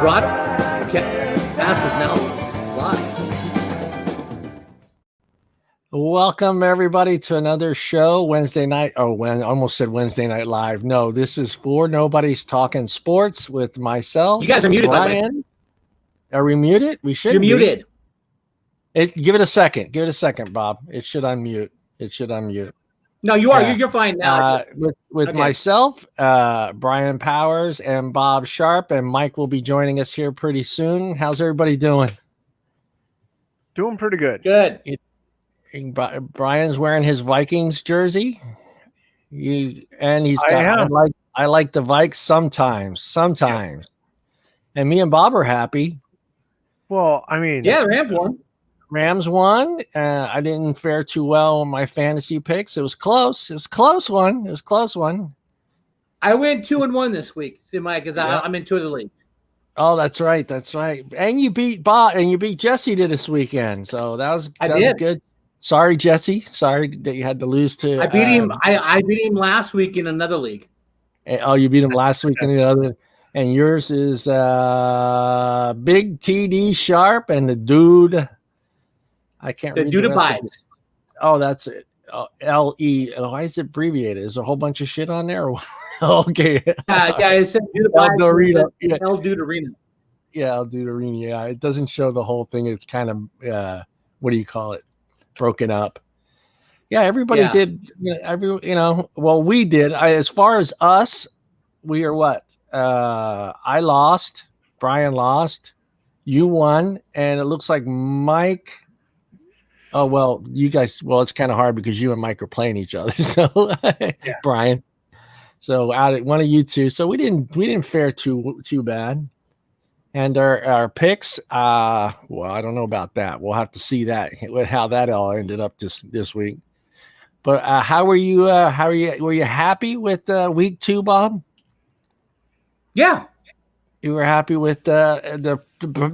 broadcast is now live. Welcome everybody to another show Wednesday night. I almost said Wednesday Night Live. No, this is for Nobody's Talking Sports with myself. You guys are muted, Brian. Are we muted? We should. You're muted. Give it a second. Give it a second, Bob. It should unmute. No, you are. You're fine now. With okay. Myself, Brian Powers, and Bob Sharp, and Mike will be joining us here pretty soon. How's everybody doing? Doing pretty good. Good. Brian's wearing his Vikings jersey. I like the Vikes sometimes. Yeah. And me and Bob are happy. Well, I mean, yeah, Rams won. I didn't fare too well on my fantasy picks. It was close. It was a close one. I went 2-1 this week, because I'm in two of the leagues. Oh, that's right. And you beat Bob, and you beat Jesse this weekend. So that was good. Sorry, Jesse. Sorry that you had to lose to. I beat him. I beat him last week in another league. Oh, you beat him last week in another. And yours is Big TD Sharp and the dude. I can't read the Nobodies. Oh, that's it. LE. Why is it abbreviated? Is there a whole bunch of shit on there? Okay. Yeah, it said Nobodies. El Duderino. Yeah, El Duderino. Yeah, it doesn't show the whole thing. It's kind of what do you call it? Broken up. Yeah, everybody did. Well, we did. As far as us, we are what? I lost. Brian lost. You won, and it looks like Mike. Oh, well, you guys, it's kind of hard because you and Mike are playing each other. So, Brian. So out of one of you two. So we didn't fare too bad. And our picks, I don't know about that. We'll have to see how that all ended up this week. But how were you? Were you happy with week 2, Bob? Yeah. You were happy with the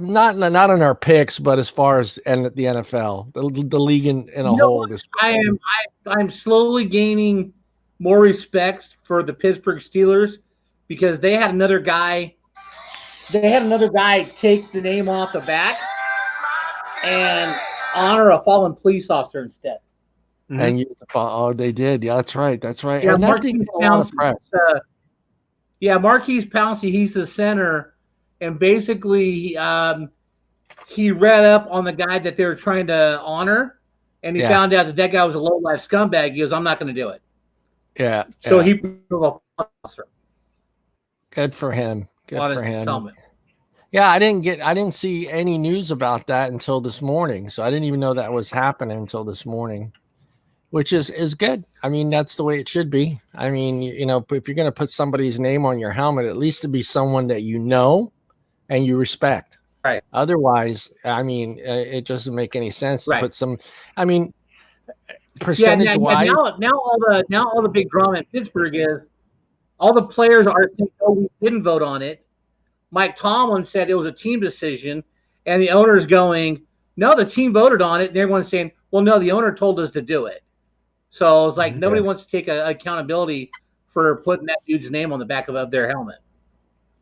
not on our picks, but as far as the NFL, the league in a whole. I'm slowly gaining more respect for the Pittsburgh Steelers because they had another guy take the name off the back and honor a fallen police officer instead. And they did. Yeah, that's right. Yeah, Marquise Pouncey, he's the center, and basically he read up on the guy that they were trying to honor, and he found out that guy was a low-life scumbag. He goes, I'm not going to do it. Yeah. So he was a officer. Good for him. Yeah, I didn't see any news about that until this morning. So I didn't even know that was happening until this morning, which is good. I mean, that's the way it should be. I mean, if you're going to put somebody's name on your helmet, at least to be someone that you know and you respect. Right. Otherwise, I mean, it doesn't make any sense to put some. I mean, percentage-wise. Now all the big drama in Pittsburgh is all the players are saying, "Oh, we didn't vote on it." Mike Tomlin said it was a team decision, and the owner's going, "No, the team voted on it." And everyone's saying, "Well, no, the owner told us to do it." So it's like nobody wants to take accountability for putting that dude's name on the back of their helmet.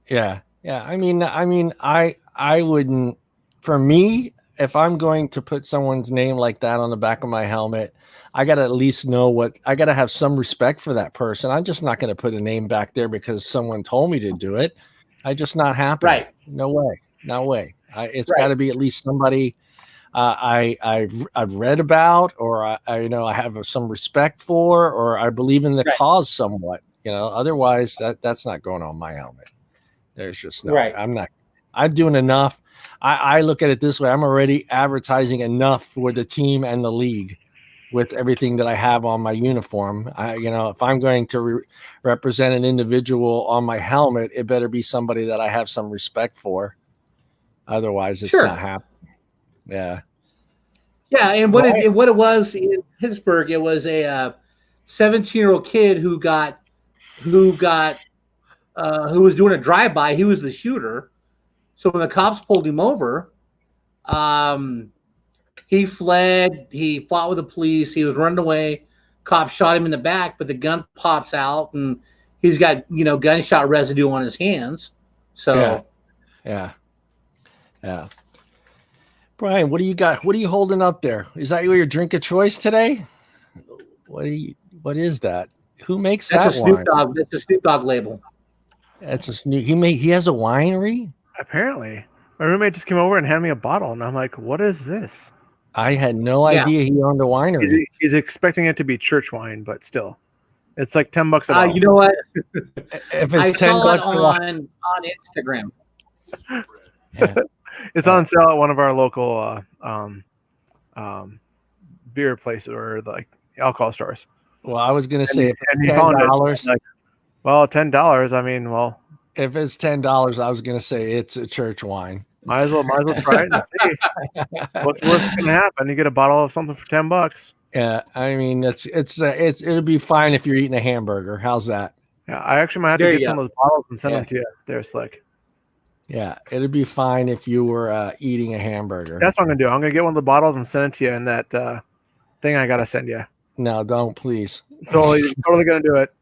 Yeah. I mean, I wouldn't. For me, if I'm going to put someone's name like that on the back of my helmet, I got to at least know I got to have some respect for that person. I'm just not going to put a name back there because someone told me to do it. I just not happening. Right. No way. It's got to be at least somebody I've read about, or I have some respect for, or I believe in the cause somewhat. Otherwise that's not going on my helmet. There's just no. Right. I'm doing enough. I look at it this way. I'm already advertising enough for the team and the league with everything that I have on my uniform. If I'm going to represent an individual on my helmet, it better be somebody that I have some respect for. Otherwise, it's not happening. Yeah. Yeah, and what it was in Pittsburgh, it was a 17-year-old kid who was doing a drive-by. He was the shooter. So when the cops pulled him over, he fled. He fought with the police. He was running away. Cops shot him in the back, but the gun pops out, and he's got gunshot residue on his hands. So yeah. Yeah. Brian, what do you got? What are you holding up there? Is that your drink of choice today? What is that? Who makes That's a that Snoop wine? Dogg. That's a Snoop Dogg label. That's he has a winery? Apparently. My roommate just came over and handed me a bottle, and I'm like, what is this? I had no Yeah. idea he owned a winery. He's expecting it to be church wine, but still. It's like $10 a bottle. You know what? If I it's 10 saw it bucks on Instagram. Yeah. It's on sale at one of our local beer places or like alcohol stores. Well, I was gonna say if And it's he found $10, it, like, well, $10. I mean, well, if it's $10, I was gonna say it's a church wine. might as well try it and see what's worst gonna happen. You get a bottle of something for $10. Yeah, I mean it'll be fine if you're eating a hamburger. How's that? Yeah, I actually might have There to you get some go. of those bottles and send them to you. They're slick. Yeah, it'd be fine if you were eating a hamburger. That's what I'm gonna do. I'm gonna get one of the bottles and send it to you in that thing I gotta send you. No, don't please. Totally gonna do it.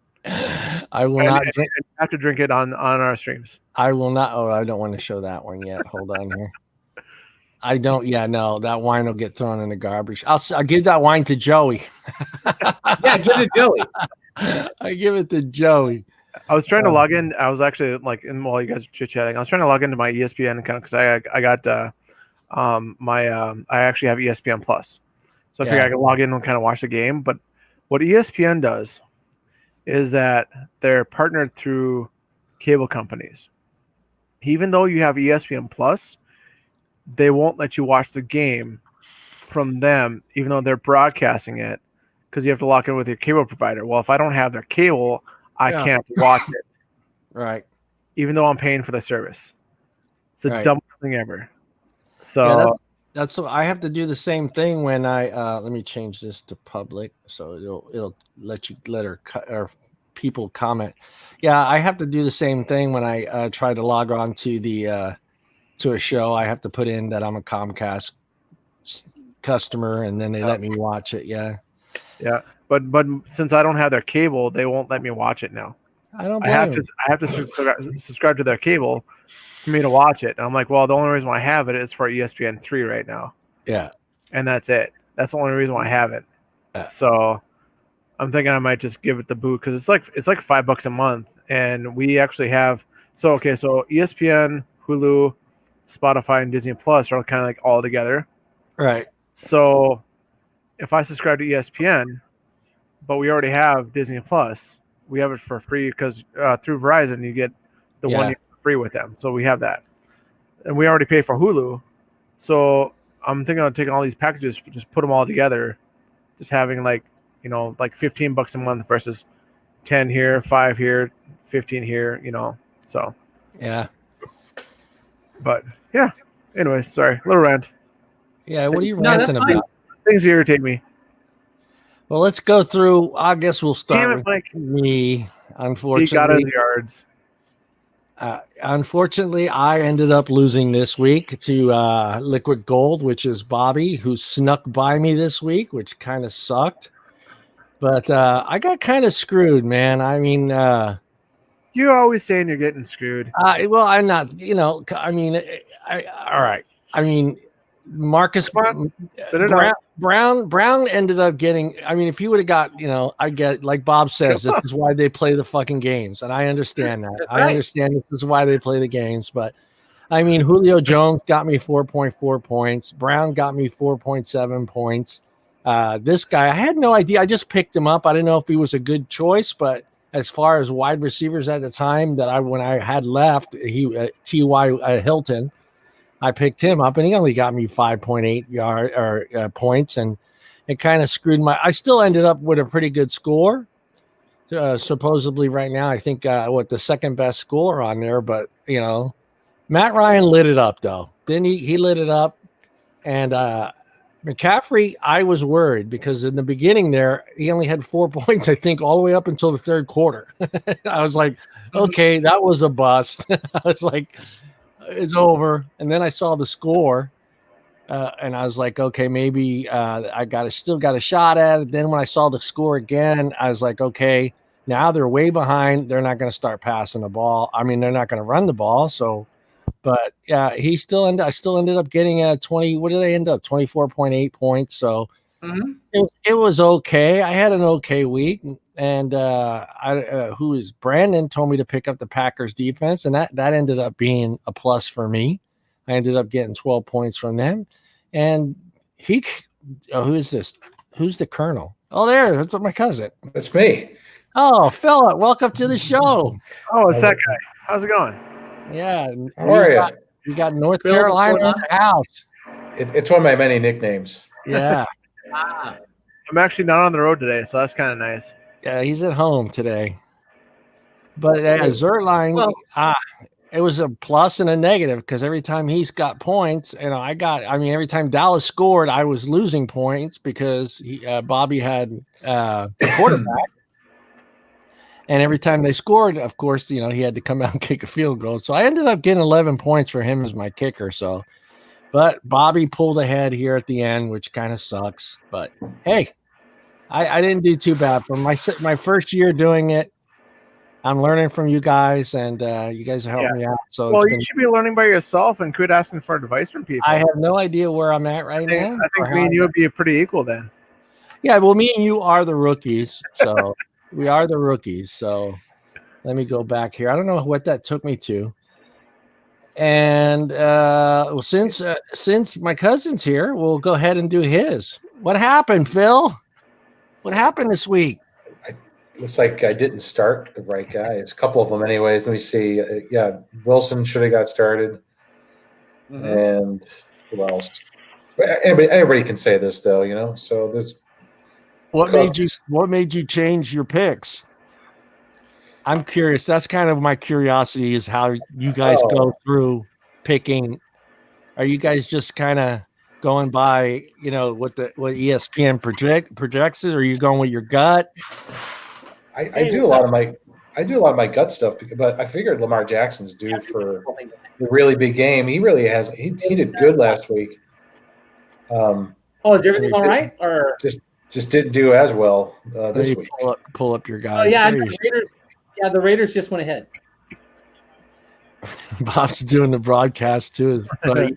I will not drink. You have to drink it on our streams. I will not. Oh, I don't want to show that one yet. Hold on here. I don't. Yeah, no, that wine will get thrown in the garbage. I'll give that wine to Joey. Yeah, give it to Joey. I give it to Joey. I was trying to log in. I was actually while you guys were chit chatting, I was trying to log into my ESPN account because I got I actually have ESPN Plus, so I figured I could log in and kind of watch the game. But what ESPN does is that they're partnered through cable companies. Even though you have ESPN Plus, they won't let you watch the game from them, even though they're broadcasting it, because you have to lock in with your cable provider. Well, if I don't have their cable, I can't watch it. Right. Even though I'm paying for the service. It's the dumbest thing ever. So yeah, that's I have to do the same thing when I let me change this to public so it'll let people comment. Yeah, I have to do the same thing when I try to log on to the to a show. I have to put in that I'm a Comcast customer, and then they let me watch it. Yeah. But since I don't have their cable, they won't let me watch it now. I have to subscribe to their cable for me to watch it. And I'm like, well, the only reason why I have it is for ESPN3 right now. Yeah. And that's it. That's the only reason why I have it. So I'm thinking I might just give it the boot because it's like $5 a month, and we actually have so ESPN, Hulu, Spotify, and Disney Plus are kind of like all together. Right. So if I subscribe to ESPN, but we already have Disney Plus, we have it for free because through Verizon you get the 1 year free with them. So we have that, and we already pay for Hulu. So I'm thinking of taking all these packages, just put them all together, just having like $15 a month versus 10 here, 5 here, 15 here. So yeah. But yeah. Anyways, sorry, little rant. Yeah. What are you ranting about? Things irritate me. Well, let's go through. I guess we'll start with Mike. me. Unfortunately, he got his yards. Unfortunately, I ended up losing this week to Liquid Gold, which is Bobby, who snuck by me this week, which kind of sucked. But I got kind of screwed, man. I mean, you're always saying you're getting screwed. Well, I'm not. I mean, all right. I mean, Marcus Brown ended up getting. I mean, if he would have got, I get, like Bob says, this is why they play the fucking games, and I understand that. Right. I understand this is why they play the games, but I mean, Julio Jones got me 4.4 points. Brown got me 4.7 points. This guy, I had no idea. I just picked him up. I didn't know if he was a good choice, but as far as wide receivers at the time when I had left, T.Y. Hilton. I picked him up, and he only got me 5.8 points, and it kind of screwed I still ended up with a pretty good score. Supposedly right now, I think the second best score on there, but Matt Ryan lit it up though. Then he lit it up, and McCaffrey, I was worried because in the beginning there, he only had 4 points, I think, all the way up until the third quarter. I was like, okay, that was a bust. I was like, it's over. And then I saw the score, and I was like, okay, maybe I still got a shot at it. Then when I saw the score again, I was like, okay, now they're way behind. They're not going to start passing the ball. I mean, they're not going to run the ball. So, But yeah, I still ended up getting 20. What did I end up? 24.8 points. So it was okay. I had an okay week, and Brandon told me to pick up the Packers defense, and that ended up being a plus for me. I ended up getting 12 points from them, and who is this? Who's the Colonel? Oh, that's my cousin. That's me. Oh, Philip, welcome to the show. Oh, it's that guy. How's it going? Yeah. How are you? We got North Carolina in the house. It's one of my many nicknames. Yeah. I'm actually not on the road today, so that's kind of nice. Yeah, he's at home today. But Zerline, it was a plus and a negative because every time he's got points, every time Dallas scored, I was losing points because Bobby had the quarterback. And every time they scored, of course, he had to come out and kick a field goal. So I ended up getting 11 points for him as my kicker. So, but Bobby pulled ahead here at the end, which kind of sucks. But hey, I didn't do too bad for my first year doing it. I'm learning from you guys, and you guys have helped me out. So, you should be learning by yourself and quit asking for advice from people. I have no idea where I'm at right now. I think me and you would be pretty equal then. Yeah, well, me and you are the rookies, so. We are the rookies, so let me go back here. I don't know what that took me to. And since my cousin's here, we'll go ahead and do his. What happened, Phil? What happened this week? Looks like I didn't start the right guy. It's a couple of them anyways. Let me see. Wilson should have got started. And who else? Anybody can say this, though, So there's What made you change your picks? I'm curious. That's kind of my curiosity is how you guys go through picking. Are you guys just kind of going by, what ESPN projects it, or are you going with your gut? I do a lot of my gut stuff, but I figured Lamar Jackson's due for the really big game. He really has. He did good last week. Is everything all right? Or just didn't do as well this week. Pull up your guys. The Raiders just went ahead. Bob's doing the broadcast too, buddy.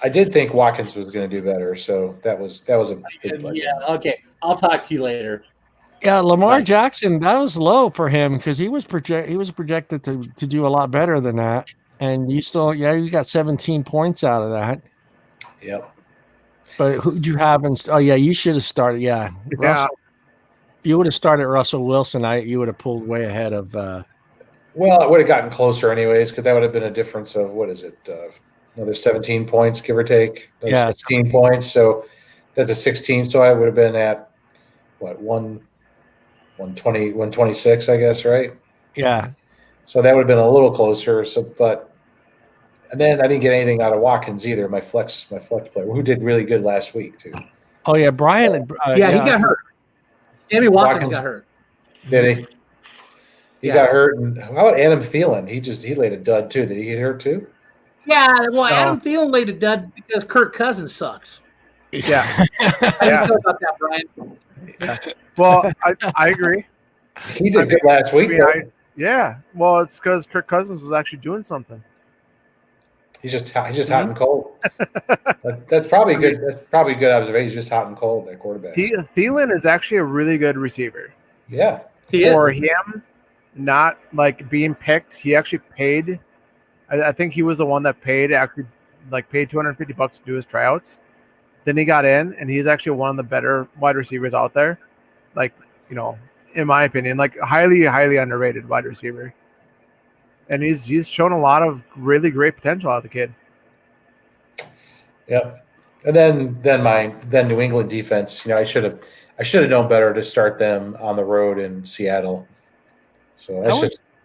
I did think Watkins was going to do better, so that was a big play. Yeah, okay. I'll talk to you later. Yeah, Lamar Jackson, that was low for him because he was projected to do a lot better than that, and you got 17 points out of that. Yep. But who'd you have? You should have started. Yeah, Russell. If you would have started Russell Wilson, you would have pulled way ahead of. Well, I would have gotten closer anyways because that would have been a difference of what is it? Another 17 points, give or take. 16 points. So that's a 16. So I would have been at what 120, 126, I guess, right? Yeah. So that would have been a little closer. And then I didn't get anything out of Watkins either, my flex player, who did really good last week too. Oh yeah, Brian. He got hurt. Sammy Watkins got hurt. Did he? He got hurt. And how about Adam Thielen? He laid a dud too. Did he get hurt too? Yeah. Well, Adam Thielen laid a dud because Kirk Cousins sucks. Yeah. How do you feel about that, Brian? Yeah. Well, I agree. He did good last week. Well, it's because Kirk Cousins was actually doing something. He's just hot and cold. That's probably good. That's probably a good observation. He's just hot and cold, that quarterback. Thielen is actually a really good receiver. Yeah. For him not like being picked, he actually paid. I think he was the one that paid $250 to do his tryouts. Then he got in, and he's actually one of the better wide receivers out there. In my opinion, highly, highly underrated wide receiver. And he's shown a lot of really great potential out of the kid. Yep. And then New England defense, I should have known better to start them on the road in Seattle. So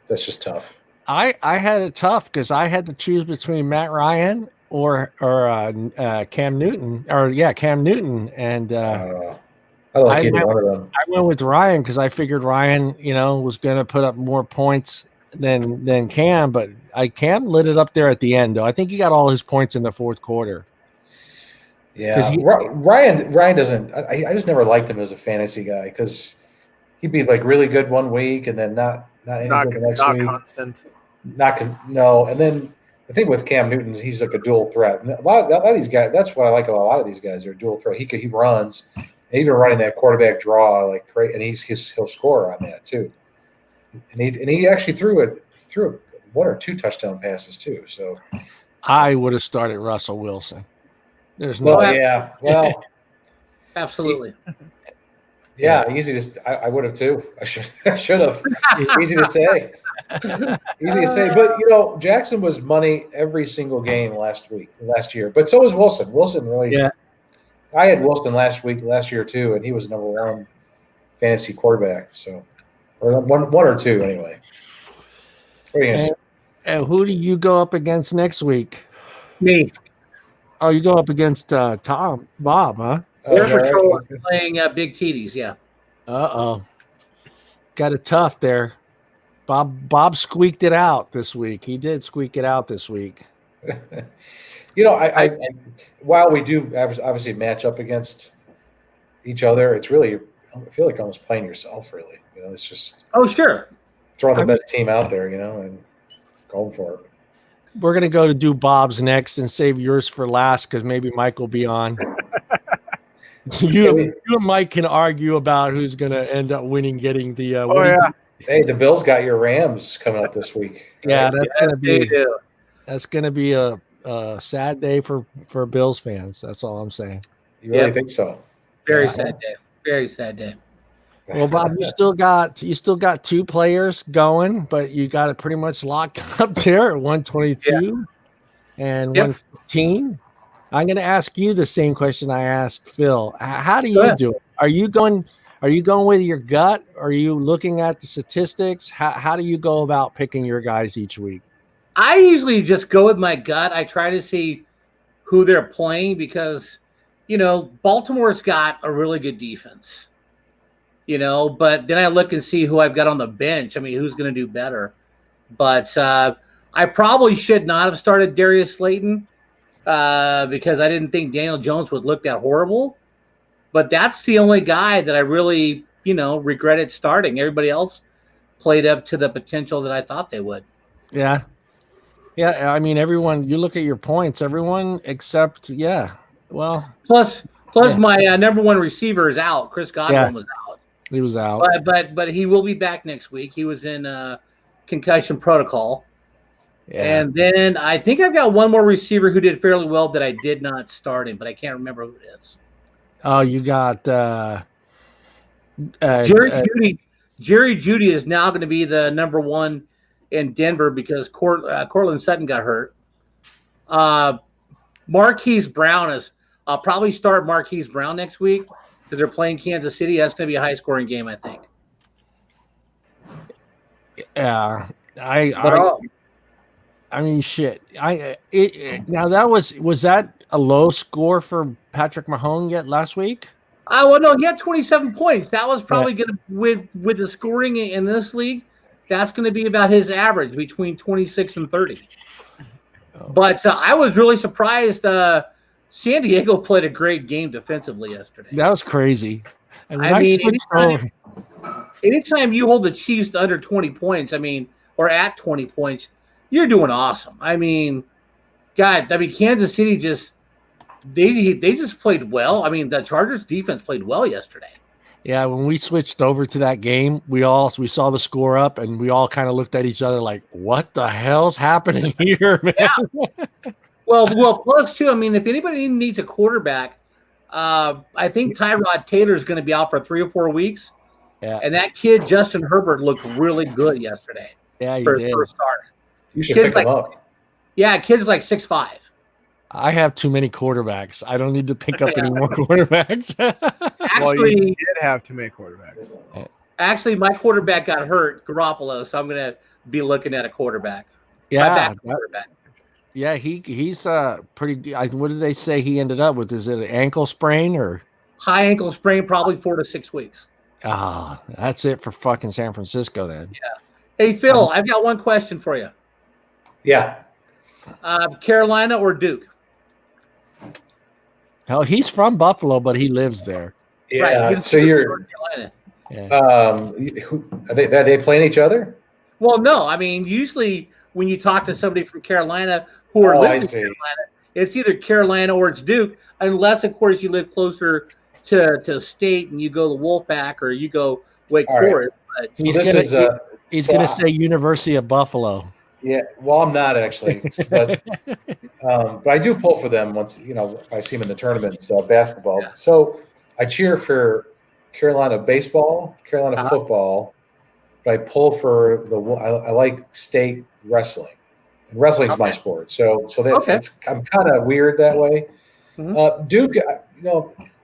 that's just tough. I had it tough because I had to choose between Matt Ryan or Cam Newton. Cam Newton. And I don't like either one of them. I went with Ryan because I figured Ryan, was going to put up more points than Cam, but Cam lit it up there at the end, though. I think he got all his points in the fourth quarter. Yeah, Ryan doesn't. I just never liked him as a fantasy guy because he'd be really good one week and then not any good the next week. Constant. No. And then the thing with Cam Newton, he's like a dual threat. And a lot of these guys, that's what I like about a lot of these guys. They're dual threat. He runs, and even running that quarterback draw, and he'll score on that too. And he actually threw one or two touchdown passes too. So I would have started Russell Wilson. There's no. Well, absolutely. Yeah, easy to. I would have too. I should have. Easy to say. Easy to say. But Jackson was money every single game last year. But so was Wilson. Wilson really. Yeah. I had Wilson last year too, and he was number one fantasy quarterback. So, or one or two anyway. What are you gonna do? And who do you go up against next week? Me. Oh, you go up against Bob, huh? Air Patrol playing Big Titties, yeah. Uh-oh. Got it tough there. Bob squeaked it out this week. He did squeak it out this week. I while we do obviously match up against each other, it's really, I feel like almost playing yourself, really. It's just sure, throwing the best team out there, and going for it. We're gonna go to do Bob's next and save yours for last because maybe Mike will be on. So you and Mike can argue about who's going to end up winning, getting the. Hey, the Bills got your Rams coming up this week. Yeah, that's going to be a sad day for Bills fans. That's all I'm saying. You really think so? Very sad day. Very sad day. Well, Bob, you still got two players going, but you got it pretty much locked up there at 122 and 115. I'm going to ask you the same question I asked Phil. How do you do it? Are you going with your gut? Are you looking at the statistics? How do you go about picking your guys each week? I usually just go with my gut. I try to see who they're playing because, Baltimore's got a really good defense, but then I look and see who I've got on the bench. I mean, who's going to do better? But I probably should not have started Darius Slayton. Because I didn't think Daniel Jones would look that horrible. But that's the only guy that I really, regretted starting. Everybody else played up to the potential that I thought they would. Yeah. Yeah, I mean, everyone, you look at your points, everyone except, Plus my number one receiver is out. Chris Godwin was out. He was out. But he will be back next week. He was in concussion protocol. Yeah. And then I think I've got one more receiver who did fairly well that I did not start him, but I can't remember who it is. Oh, you got Jerry Jeudy is now going to be the number one in Denver because Cortland Sutton got hurt. Marquise Brown I'll probably start Marquise Brown next week because they're playing Kansas City. That's going to be a high-scoring game, I think. Yeah, I mean, shit. Now that was that a low score for Patrick Mahomes yet last week? Well, no, he had 27 points. That was probably going to with the scoring in this league. That's going to be about his average between 26 and 30. Oh. But I was really surprised. San Diego played a great game defensively yesterday. That was crazy. And anytime you hold the Chiefs to under 20 points, or at 20 points. You're doing awesome. Kansas City they just played well. The Chargers defense played well yesterday. Yeah, when we switched over to that game, we saw the score up and we all kind of looked at each other like, what the hell's happening here, man? Yeah. Well, plus too, if anybody needs a quarterback, I think Tyrod Taylor is going to be out for 3 or 4 weeks. Yeah. And that kid, Justin Herbert, looked really good yesterday. Yeah, he did. For a start. You should pick him up. Yeah, kid's like 6'5". I have too many quarterbacks. I don't need to pick up any more quarterbacks. Actually, you did have too many quarterbacks. Actually, my quarterback got hurt, Garoppolo, so I'm going to be looking at a quarterback. Yeah, yeah, he's pretty. What did they say he ended up with? Is it an ankle sprain or high ankle sprain? Probably 4 to 6 weeks. That's it for fucking San Francisco then. Yeah. Hey Phil, I've got one question for you. Yeah. Carolina or Duke? Hell, he's from Buffalo, but he lives there. Yeah. Right. So you're. Yeah. Are they playing each other? Well, no. Usually when you talk to somebody from Carolina who are living in Carolina, it's either Carolina or it's Duke, unless of course you live closer to state and you go to Wolfpack or you go Wake Forest. But he's gonna say University of Buffalo. Yeah, well, I'm not actually, but I do pull for them once I see them in the tournaments, basketball. Yeah. So I cheer for Carolina baseball, Carolina football, but I pull for I like state wrestling. And wrestling's my sport, so that's I'm kind of weird that way. Mm-hmm. Duke,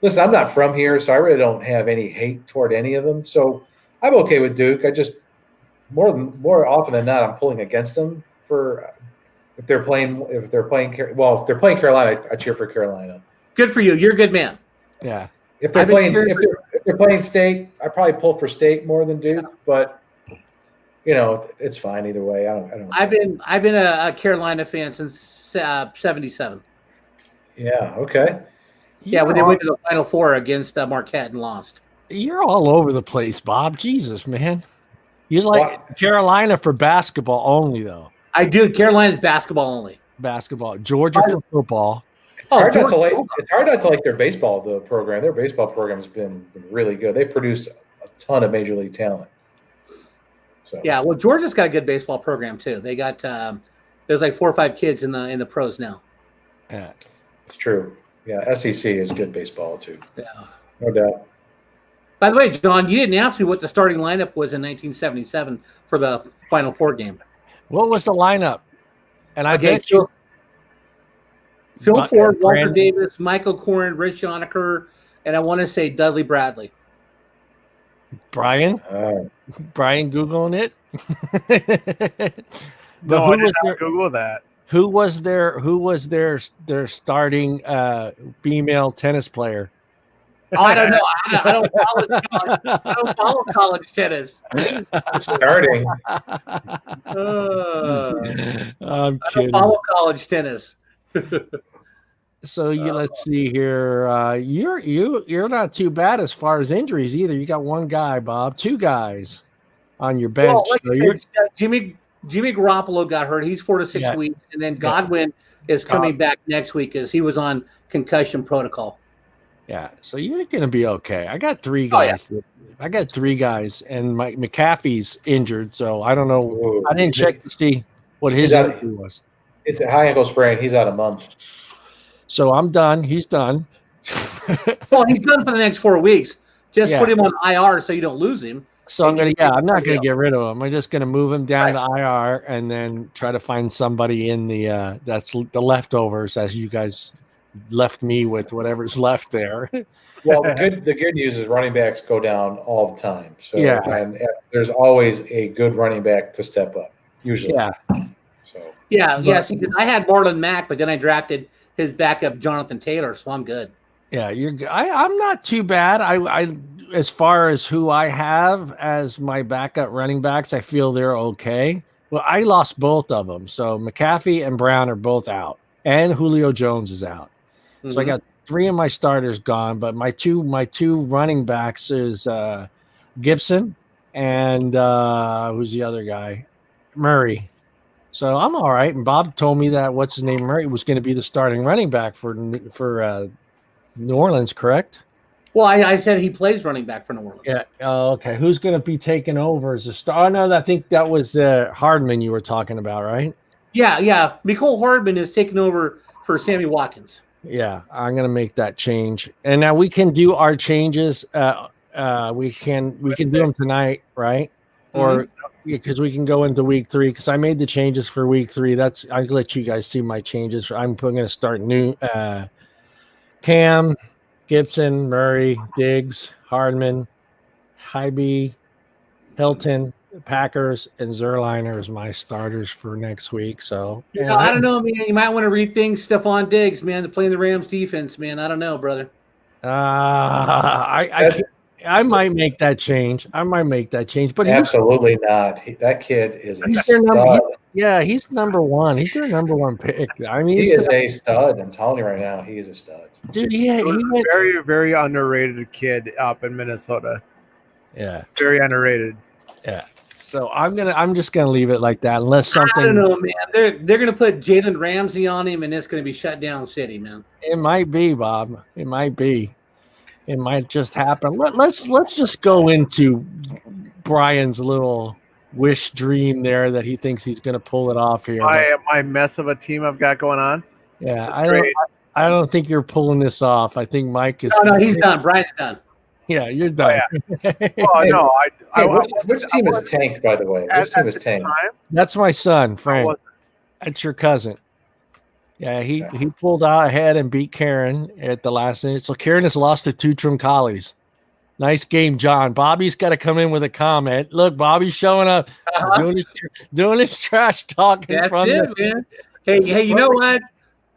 listen, I'm not from here, so I really don't have any hate toward any of them. So I'm okay with Duke. I just more often than not, I'm pulling against them for if they're playing Carolina, I cheer for Carolina. Good for you. You're a good man. Yeah. If they're playing state, I probably pull for state more than Duke, but it's fine either way. I don't. I've been a Carolina fan since '77. Yeah. Okay. Yeah, when they went to the Final Four against Marquette and lost. You're all over the place, Bob. Jesus, man. You like Carolina for basketball only, though. I do. Carolina's basketball only. Basketball. Georgia for football. It's hard not to like their baseball program. Their baseball program has been really good. They produced a ton of major league talent. So yeah, well, Georgia's got a good baseball program too. They got there's like 4 or 5 kids in the pros now. Yeah, it's true. Yeah, SEC is good baseball too. Yeah, no doubt. By the way, John, you didn't ask me what the starting lineup was in 1977 for the Final Four game. What was the lineup? And I bet you Phil Ford, Walter Davis, Michael Corrin, Rich Honecker, and I want to say Dudley Bradley. Brian Googling it. No, I did not Google that. Who was their starting female tennis player? Oh, I don't know. I don't follow college tennis. Starting. I'm kidding. I don't follow college tennis. So let's see here. You're not too bad as far as injuries either. You got one guy, Bob, 2 guys on your bench. Well, Jimmy Garoppolo got hurt. He's 4 to 6 weeks, and then Godwin is coming back next week as he was on concussion protocol. Yeah, so you're going to be okay. I got 3 guys. Oh, yeah. I got 3 guys, and McAfee's injured, so I don't know. I didn't check to see what his injury was. It's a high ankle sprain. He's out a month. So I'm done. He's done. Well, he's done for the next 4 weeks. Just put him on IR so you don't lose him. So I'm not going to get rid of him. I'm just going to move him down to IR and then try to find somebody in the that's the leftovers, as you guys left me with whatever's left there. Well, the good news is running backs go down all the time. So and there's always a good running back to step up, usually. Yeah. So yes, I had Marlon Mack, but then I drafted his backup Jonathan Taylor, so I'm good. Yeah, you're good. I'm not too bad. I as far as who I have as my backup running backs, I feel they're okay. Well, I lost both of them. So McAfee and Brown are both out, and Julio Jones is out. Mm-hmm. So I got 3 of my starters gone, but my two running backs is Gibson and who's the other guy? Murray. So I'm all right. And Bob told me that Murray was going to be the starting running back for New Orleans, correct? Well, I said he plays running back for New Orleans. Yeah. Oh, okay. Who's going to be taking over as a star? Oh, no, I think that was Hardman you were talking about, right? Yeah. Mecole Hardman is taking over for Sammy Watkins. Yeah, I'm going to make that change. And now we can do our changes. We can do them tonight, right? Or because we can go into week 3 because I made the changes for week 3. I'll let you guys see my changes. I'm going to start new Cam, Gibson, Murray, Diggs, Hardman, Hybe, Hilton, Packers, and Zerliner as my starters for next week. So I don't know, man. You might want to rethink Stephon Diggs, man, to play the Rams defense, man. I don't know, brother. I might make that change. But absolutely not. That kid is a stud. He's number 1. He's their number 1 pick. I mean, he is a stud. I'm telling you right now, he is a stud. Dude, he went very, very underrated kid up in Minnesota. Yeah, very underrated. Yeah. So I'm just gonna leave it like that unless something. I don't know, man. They're gonna put Jalen Ramsey on him, and it's gonna be shut down city, man. It might be, Bob. It might be. It might just happen. Let's just go into Brian's little wish dream there that he thinks he's going to pull it off here. My mess of a team I've got going on. Yeah, I don't think you're pulling this off. I think Mike is. No, he's done. Brian's done. Yeah, you're done. Oh, yeah. Well, no, which team is tanked, by the way? Which team is tanked? That's my son, Frank. That's your cousin. Yeah, he pulled out ahead and beat Karen at the last minute. So Karen has lost to 2 Trim Collies. Nice game, John. Bobby's got to come in with a comment. Look, Bobby's showing up, doing his trash talk in front of man. Hey, you know what?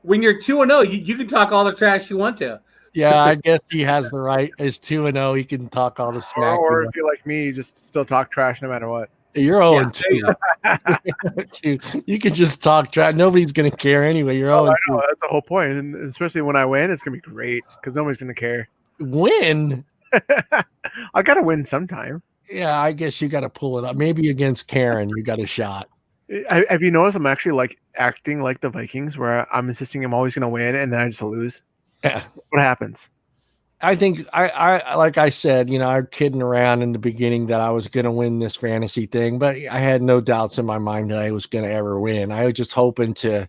When you're 2-0, you can talk all the trash you want to. Yeah, I guess he has the right. As 2-0, he can talk all the smack. Or if you're like me, you just still talk trash no matter what. You're 0-2. You can just talk trash. Nobody's going to care anyway. You're 0-2. I know, that's the whole point. And especially when I win, it's going to be great because nobody's going to care. Win? I got to win sometime. Yeah, I guess you got to pull it up. Maybe against Karen, you got a shot. Have you noticed I'm actually like acting like the Vikings where I'm insisting I'm always going to win and then I just lose? Yeah. What happens? I think I like I said, I'm kidding around in the beginning that I was going to win this fantasy thing, but I had no doubts in my mind that I was going to ever win. I was just hoping to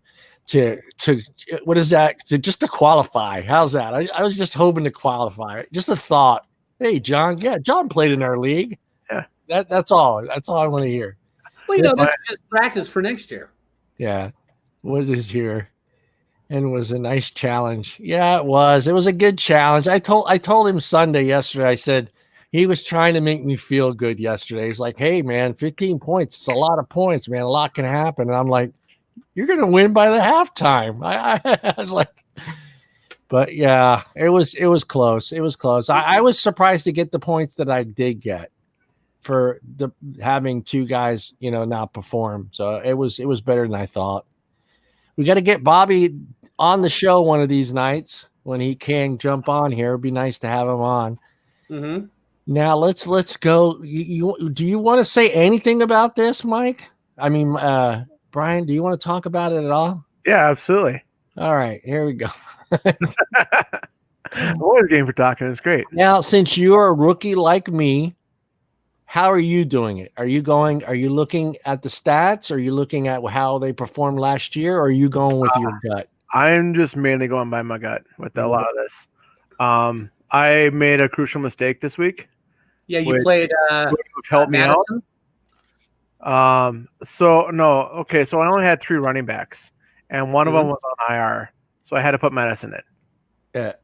what is that? To qualify. How's that? I was just hoping to qualify. Just a thought. Hey, John. Yeah, John played in our league. Yeah. That's all. That's all I want to hear. Well, that's just practice for next year. Yeah. What is here? And it was a nice challenge. Yeah, it was. It was a good challenge. I told him Sunday yesterday. I said he was trying to make me feel good yesterday. He's like, "Hey, man, 15 points. It's a lot of points, man. A lot can happen." And I'm like, "You're gonna win by the halftime." I was like, but yeah, it was close. It was close. I was surprised to get the points that I did get for having 2 guys, not perform. So it was better than I thought. We got to get Bobby on the show one of these nights when he can jump on here. It'd be nice to have him on. Mm-hmm. Now let's go. Do you want to say anything about this, Mike? I mean, Brian, do you want to talk about it at all? Yeah, absolutely. All right, here we go. Always game for talking. It's great. Now, since you're a rookie like me, how are you doing it? Are you looking at the stats? Are you looking at how they performed last year? Or are you going with your gut? I'm just mainly going by my gut with a lot of this. I made a crucial mistake this week. Yeah, you played helped me out. So I only had 3 running backs, and one of them was on IR, so I had to put Madison in. Yeah.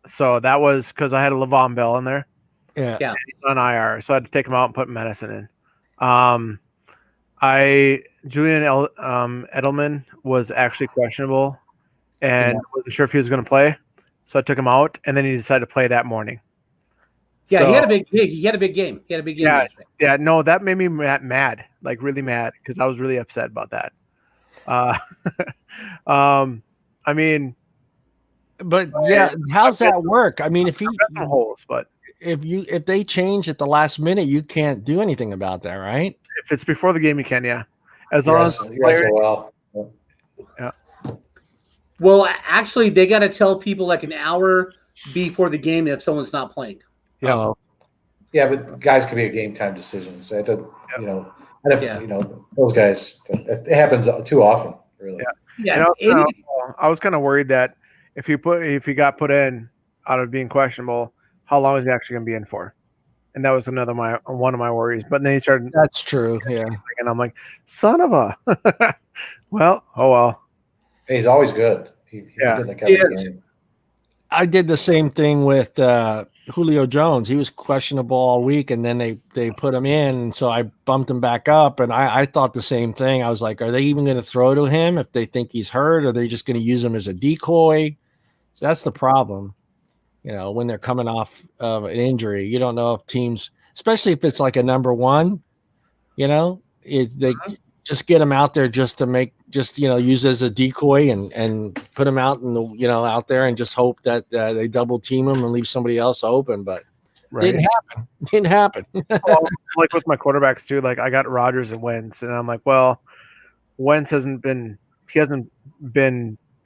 So that was because I had a Le'Veon Bell in there. Yeah. He's on IR, so I had to take him out and put Madison in. Julian Edelman was actually questionable, and wasn't sure if he was going to play, so I took him out, and then he decided to play that morning. Yeah, so, he had a big game. He had a big game. Yeah. No, that made me mad, like really mad, because I was really upset about that. I mean, but yeah, how's that work? I mean, if he some holes, but if they change at the last minute, you can't do anything about that, right? If it's before the game, you can, yeah. As long as well. Yeah. Well, actually, they got to tell people like an hour before the game if someone's not playing. Yeah. Yeah, but guys can be a game time decision. So it doesn't, those guys. It happens too often, really. Yeah. I was kind of worried that if he got put in out of being questionable, how long is he actually going to be in for? And that was one of my worries. But then he started. That's true. Yeah. And I'm like, son of a. Well, oh well. He's always good. He's good like game. I did the same thing with Julio Jones. He was questionable all week, and then they put him in, and so I bumped him back up. And I thought the same thing. I was like, are they even going to throw to him if they think he's hurt? Or are they just going to use him as a decoy? So that's the problem. When they're coming off of an injury, you don't know if teams, especially if it's like a number one, they just get him out there just to use as a decoy and put him out in the, out there and just hope that they double team him and leave somebody else open. But Right. Didn't happen. Well, like with my quarterbacks too, like I got Rodgers and Wentz, and I'm like, well, Wentz hasn't been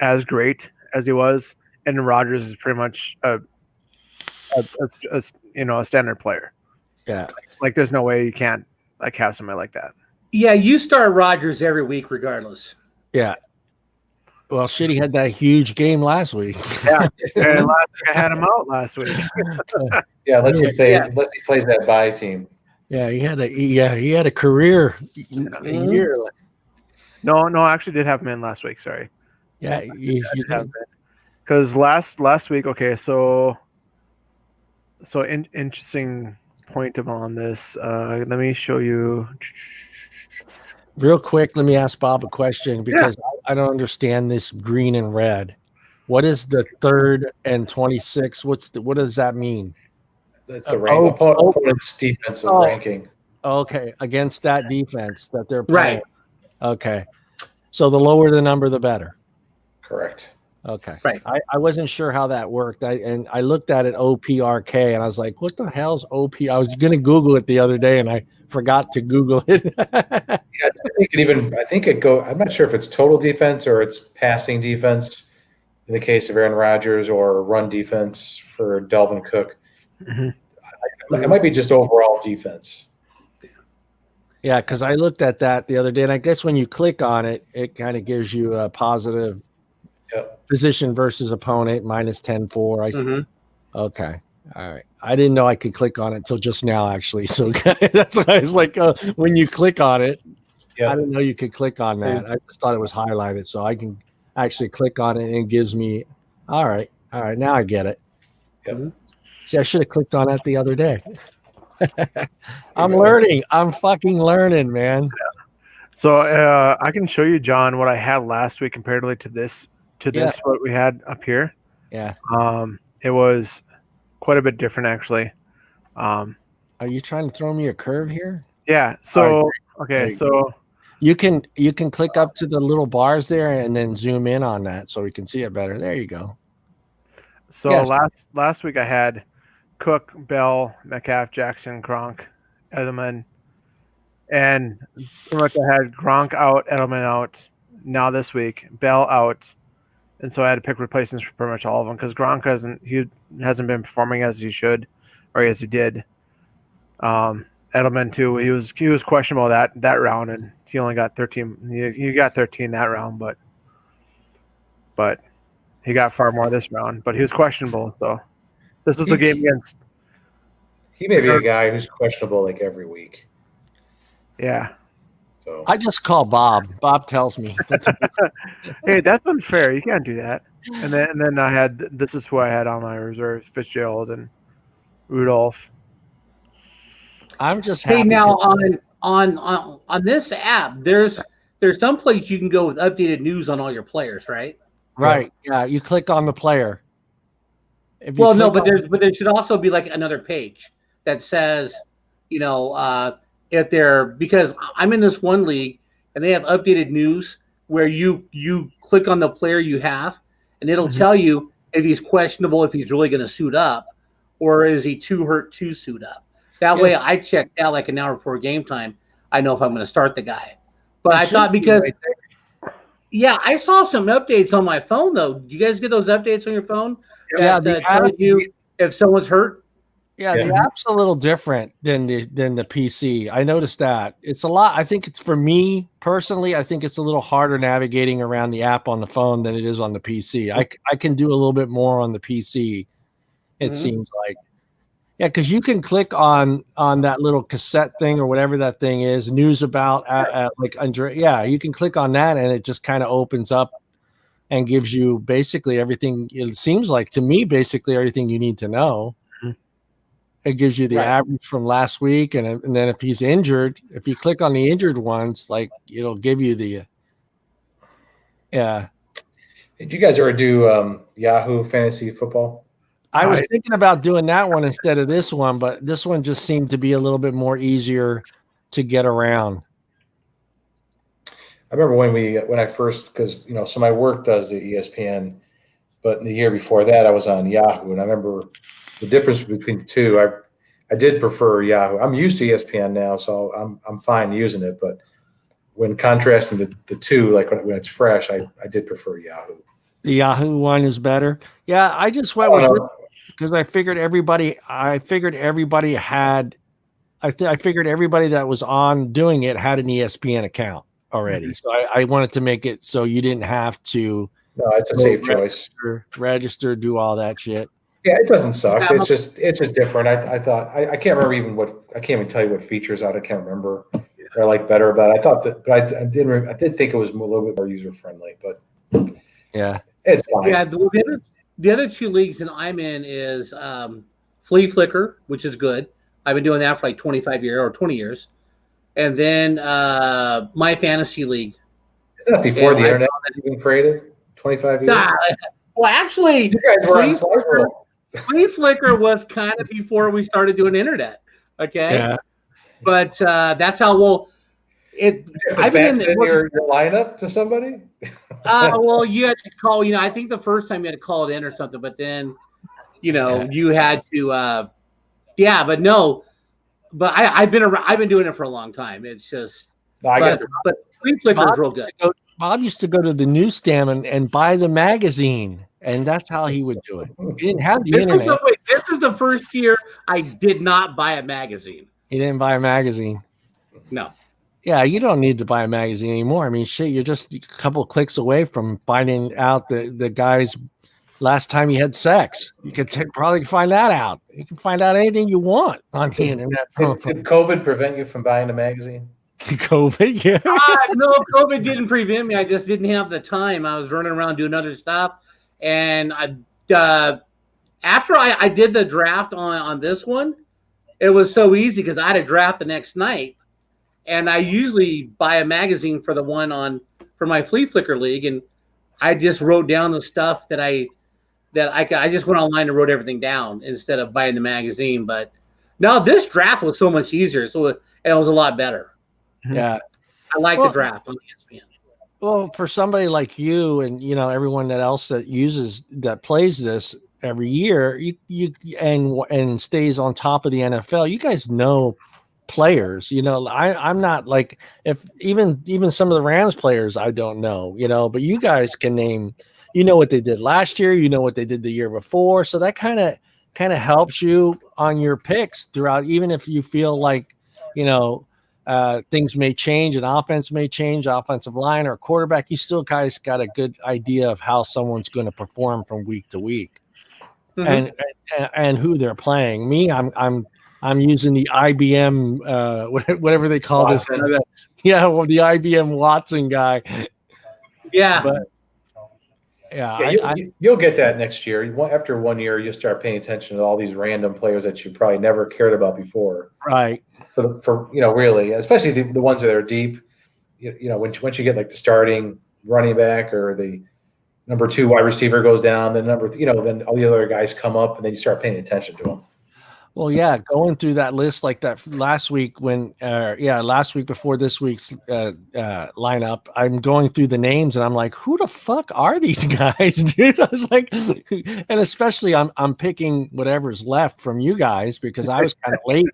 as great as he was, and Rodgers is pretty much a standard player. Yeah. Like there's no way you can't like have somebody like that. Yeah, you start Rodgers every week regardless. Yeah. Well, shit, he had that huge game last week. Yeah, and last week I had him out last week. Yeah, let's see plays that bye team. Yeah, he had a career year. No, I actually did have him in last week. Sorry. Yeah, you did. Because last week, okay, so interesting point on this. Let me show you. Real quick, let me ask Bob a question because I don't understand this green and red. What is the 3rd and 26? What does that mean? That's the opponent's defensive ranking. Okay, against that defense that they're playing. Right. Okay. So the lower the number, the better. Correct. Okay. Right. I wasn't sure how that worked. I looked at it OPRK and I was like, what the hell's OP? I was going to Google it the other day and I forgot to Google it. I think it go. I'm not sure if it's total defense or it's passing defense in the case of Aaron Rodgers or run defense for Dalvin Cook. Mm-hmm. It might be just overall defense. Yeah, because I looked at that the other day, and I guess when you click on it, it kind of gives you a positive position versus opponent, minus 10-4. Okay. All right. I didn't know I could click on it until just now, actually. So that's why I was like, when you click on it, I didn't know you could click on that. I just thought it was highlighted. So I can actually click on it, and it gives me, all right. Now I get it. Yep. See, I should have clicked on that the other day. I'm learning. I'm fucking learning, man. So I can show you, John, what I had last week comparatively to this what we had up here. Yeah. It was quite a bit different, actually. Are you trying to throw me a curve here? Yeah. So so you can click up to the little bars there and then zoom in on that so we can see it better. There you go. So last week I had Cook, Bell, Metcalf, Jackson, Gronk, Edelman, and pretty much I had Gronk out, Edelman out. Now this week, Bell out, and so I had to pick replacements for pretty much all of them because Gronk hasn't been performing as he should, or as he did. Edelman too. He was questionable that round, and he only got 13. He got 13 that round, but he got far more this round. But he was questionable, so. This is the game against. He may be a guy who's questionable like every week. Yeah. So I just call Bob. Bob tells me. Hey, that's unfair. You can't do that. And then I had this is who I had on my reserve: Fitzgerald and Rudolph. I'm just happy. Hey, now on this app, there's some place you can go with updated news on all your players, right? Right. Yeah. You click on the player. Well, no, but there should also be like another page that says, if they're, because I'm in this one league and they have updated news where you click on the player you have and it'll tell you if he's questionable, if he's really going to suit up, or is he too hurt to suit up. That way I checked out like an hour before game time. I know if I'm going to start the guy. But I thought because, I saw some updates on my phone though. Do you guys get those updates on your phone? Yeah, that tells you if someone's hurt. Yeah, the app's a little different than the PC. I noticed that. It's a lot. I think it's, for me personally, I think it's a little harder navigating around the app on the phone than it is on the PC. I can do a little bit more on the PC, it seems like. Yeah, because you can click on that little cassette thing or whatever that thing is, news about you can click on that and it just kind of opens up and gives you basically everything. It seems like to me, basically everything you need to know. It gives you the average from last week, and then if he's injured, if you click on the injured ones, like it'll give you the. Did you guys ever do Yahoo Fantasy Football? I was thinking about doing that one instead of this one, but this one just seemed to be a little bit more easier to get around. I remember when I first, because so my work does the ESPN, but in the year before that I was on Yahoo, and I remember the difference between the two. I did prefer Yahoo. I'm used to ESPN now, so I'm fine using it. But when contrasting the two, like when it's fresh, I did prefer Yahoo. The Yahoo one is better. Yeah, I just went with it because I figured everybody had. I figured everybody that was on doing it had an ESPN account already. So I wanted to make it so you didn't have to. No, it's a safe choice. Register, do all that shit. Yeah, it doesn't suck. It's just different. I thought I can't remember I can't even tell you what features out. I can't remember. I like better about it. I thought that, but I did think it was a little bit more user friendly. But yeah, it's fine. Yeah, the other two leagues that I'm in is Flea Flicker, which is good. I've been doing that for like 25 years or 20 years, and then My Fantasy League. Is that before the internet even created? 25 years. Nah, well, actually, you guys were on Flea Flicker was kind of before we started doing internet. Okay. Yeah. But that's how I've been in your lineup to somebody. Well, you had to call. I think the first time you had to call it in or something, but then, you had to. Yeah, but no. But I've been doing it for a long time. It's just. But Flea Flicker is real good. Bob used to go to the newsstand and buy the magazine, and that's how he would do it. He didn't have the internet. This is the first year I did not buy a magazine. He didn't buy a magazine. No. Yeah, you don't need to buy a magazine anymore. I mean, shit, you're just a couple of clicks away from finding out the guy's last time he had sex. You could probably find that out. You can find out anything you want on the internet. Did COVID prevent you from buying a magazine? COVID, yeah. No, COVID didn't prevent me. I just didn't have the time. I was running around doing other stuff, and after I did the draft on this one, it was so easy because I had a draft the next night, and I usually buy a magazine for the one for my Flea Flicker league, and I just wrote down the stuff that I just went online and wrote everything down instead of buying the magazine. But no, this draft was so much easier, and it was a lot better. Yeah, I like the draft on ESPN. Well, for somebody like you and everyone else that plays this every year, you and stays on top of the NFL, you guys know players. I'm not like if even some of the Rams players I don't know, but you guys can name. What they did last year, what they did the year before, so that kind of helps you on your picks throughout, even if you feel like things may change, an offense may change, offensive line or quarterback. You still guys got a good idea of how someone's going to perform from week to week, and who they're playing. Me, I'm using the IBM whatever they call Watson. This. Yeah, well, the IBM Watson guy. Yeah, but you'll get that next year. After 1 year, you'll start paying attention to all these random players that you probably never cared about before. Right. For really, especially the ones that are deep. Once you get like the starting running back or the number 2 wide receiver goes down, then then all the other guys come up, and then you start paying attention to them. Well, yeah, going through that list like that last week last week before this week's lineup, I'm going through the names and I'm like, who the fuck are these guys, dude? I was like, and especially I'm picking whatever's left from you guys because I was kind of late.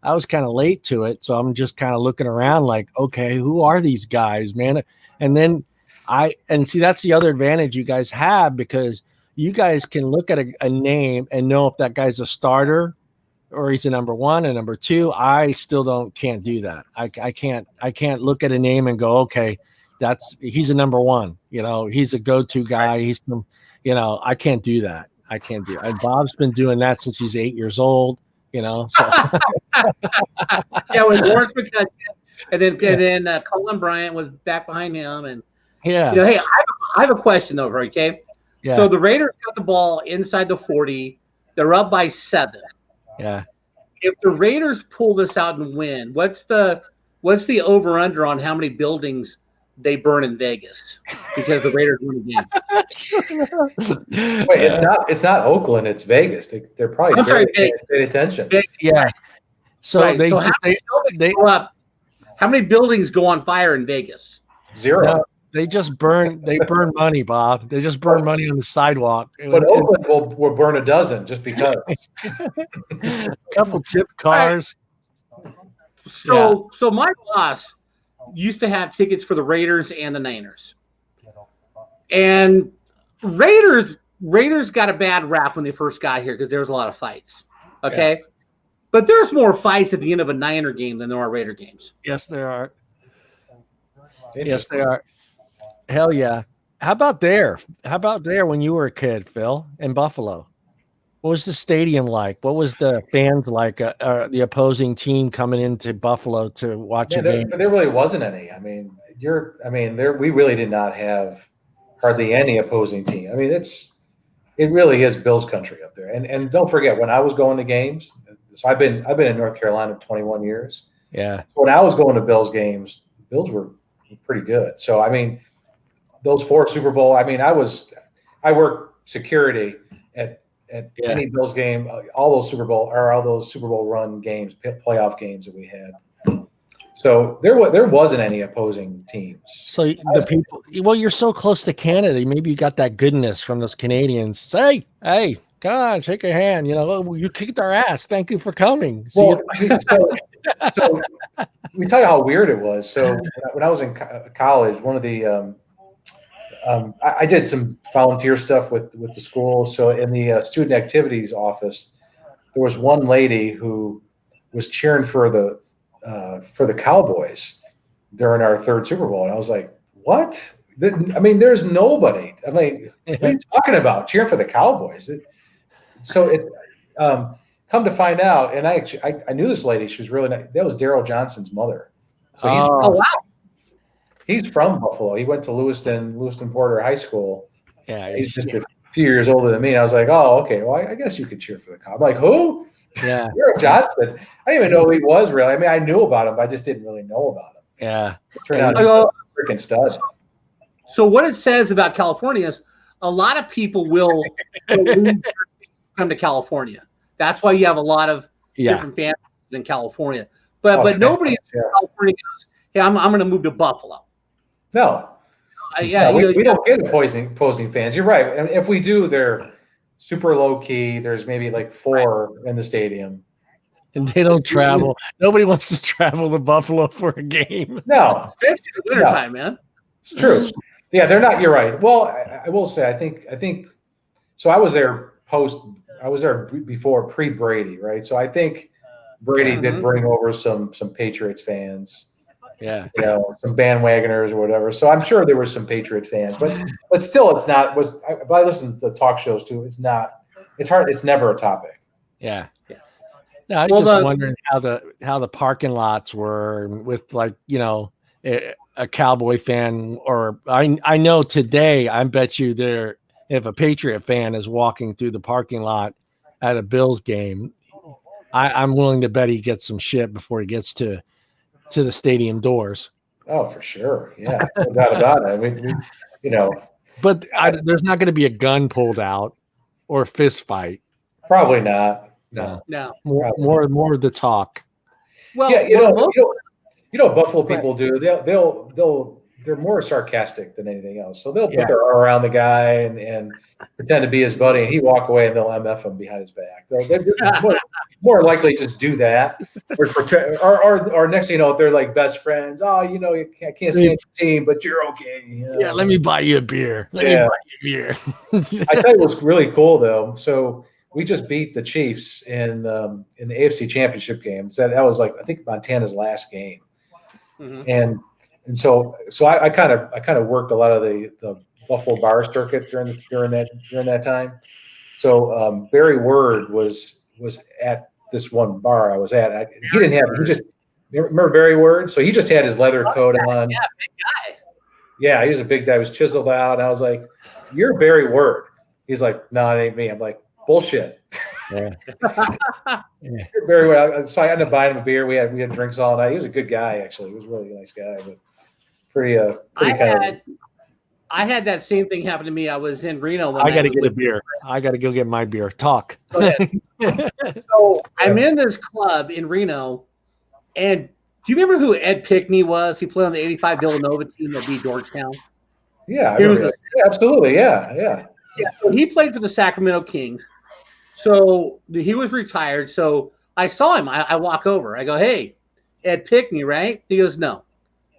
I was kind of late to it, so I'm just kind of looking around like, okay, who are these guys, man? And then see that's the other advantage you guys have because you guys can look at a name and know if that guy's a starter or he's a number 1 and number 2. I still can't do that. I can't look at a name and go, okay, he's a number 1. He's a go-to guy. He's I can't do that. I can't do it. And Bob's been doing that since he's 8 years old. So. Yeah, with Lawrence McCutcheon, and then Colin Bryant was back behind him, and yeah. Hey, I have a question though, okay? Yeah. So the Raiders got the ball inside the 40. They're up by 7. Yeah. If the Raiders pull this out and win, what's the over under on how many buildings they burn in Vegas because the Raiders win again? Wait, it's not Oakland, it's Vegas. They're probably paying attention. Vegas. Yeah. So right. they go up. How many buildings go on fire in Vegas? 0. They burn money, Bob. They just burn money on the sidewalk. But Oakland will burn a dozen just because. A couple tip cars. So my boss used to have tickets for the Raiders and the Niners. And Raiders got a bad rap when they first got here because there was a lot of fights. Okay. Yeah. But there's more fights at the end of a Niner game than there are Raider games. Yes, there are. Yes, they are. Hell yeah. How about there when you were a kid, Phil, in Buffalo? What was the stadium like? What was the fans like? The opposing team coming into Buffalo to watch a game? There really wasn't any. I mean, we really did not have hardly any opposing team. I mean, it really is Bills country up there. And don't forget, when I was going to games, so I've been in North Carolina 21 years. Yeah. So when I was going to Bills games, the Bills were pretty good. So I mean, those 4 Super Bowl. I mean, I worked security at any Bills game, all those Super Bowl run games, playoff games that we had. So there wasn't any opposing teams. So the people, well, you're so close to Canada. Maybe you got that goodness from those Canadians. Say, hey, come on, shake a hand. You know, you kicked our ass. Thank you for coming. So we tell you how weird it was. So when I was in college, one of the I did some volunteer stuff with the school. So in the student activities office, there was one lady who was cheering for the Cowboys during our 3rd Super Bowl, and I was like, "What? I mean, there's nobody. I mean, what are you talking about? Cheering for the Cowboys?" Come to find out, and I knew this lady. She was really nice. That was Daryl Johnson's mother. So he's from Buffalo. He went to Lewiston Porter High School. Yeah, he's just a few years older than me. And I was like, oh, okay. Well, I guess you could cheer for the Cowboys. I'm like, who? Yeah, Daryl Johnson. I didn't even know who he was really. I mean, I knew about him, but I just didn't really know about him. Yeah, it turned out he's a freaking stud. So what it says about California is a lot of people will come to California. That's why you have a lot of different families in California. But nobody in California goes, hey, I'm going to move to Buffalo. No. We don't get opposing fans. You're right. And if we do, they're super low key. There's maybe like 4 in the stadium. And they don't travel. Nobody wants to travel to Buffalo for a game. No. Especially in the wintertime, man. It's true. Yeah, they're not. You're right. Well, I will say, I think so. I was there before pre-Brady, right? So I think Brady did bring over some Patriots fans. Yeah, some bandwagoners or whatever. So I'm sure there were some Patriot fans, but still, it's not. But I listen to talk shows too. It's not. It's hard. It's never a topic. Yeah. No, I'm just wondering how the parking lots were with a Cowboy fan, or I know today. I bet you if a Patriot fan is walking through the parking lot at a Bills game, I'm willing to bet he gets some shit before he gets to the stadium doors. Oh, for sure. Yeah, no doubt about it. I mean, But there's not going to be a gun pulled out or a fist fight. Probably not. No. More of the talk. Well, Buffalo people do. They're more sarcastic than anything else. So they'll put their arm around the guy and pretend to be his buddy, and he walk away and they'll MF him behind his back. They're more likely just do that, or next thing you know, they're like best friends. Oh, I can't stand your team, but you're okay. Yeah, let me buy you a beer. I tell you what's really cool though. So we just beat the Chiefs in the AFC Championship game. So that was I think Montana's last game, and so I kind of worked a lot of the Buffalo bar circuit during that time. So Barry Word was at this one bar I was at. He didn't have. He just remember Barry Word. So he just had his leather coat on. Yeah, big guy. Yeah, he was a big guy. He was chiseled out. And I was like, "You're Barry Word." He's like, "No, it ain't me." I'm like, "Bullshit." Yeah. Barry Word. So I ended up buying him a beer. We had drinks all night. He was a good guy, actually. He was a really nice guy, but pretty I had that same thing happen to me. I was in Reno. I got to get a beer. I got to go get my beer. Talk. So I'm in this club in Reno, and do you remember who Ed Pickney was? He played on the '85 Villanova team that beat Georgetown. Yeah, absolutely. Yeah. So he played for the Sacramento Kings. So he was retired. So I saw him. I walk over. I go, "Hey, Ed Pickney, right?" He goes, "No."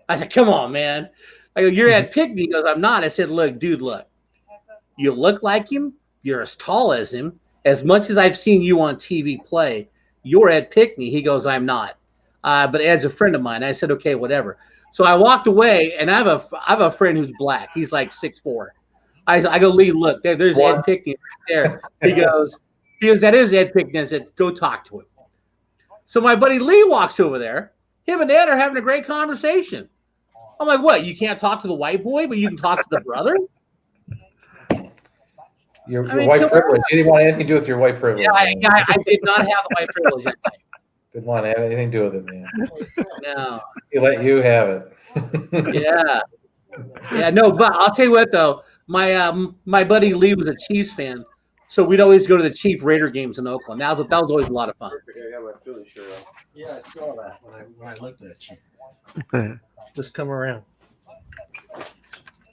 I said, "Come on, man." I go, "You're Ed Pickney." He goes, "I'm not." I said, "Look, dude, look. You look like him. You're as tall as him. As much as I've seen you on TV play, you're Ed Pickney." He goes, "I'm not. But Ed's a friend of mine." I said, "Okay, whatever." So I walked away, and I have a friend who's black. He's like 6'4". I go, "Lee, look, there's Ed Pickney right there." He goes, "That is Ed Pickney." I said, "Go talk to him." So my buddy Lee walks over there. Him and Ed are having a great conversation. I'm like, "What? You can't talk to the white boy, but you can talk to the brother?" Your white privilege. You didn't want anything to do with your white privilege. Yeah, I did not have the white privilege. Didn't want to have anything to do with it, man. No. He let you have it. Yeah. No, but I'll tell you what though, my buddy Lee was a Chiefs fan, so we'd always go to the Chief Raider games in Oakland. That was always a lot of fun. Yeah, I saw that when I looked at you. Just come around.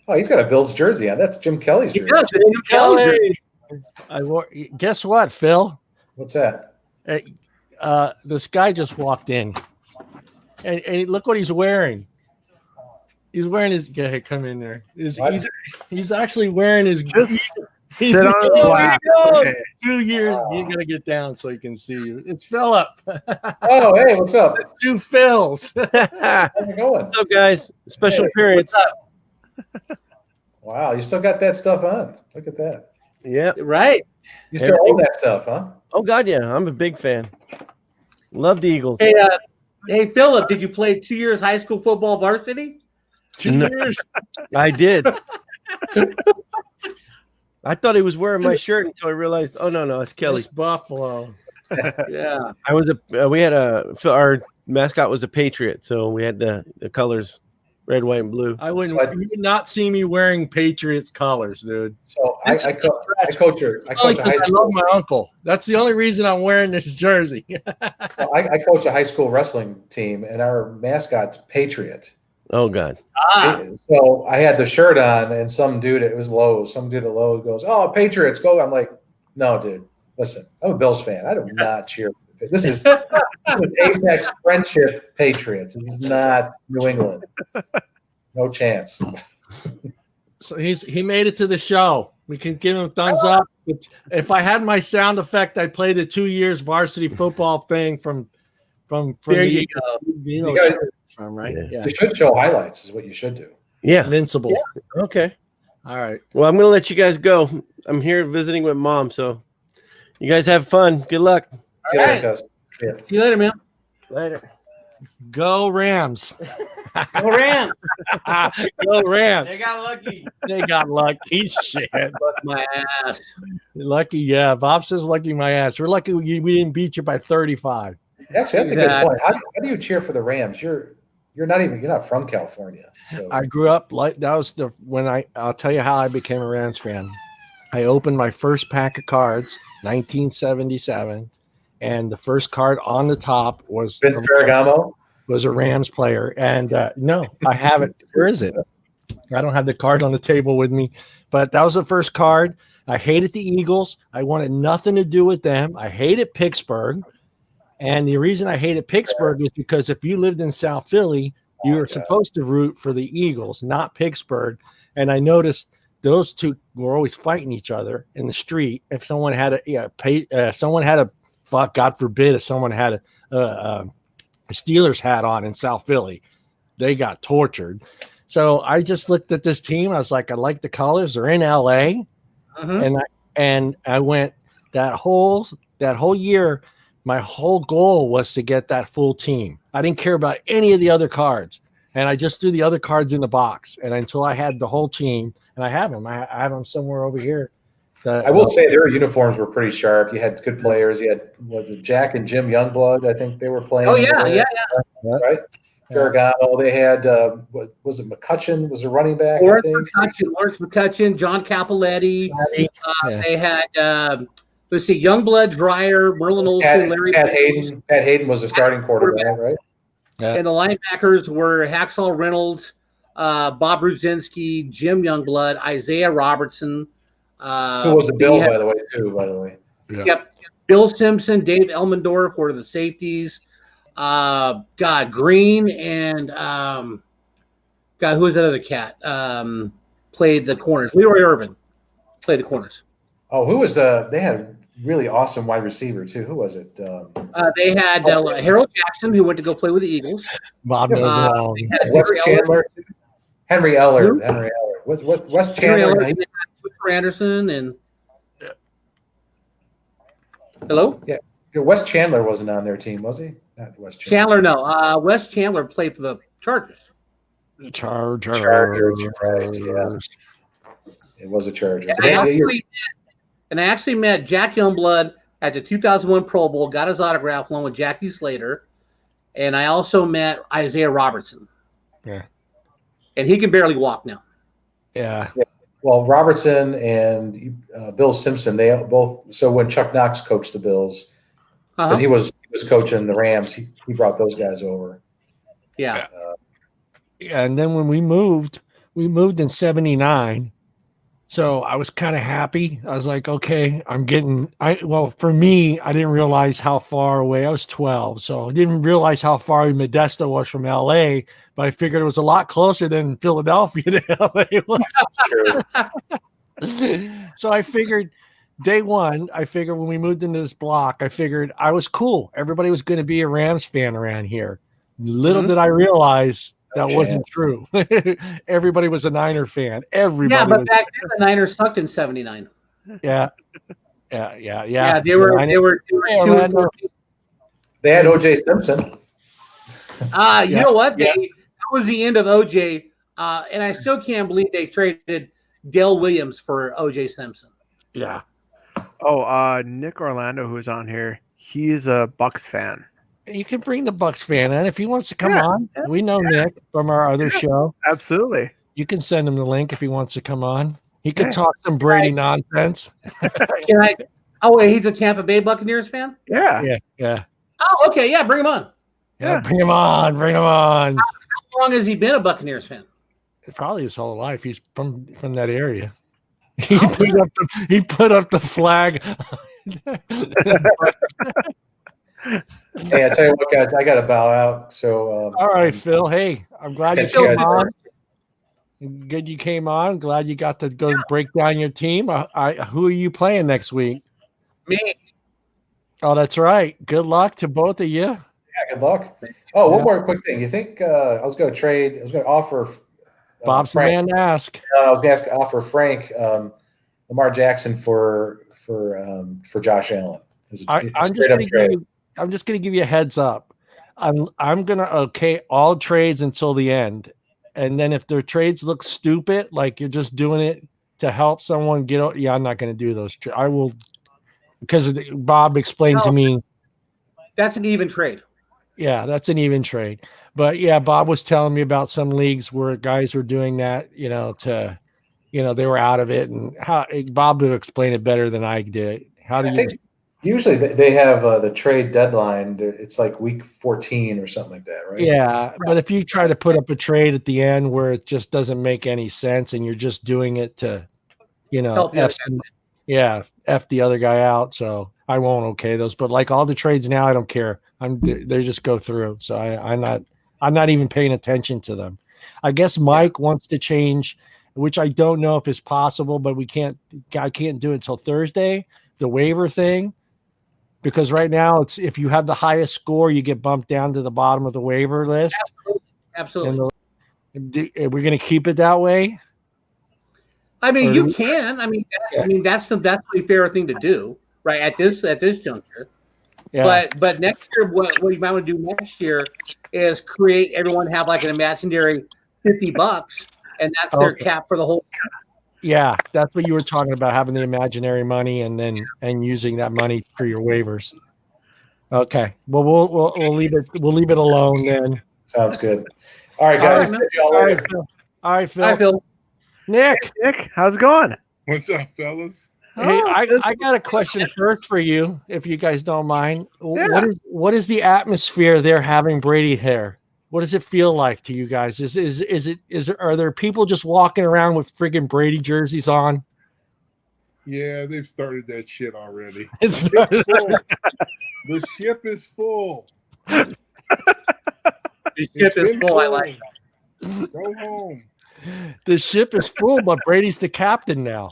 Oh, he's got a Bills jersey on. That's Jim Kelly's jersey. Yeah, Jim Kelly. I wore. Guess what, Phil? What's that? This guy just walked in, and look what he's wearing. He's wearing his. Hey, come in there. He's actually wearing his. Just sit on his lap. Okay. 2 years. You gotta get down so you can see you. It's Philip. Oh, hey, what's up? 2 Phils. How's it going? What's up, guys? Special appearance. Wow, you still got that stuff on. Look at that. Yeah. Right. You still own that stuff, huh? Oh God, yeah. I'm a big fan. Love the Eagles. Hey, Philip, did you play 2 years high school football varsity? 2 years. I did. I thought he was wearing my shirt until I realized. Oh no, it's Kelly. It's Buffalo. Yeah. I was our mascot was a Patriot, so we had the colors. Red, white, and blue. You would not see me wearing Patriots colors, dude. So I coach a high I school. love my uncle. That's the only reason I'm wearing this jersey. I coach a high school wrestling team, and our mascot's Patriot. Oh God. So I had the shirt on, and some dude, it was Lowe's. Some dude at Lowe's goes, "Oh, Patriots, go!" I'm like, "No, dude. Listen, I'm a Bills fan. I do not cheer. This is Apex Friendship Patriots. This is not New England. No chance." So he made it to the show. We can give him a thumbs up. If I had my sound effect, I'd play the 2 years varsity football thing from there you go. Right? Yeah. You should show highlights. Is what you should do. Yeah. Invincible. Yeah. Okay. All right. Well, I'm gonna let you guys go. I'm here visiting with Mom, so you guys have fun. Good luck. See you later, cousin. Yeah. See you later, man. Later. Go Rams. Go Rams. Go Rams. They got lucky. They got lucky. Shit. Fuck my ass. Lucky, yeah. Bob says lucky my ass. We're lucky we didn't beat you by 35. Actually, that's a good point. How do you cheer for the Rams? You're not from California. So. I grew up like that was I'll tell you how I became a Rams fan. I opened my first pack of cards, 1977, and the first card on the top was Vince Ferragamo. Was a Rams player, and no, I haven't. Where is it? I don't have the card on the table with me, but that was the first card. I hated the Eagles. I wanted nothing to do with them. I hated Pittsburgh, and the reason I hated Pittsburgh is because if you lived in South Philly, you were supposed to root for the Eagles, not Pittsburgh. And I noticed those two were always fighting each other in the street. If someone had God forbid, if someone had a Steelers hat on in South Philly, they got tortured. So I just looked at this team. I was like, I like the colors. They're in LA. And I went that whole year. My whole goal was to get that full team. I didn't care about any of the other cards, and I just threw the other cards in the box. And until I had the whole team, and I have them. I have them somewhere over here. I will say their uniforms were pretty sharp. You had good players. You had Jack and Jim Youngblood. I think they were playing. Oh yeah. Right. Ferragamo. They had was it McCutcheon? Was a running back. Lawrence McCutcheon, John Capoletti. They had let's see, Youngblood, Dreyer, Merlin Olsen, Larry. Pat Hayden was a starting quarterback, right? Yeah. And the linebackers were Hacksaw Reynolds, Bob Brzezinski, Jim Youngblood, Isaiah Robertson. Who was the Bill, by the way, too, by the way. Yeah. Yep. Bill Simpson, Dave Elmendorf were the safeties. Green and who was that other cat? Played the corners. Leroy Irvin played the corners. Oh, who was they had really awesome wide receiver too. Who was it? They had Harold Jackson, who went to go play with the Eagles. Bob knows it all. Wes Chandler. Henry Eller. Wes Chandler. Whitaker Anderson and hello? Yeah. Wes Chandler wasn't on their team, was he? Not Wes Chandler, no. Wes Chandler played for the Chargers. Chargers. Yeah. It was a Chargers. And I actually met Jack Youngblood at the 2001 Pro Bowl, got his autograph along with Jackie Slater. And I also met Isaiah Robertson. Yeah. And he can barely walk now. Yeah. Well, Robertson and Bill Simpson, they both. So when Chuck Knox coached the Bills, because he was coaching the Rams, he brought those guys over. Yeah. And then when we moved in 79. So I was kind of happy. I was like, okay, for me, I didn't realize how far away. I was 12, so I didn't realize how far Modesto was from LA, but I figured it was a lot closer than Philadelphia to LA was. So I figured day one, when we moved into this block, I figured I was cool. Everybody was going to be a Rams fan around here. Little did I realize that wasn't true. Everybody was a Niner fan. Everybody. Yeah, but back then the Niners sucked in '79. Yeah. Yeah, they were 2-14. They had O.J. Simpson. You know what? That was the end of O.J. And I still can't believe they traded Dale Williams for O.J. Simpson. Yeah. Oh, Nick Orlando, who's on here, he's a Bucks fan. You can bring the Bucks fan in if he wants to come on. We know Nick from our other show. Absolutely. You can send him the link if he wants to come on. He could talk some Brady nonsense. Can I? Oh, wait, he's a Tampa Bay Buccaneers fan? Yeah. Oh, okay. Yeah, bring him on. Yeah, bring him on. How long has he been a Buccaneers fan? Probably his whole life. He's from that area. He put up the flag. Hey, I tell you what, guys, I got to bow out. So, all right, Phil. Hey, I'm glad you came on. Good you came on. Glad you got to go break down your team. Who are you playing next week? Me. Oh, that's right. Good luck to both of you. Yeah, good luck. Oh, one more quick thing. You think I was going to offer Bob's the man to ask. I was going to offer Frank Lamar Jackson for Josh Allen. I'm just going to give you a heads up. I'm going to okay all trades until the end. And then if their trades look stupid, like you're just doing it to help someone get out, I'm not going to do those. I will, because Bob explained to me. That's an even trade. Yeah, that's an even trade. But yeah, Bob was telling me about some leagues where guys were doing that, they were out of it. And how Bob would explain it better than I did. How do you? Usually they have the trade deadline. It's like week 14 or something like that, right? Yeah, but if you try to put up a trade at the end where it just doesn't make any sense and you're just doing it to, F the other guy out. So I won't okay those. But like all the trades now, I don't care. They just go through. So I'm not even paying attention to them. I guess Mike wants to change, which I don't know if it's possible, but I can't do it until Thursday, the waiver thing. Because right now, it's if you have the highest score, you get bumped down to the bottom of the waiver list. Absolutely. We're going to keep it that way. I mean, you can. I mean, that's a fair thing to do, right? At this juncture. Yeah. But next year, what you might want to do next year is create everyone have like an imaginary $50, and that's their cap for the whole year. Yeah, that's what you were talking about, having the imaginary money and using that money for your waivers. Okay. Well, we'll leave it alone then. Sounds good. All right, guys. All right, Phil. Hi, Phil. Nick, how's it going? What's up, fellas? Hey, I got a question first for you, if you guys don't mind. Yeah. What is the atmosphere there having Brady here? What does it feel like to you guys? Are there people just walking around with friggin' Brady jerseys on? Yeah, they've started that shit already. It's The ship is full. The ship is full. I like that. Go home. The ship is full, but Brady's the captain now.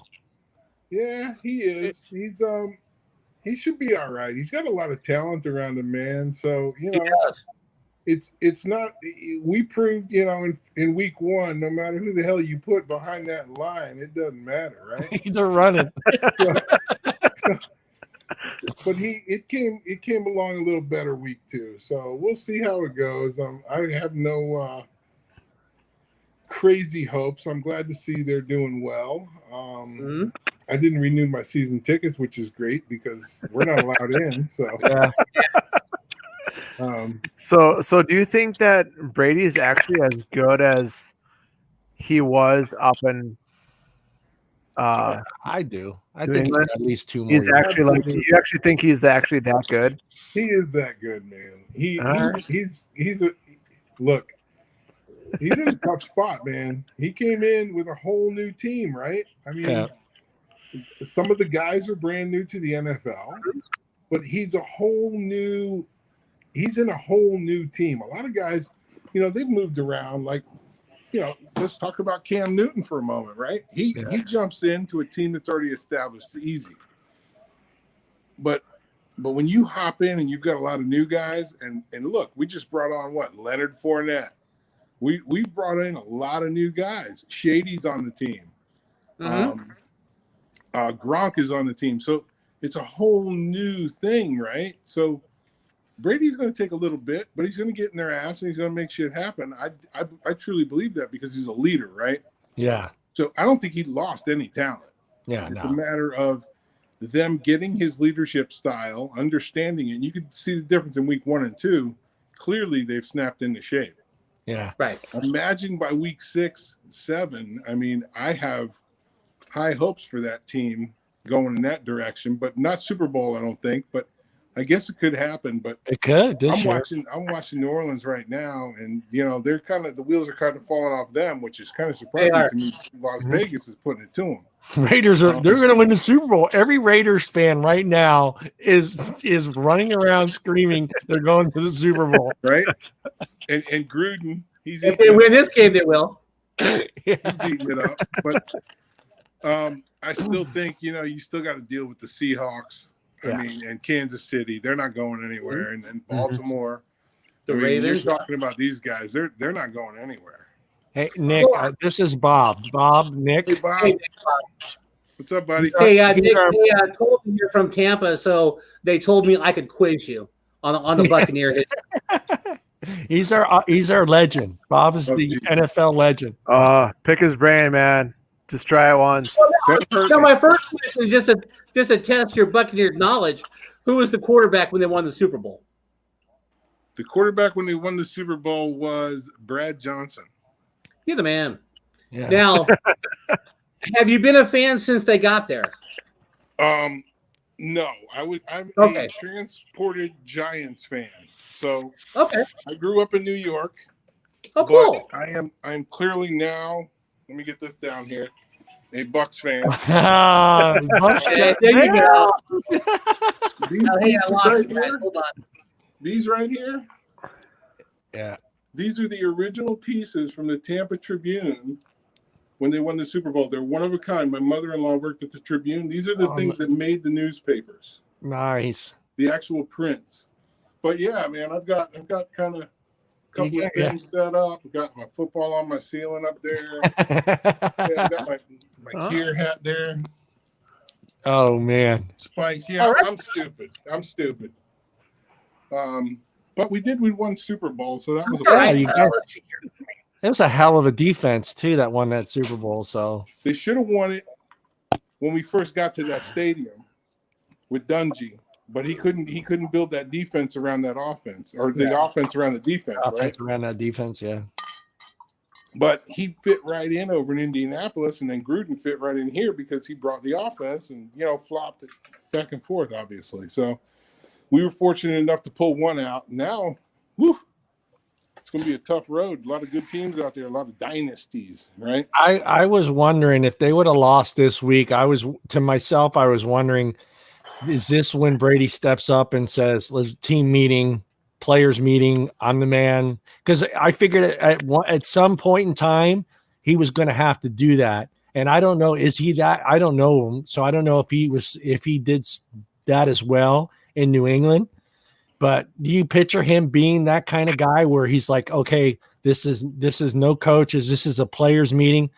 Yeah, he is. He should be all right. He's got a lot of talent around him, man. So it's not. We proved, in week 1, no matter who the hell you put behind that line, it doesn't matter, right? They're running. But it came along a little better week 2. So we'll see how it goes. I have no crazy hopes. I'm glad to see they're doing well. I didn't renew my season tickets, which is great because we're not allowed in. So Yeah. So do you think that Brady is actually as good as he was up in? I do. I think he's got at least 2 more. He's years. actually you actually think he's actually that good? He is that good, man. He's in a tough spot, man. He came in with a whole new team, right? I mean, some of the guys are brand new to the NFL, but he's in a whole new team. A lot of guys, they've moved around. Like, let's talk about Cam Newton for a moment, right? He jumps into a team that's already established, easy. But when you hop in and you've got a lot of new guys, and look, we just brought on Leonard Fournette. We brought in a lot of new guys. Shady's on the team. Gronk is on the team. So it's a whole new thing, right? So Brady's going to take a little bit, but he's going to get in their ass and he's going to make shit happen. I truly believe that because he's a leader, right? Yeah. So I don't think he lost any talent. Yeah. It's a matter of them getting his leadership style, understanding it. And you can see the difference in week 1 and 2. Clearly, they've snapped into shape. Yeah. Right. Imagine by week 6, 7. I mean, I have high hopes for that team going in that direction, but not Super Bowl, I don't think. But I guess it could happen. But it could. I'm watching New Orleans right now, and they're the wheels are kind of falling off them, which is kind of surprising to me. Las Vegas is putting it to them. Raiders they're going to win the Super Bowl. Every Raiders fan right now is running around screaming they're going to the Super Bowl. Right? And Gruden, if they win this game, they will. He's beating it up. But I still think, you still got to deal with the Seahawks. I mean, and Kansas City, they're not going anywhere. And then Baltimore. The Ravens. You're talking about these guys. They're not going anywhere. Hey, Nick, this is Bob. Bob, Nick. Hey, Bob. What's up, buddy? Hey, Nick, they told me you're from Tampa, so they told me I could quiz you on the Buccaneers. He's our legend. Bob is the NFL legend. Pick his brain, man. Just try it once. So my first question is just to test your Buccaneers knowledge. Who was the quarterback when they won the Super Bowl? The quarterback when they won the Super Bowl was Brad Johnson. You're the man. Yeah. Now, have you been a fan since they got there? No. I'm a transported Giants fan. So I grew up in New York. Oh, cool. I'm clearly now, let me get this down here, a Bucs fan. There you go. These right here. Yeah. These are the original pieces from the Tampa Tribune when they won the Super Bowl. They're one of a kind. My mother-in-law worked at the Tribune. These are the things that made the newspapers. Nice. The actual prints. But yeah, man, I've got kind of a couple of things set up. I've got my football on my ceiling up there. I got my tier hat there. Oh man. Spikes. Yeah, right. I'm stupid. But we won Super Bowl, so that was it was a hell of a defense too that won that Super Bowl. So they should have won it when we first got to that stadium with Dungy, but he couldn't build that defense around that offense, or the offense around the defense, right? Around that defense, yeah. But he fit right in over in Indianapolis, and then Gruden fit right in here because he brought the offense and flopped it back and forth, obviously. So we were fortunate enough to pull one out. Now, it's going to be a tough road. A lot of good teams out there, a lot of dynasties, right? I was wondering if they would have lost this week. I was wondering, is this when Brady steps up and says, let's team meeting, players meeting, I'm the man? Because I figured at some point in time, he was going to have to do that. And I don't know, is he that? I don't know him. So I don't know if he did that as well in New England. But do you picture him being that kind of guy where he's like, okay, this is no coaches. This is a players meeting.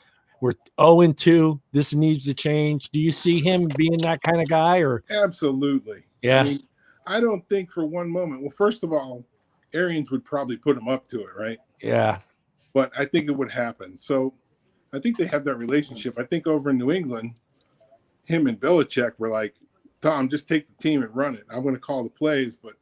We're 0-2. This needs to change. Do you see him being that kind of guy? Or absolutely. Yeah. I mean, I don't think for one moment. Well, first of all, Arians would probably put him up to it, right? Yeah. But I think it would happen. So I think they have that relationship. I think over in New England, him and Belichick were like, Tom, just take the team and run it. I'm going to call the plays, but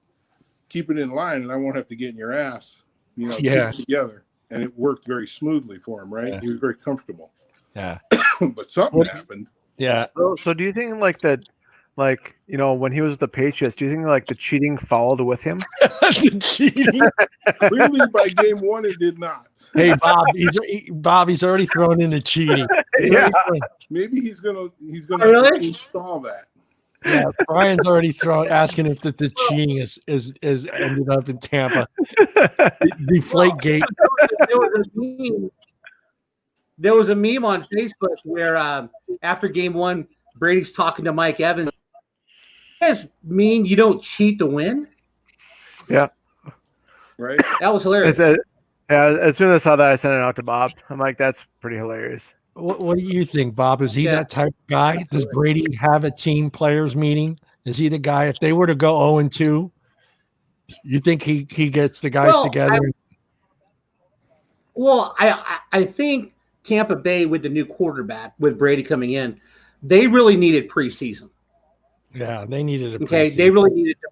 keep it in line, and I won't have to get in your ass. Keep it together. And it worked very smoothly for him, right? Yeah. He was very comfortable. Yeah. But something happened. Yeah. So do you think when he was the Patriots, do you think like the cheating followed with him? The cheating. Clearly by game one it did not. Hey Bob, he's already thrown in the cheating. Yeah. Maybe he's gonna really? install that. Yeah, Brian's already asking if the cheating is ended up in Tampa. Deflate gate. There was a meme on Facebook where after game one, Brady's talking to Mike Evans. Does that mean you don't cheat to win? Yeah. Right. That was hilarious. As soon as I saw that, I sent it out to Bob. I'm like, that's pretty hilarious. What do you think, Bob? Is he that type of guy? Does Brady have a team players meeting? Is he the guy? If they were to go 0-2, you think he gets the guys together? I think Tampa Bay with the new quarterback, with Brady coming in, they really needed preseason. Yeah, they needed a preseason. Okay, they really needed a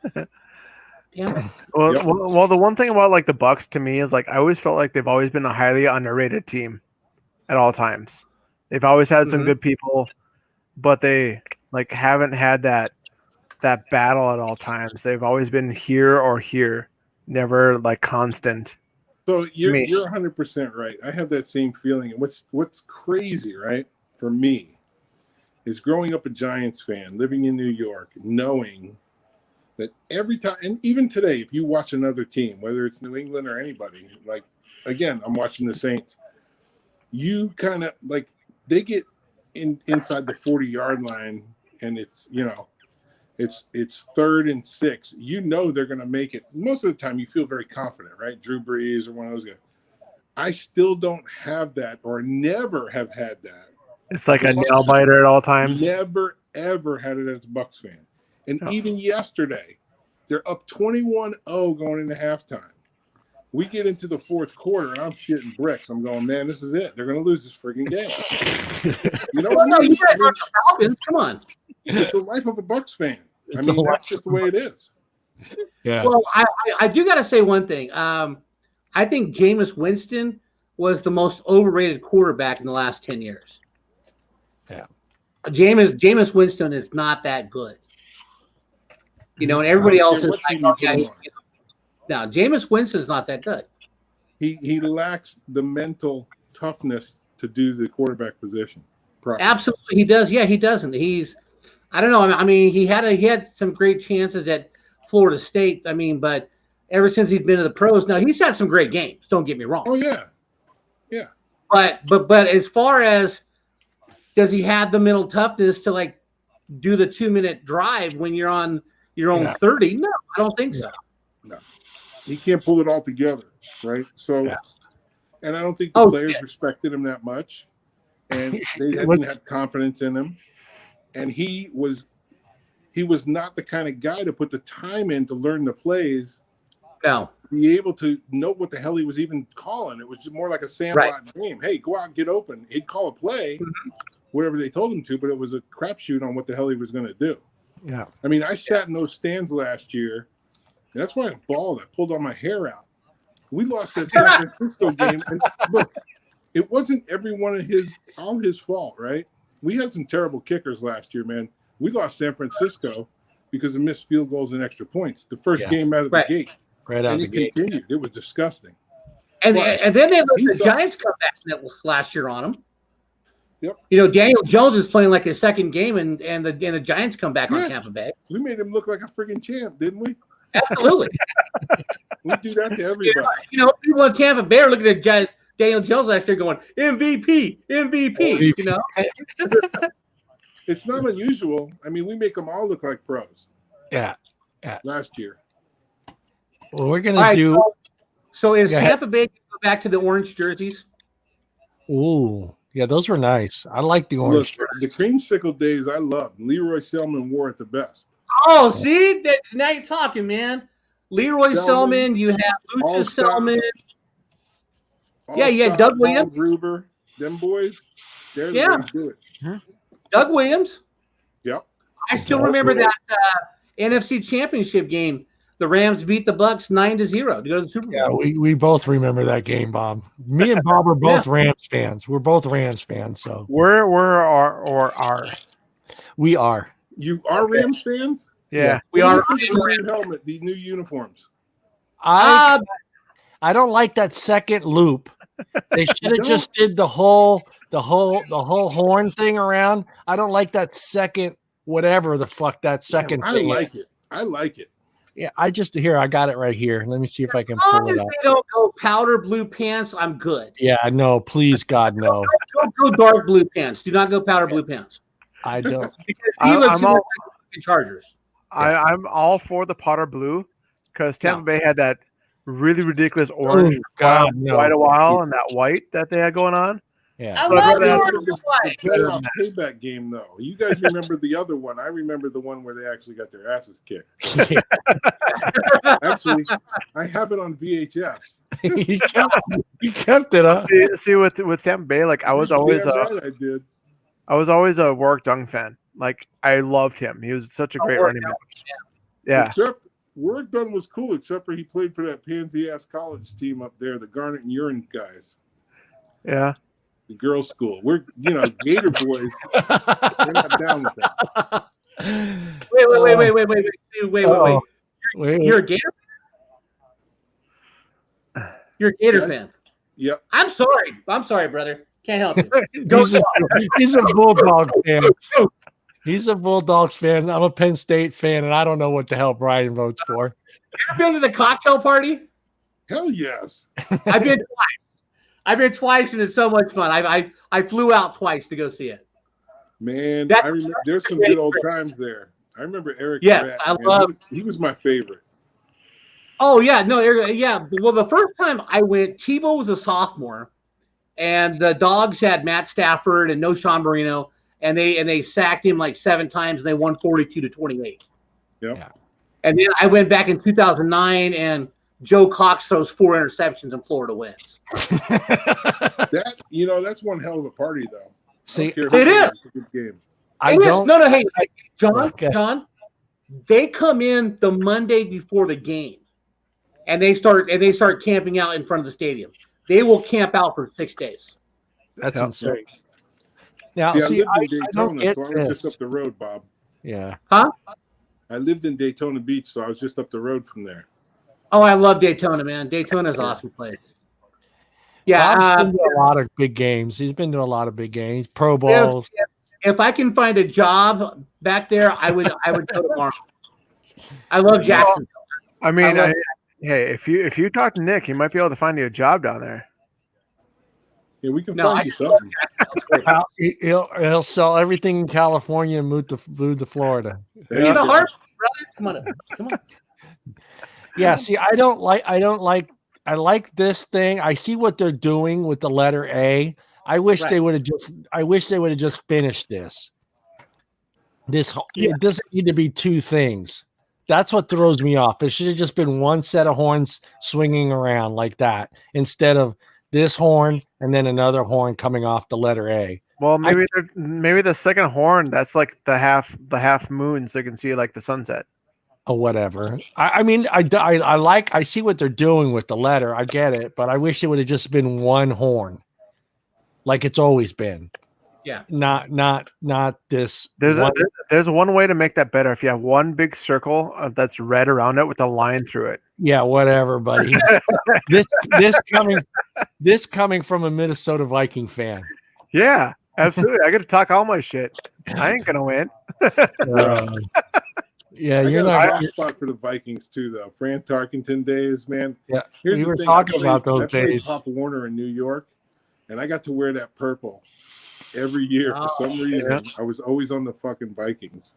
preseason. Well, the one thing about like the Bucs to me is like I always felt like they've always been a highly underrated team at all times. They've always had some good people, but they like haven't had that battle at all times. They've always been here or here, never like constant. So you're 100% right. I have that same feeling. And what's crazy, right, for me, is growing up a Giants fan, living in New York, knowing that every time, and even today, if you watch another team, whether it's New England or anybody, like, again, I'm watching the Saints, you kind of, like, they get inside the 40-yard line, and it's 3rd and 6. You know they're going to make it. Most of the time, you feel very confident, right? Drew Brees or one of those guys. I still don't have that, or never have had that. It's like a nail biter at all times. Never, ever had it as a Bucs fan. And even yesterday, they're up 21-0 going into halftime. We get into the fourth quarter, and I'm shitting bricks. I'm going, man, this is it. They're going to lose this freaking game. You know what? You guys are the Falcons. Come on. It's the life of a Bucs fan. I mean, that's just the way it is. Yeah. Well, I do got to say one thing. I think Jameis Winston was the most overrated quarterback in the last 10 years. Yeah. Jameis Winston is not that good. And everybody else is like, okay, no, Jameis Winston's not that good. He lacks the mental toughness to do the quarterback position properly. Absolutely, he does. Yeah, he doesn't. I don't know. I mean, he had some great chances at Florida State. I mean, but ever since he's been to the pros, now he's had some great games. Don't get me wrong. Oh yeah. But as far as does he have the mental toughness to like do the 2-minute drive when you're on your own 30? No, I don't think so. No, he can't pull it all together, right? So, and I don't think the players respected him that much, and they didn't have confidence in him. And he was not the kind of guy to put the time in to learn the plays. No. Be able to know what the hell he was even calling. It was just more like a sandlot game. Hey, go out and get open. He'd call a play, whatever they told him to, but it was a crapshoot on what the hell he was going to do. Yeah. I mean, I sat in those stands last year. And that's why I bawled. I pulled all my hair out. We lost that San Francisco game. And look, it wasn't all his fault, right? We had some terrible kickers last year, man. We lost San Francisco because of missed field goals and extra points. The first game out of the gate. Right out and the it gate. continued. It was disgusting. And then they let the Giants come back last year on them. Yep. You know, Daniel Jones is playing like his second game, and the Giants come back on Tampa Bay. We made him look like a freaking champ, didn't we? Absolutely. We do that to everybody. You know, people in Tampa Bay are looking at Daniel Jones last year going, MVP. You know? It's not unusual. I mean, we make them all look like pros. Yeah. Last year. Well, we're going to do. So is Tampa Bay going to go back to the orange jerseys? Ooh. Yeah, those were nice. I like the orange. Look, the creamsicle days I loved. Leroy Selman wore it the best. Oh, see? Now you're talking, man. Leroy Selman, you have Lucius Selman. Yeah, you had Doug Williams. Gruber, them boys, they're the way to do it. Doug Williams. Yep. I still remember that NFC Championship game. The Rams beat the Bucks 9-0 to go to the Super Bowl. Yeah, we both remember that game, Bob. Me and Bob are both Rams fans. We're both Rams fans. So we are. We are. You are Rams fans? Yeah. We are. This new helmet, these new uniforms. I don't like that second loop. They should have just did the whole horn thing around. I don't like that second whatever the fuck that second thing. I like it. Yeah, I got it right here. Let me see if I can pull it up. They don't go powder blue pants. I'm good. Yeah, no, please, God, no. Don't go dark blue pants. Do not go powder blue pants. I don't. Because he looks like Chargers. I'm all for the powder blue because Tampa Bay had that really ridiculous orange quite a while and that white that they had going on. Yeah, I love the orange playoff payback game though. You guys remember the other one? I remember the one where they actually got their asses kicked. Actually, I have it on VHS. he kept it up. See, with Tampa Bay, like I was always I was always a Warwick Dung fan. Like I loved him. He was such a great running back. Yeah. Except Warwick Dung was cool, except for he played for that pansy ass college team up there, the Garnet and Urine guys. Yeah. The girls' school. We're Gator boys. We're not down with that. Wait. You're a Gator fan? You're a Gator fan. Yep. I'm sorry, brother. Can't help you. He's a Bulldog fan. He's a Bulldogs fan. I'm a Penn State fan, and I don't know what the hell Brian votes for. You ever been to the cocktail party? Hell yes. I've been twice, and it's so much fun. I flew out twice to go see it. Man, I remember there's some good old times there. I remember Eric. Yes, I love. He was my favorite. Oh yeah, no, yeah. Well, the first time I went, Tebow was a sophomore, and the Dogs had Matt Stafford and no Sean Marino, and they sacked him like 7 times, and they won 42-28. Yep. Yeah. And then I went back in 2009, and Joe Cox throws 4 interceptions and Florida wins. That's one hell of a party, though. See, it is. It's a good game. Hey, John, they come in the Monday before the game, and they start camping out in front of the stadium. They will camp out for 6 days. That's insane. Now, I lived in I Daytona, don't get so I was just up the road, Bob. Yeah. Huh? I lived in Daytona Beach, so I was just up the road from there. Oh, I love Daytona, man. Daytona's an awesome place. Yeah, Bob's been to a lot of big games. He's been to a lot of big games, Pro Bowls. If I can find a job back there, I would go tomorrow. I love Jacksonville. I mean, hey, if you talk to Nick, he might be able to find you a job down there. Yeah, we can find you something. He'll sell everything in California and move to Florida. He's a heart, brother. Come on. Yeah, see, I like this thing. I see what they're doing with the letter A. I wish they would have just finished this. It doesn't need to be 2 things. That's what throws me off. It should have just been one set of horns swinging around like that instead of this horn and then another horn coming off the letter A. Well, maybe the second horn, that's like the half moon, so you can see like the sunset. Or whatever. I see what they're doing with the letter. I get it, but I wish it would have just been one horn, like it's always been. Yeah. Not this. There's one way to make that better. If you have one big circle that's red around it with a line through it. Yeah, whatever, buddy. this coming from a Minnesota Viking fan. Yeah, absolutely. I got to talk all my shit. I ain't gonna win. Yeah, I you're got not. a spot for the Vikings too, though. Fran Tarkenton days, man. Yeah, Here's we the were thing. talking about those I played days. Pop Warner in New York, and I got to wear that purple every year for some reason. Yeah. I was always on the fucking Vikings.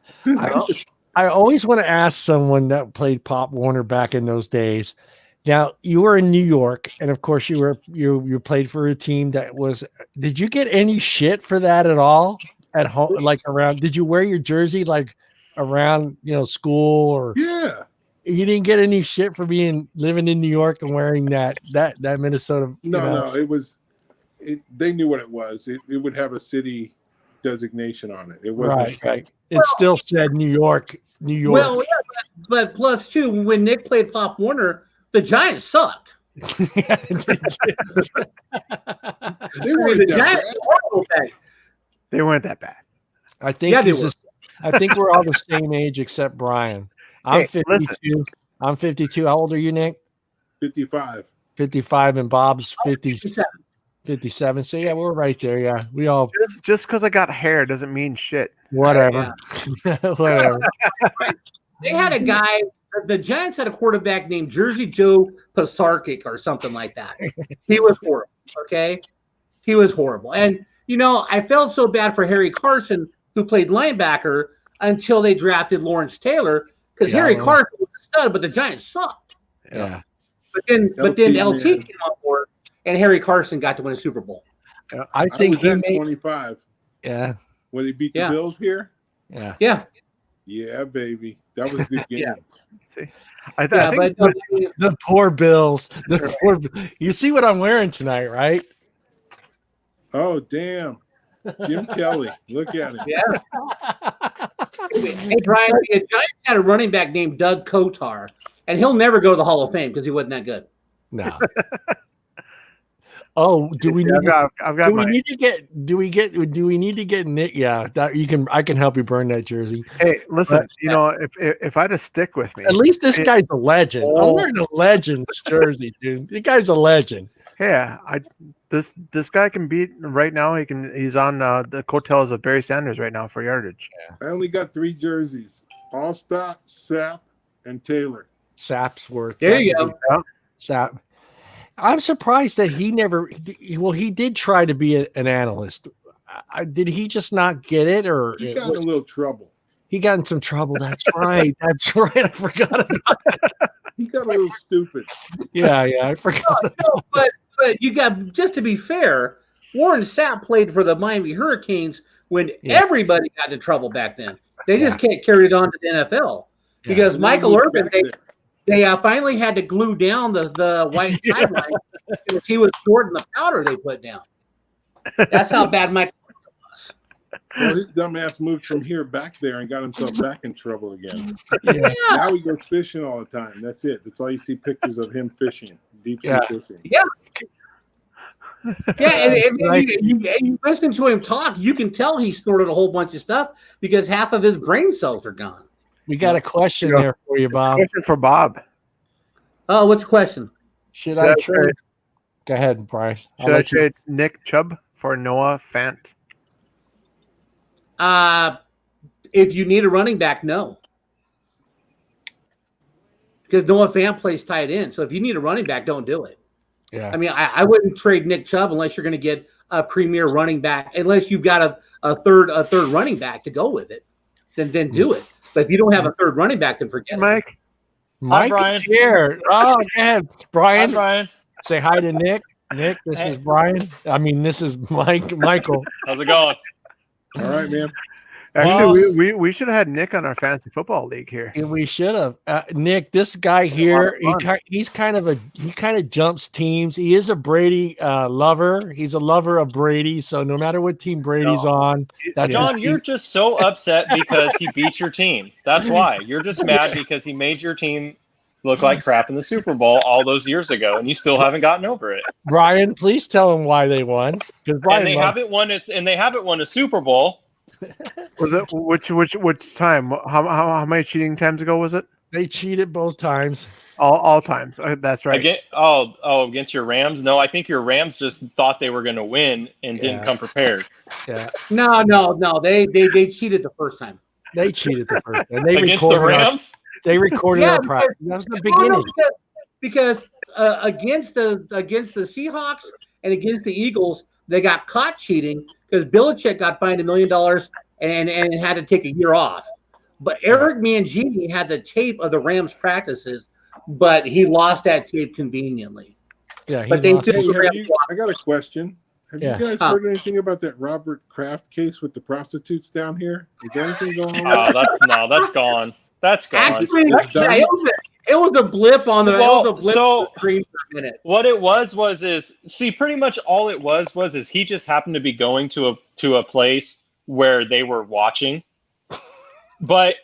I always want to ask someone that played Pop Warner back in those days. Now you were in New York, and of course you played for a team that was. Did you get any shit for that at all at home? Like around? Did you wear your jersey like around school or? Yeah. You didn't get any shit for living in New York and wearing that Minnesota. No, it was. They knew what it was. It would have a city designation on it. It wasn't right. It still said New York. Well, yeah, but plus too, when Nick played Pop Warner, the Giants sucked. They weren't They weren't that bad. I think I think we're all the same age except Brian. I'm 52. Listen. I'm 52. How old are you, Nick? 55. 55, and Bob's 57. So yeah, we're right there. Yeah, we all Just because I got hair doesn't mean shit. whatever. Whatever. They had a guy. The Giants had a quarterback named Jersey Joe Pasarkic or something like that. He was horrible. Okay, he was horrible. And I felt so bad for Harry Carson, who played linebacker, until they drafted Lawrence Taylor, because Harry Carson was a stud, but the Giants sucked. Yeah. But then LT came on board, and Harry Carson got to win a Super Bowl. I think he made 25. Yeah. When they beat the Bills here. Yeah. Yeah. Yeah, baby. That was a good game. See, I think the poor Bills. You see what I'm wearing tonight, right? Oh, damn. Jim Kelly. Look at him. Yeah. Hey, Brian, the Giants had a running back named Doug Kotar, and he'll never go to the Hall of Fame because he wasn't that good. No. Oh, do we need to get Nick? Yeah, that I can help you burn that jersey. Hey, listen, if I had to stick with me, at least this guy's a legend. I'm wearing a Legend's jersey, dude. The guy's a legend. Yeah, this guy can beat right now. He's on the coattails of Barry Sanders right now for yardage. I only got 3 jerseys: Allstott, Sapp, and Taylor. Sapp's worth. There you go. Sapp. I'm surprised that he never. Well, he did try to be an analyst. Did he just not get it, or he got in a little trouble? He got in some trouble. That's right. That's right. I forgot about that. He got a little stupid. Yeah, I forgot. No, but you got, just to be fair, Warren Sapp played for the Miami Hurricanes when everybody got into trouble back then. They just can't carry it on to the NFL because Michael Irvin. They finally had to glue down the white sideline because he was shorting the powder they put down. That's how bad Michael was. Well, his dumbass moved from here back there and got himself back in trouble again. Yeah. Now he goes fishing all the time. That's it. That's all you see pictures of him fishing, deep sea fishing. Yeah. Yeah, and you listen to him talk, you can tell he snorted a whole bunch of stuff because half of his brain cells are gone. We got a question there for you, Bob. Question for Bob. Oh, what's the question? Should I trade? Go ahead, Brian. Should I trade Nick Chubb for Noah Fant? If you need a running back, no. Because Noah Fant plays tight end. So if you need a running back, don't do it. Yeah. I mean, I wouldn't trade Nick Chubb unless you're going to get a premier running back, unless you've got a third running back to go with it. Then do it. But if you don't have a third running back, then forget it. Mike Brian. Here. Oh, man. Brian. Hi, Brian. Say hi to Nick. Nick, this is Brian. I mean, this is Michael. How's it going? All right, man. Actually, we should have had Nick on our fantasy football league here. Yeah, we should have. Nick, this guy here, he kind of jumps teams. He is a Brady lover. He's a lover of Brady. So no matter what team Brady's on, that's John, you're just so upset because he beat your team. That's why you're just mad because he made your team look like crap in the Super Bowl all those years ago, and you still haven't gotten over it. Brian, please tell them why they won. Because Brian And they haven't won a Super Bowl. Was it which time? How many cheating times ago was it? They cheated both times. All times. That's right. Against your Rams? No, I think your Rams just thought they were going to win and didn't come prepared. Yeah. No. They cheated the first time. They cheated the first time. They Against the Rams? They recorded our practice. That was the beginning. Because against the Seahawks and against the Eagles, they got caught cheating because Belichick got fined $1 million and had to take a year off. But Eric Mangini had the tape of the Rams practices, but he lost that tape conveniently. Yeah, but they did. I got a question. Have you guys heard anything about that Robert Kraft case with the prostitutes down here? Is there anything going on? That's gone. That's gone. Actually, it was a blip on the screen for a minute. What it was pretty much all it was he just happened to be going to a place where they were watching, but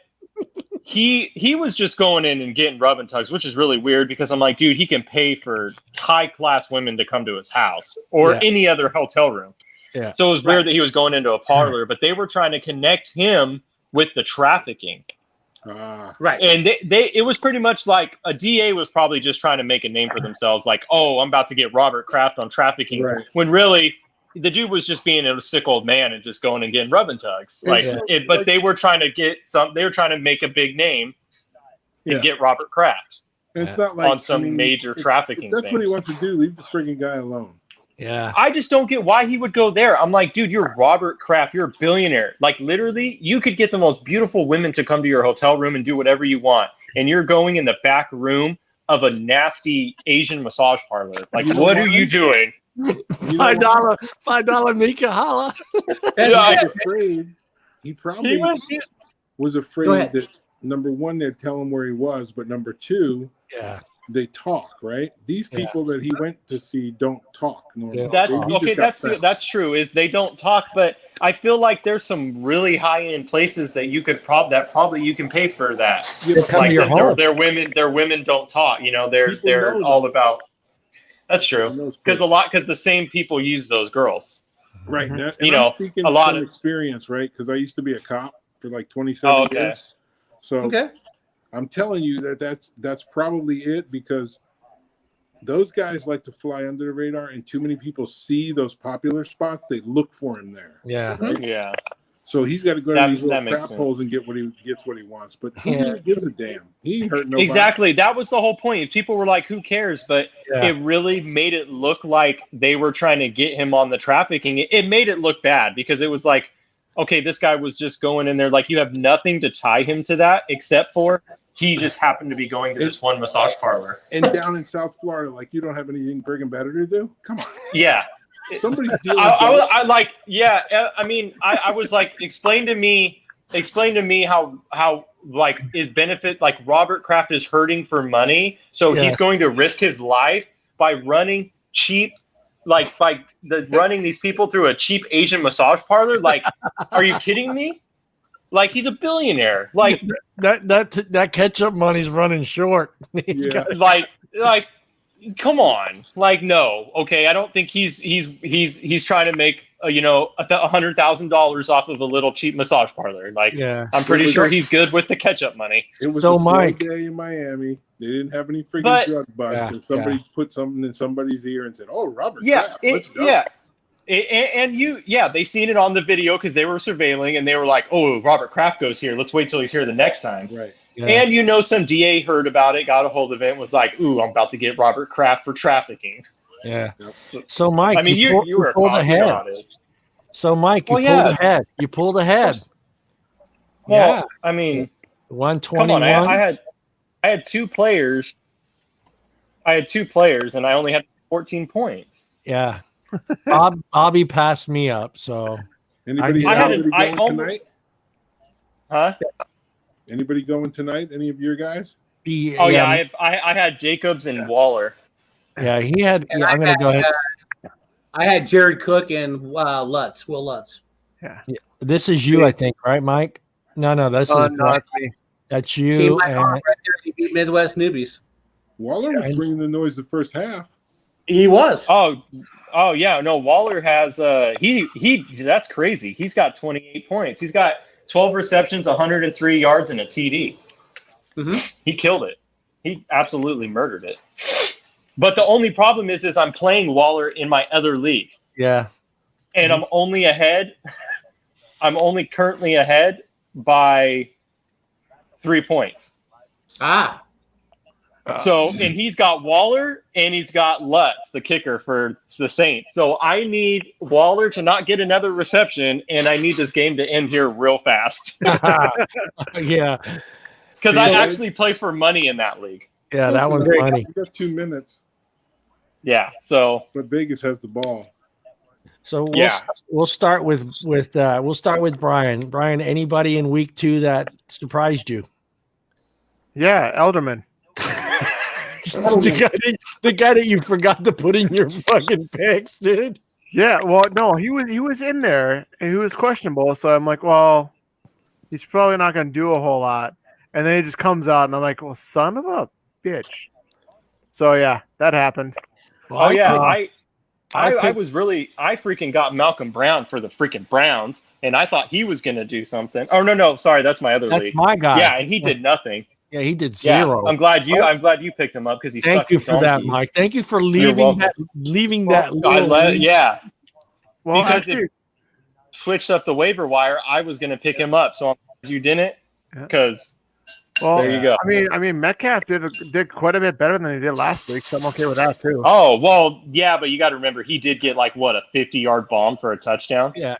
he was just going in and getting rub and tugs, which is really weird because I'm like, dude, he can pay for high class women to come to his house or any other hotel room. Yeah. So it was weird that he was going into a parlor, but they were trying to connect him with the trafficking. Right. And it was pretty much like a DA was probably just trying to make a name for themselves. Like, oh, I'm about to get Robert Kraft on trafficking. Right. When really the dude was just being a sick old man and just going and getting rub and tugs. But they were trying to make a big name and get Robert Kraft. It's not like on some major trafficking if that's thing. what he wants to do. Leave the frigging guy alone. Yeah. I just don't get why he would go there. I'm like, dude, you're Robert Kraft. You're a billionaire. Like, literally, you could get the most beautiful women to come to your hotel room and do whatever you want. And you're going in the back room of a nasty Asian massage parlor. Like, what are you doing? $5 Mika holla. He probably was afraid that, number one, they'd tell him where he was, but number two, they talk, right? These people that he went to see don't talk normally. That's true. Is they don't talk, but I feel like there's some really high end places that you could probably you can pay for that. Like their women don't talk. You know, they're all about. That's true. Because the same people use those girls. Right. And I'm speaking a lot of experience, right? Because I used to be a cop for like 27 years. So I'm telling you that's probably it, because those guys like to fly under the radar, and too many people see those popular spots. They look for him there. Yeah. Right? Yeah. So he's got to go to these little crap holes and get what he wants. But who gives a damn? He ain't hurt nobody. Exactly. That was the whole point. People were like, who cares? But it really made it look like they were trying to get him on the trafficking. It made it look bad because it was like, okay, this guy was just going in there. Like, you have nothing to tie him to that except for he just happened to be going to this one massage parlor. And down in South Florida, like, you don't have anything friggin' better to do? Come on. Yeah. Somebody's dealing I was like, explain to me how like it benefit, like Robert Kraft is hurting for money, so he's going to risk his life by running cheap, running these people through a cheap Asian massage parlor. Like, are you kidding me? Like, he's a billionaire. Like that ketchup money's running short. like come on. Like, no. Okay, I don't think he's trying to make $100,000 off of a little cheap massage parlor. Like, I'm pretty sure he's good with the ketchup money. It was a slow day in Miami. They didn't have any freaking drug busts, and somebody put something in somebody's ear and said, "Oh, Robert, let's go." They seen it on the video because they were surveilling, and they were like, "Oh, Robert Kraft goes here. Let's wait till he's here the next time." Right. Yeah. And some DA heard about it, got a hold of it, and was like, "Ooh, I'm about to get Robert Kraft for trafficking." Yeah. So Mike, I mean, you were pulled ahead. So Mike, you pulled ahead. You pulled ahead. Well, I mean, 121. Come on, I had two players. And I only had 14 points. Yeah. Bobby passed me up, so anybody going tonight? Huh? Anybody going tonight? Any of your guys? I had Jacobs and Waller. Yeah, he had. Yeah, I'm gonna go ahead. I had Jared Cook and Will Lutz. Yeah. This is you, I think, right, Mike? No, that's that's me. That's you. Right there, you beat Midwest Newbies. Waller was bringing the noise the first half. He was. Oh yeah. No, Waller has he that's crazy. He's got 28 points. He's got 12 receptions, 103 yards, and a TD. Mm-hmm. He killed it. He absolutely murdered it. But the only problem is I'm playing Waller in my other league. Yeah. And I'm only ahead. I'm only currently ahead by 3 points. So, and he's got Waller and he's got Lutz, the kicker for the Saints. So I need Waller to not get another reception, and I need this game to end here real fast. Yeah. Because I actually play for money in that league. Yeah, that one's funny. We got 2 minutes. Yeah, so. But Vegas has the ball. So we'll start with Brian. Brian, anybody in week 2 that surprised you? Yeah, Elderman. the guy that you forgot to put in your fucking picks, dude. Yeah, well, no, he was in there and he was questionable. So I'm like, well, he's probably not going to do a whole lot. And then he just comes out, and I'm like, well, son of a bitch. So yeah, that happened. Well, I freaking got Malcolm Brown for the freaking Browns, and I thought he was going to do something. Oh no, sorry, that's my other league. My guy. Yeah, and he did nothing. Yeah, he did 0. Yeah, I'm glad you picked him up because he's. Thank you for that, Mike. Thank you for leaving that. Yeah. Well, because actually, it switched up the waiver wire. I was going to pick him up, so I'm glad you didn't. Because there you go. I mean, Metcalf did quite a bit better than he did last week, so I'm okay with that too. Oh well, yeah, but you got to remember he did get a 50-yard bomb for a touchdown. Yeah.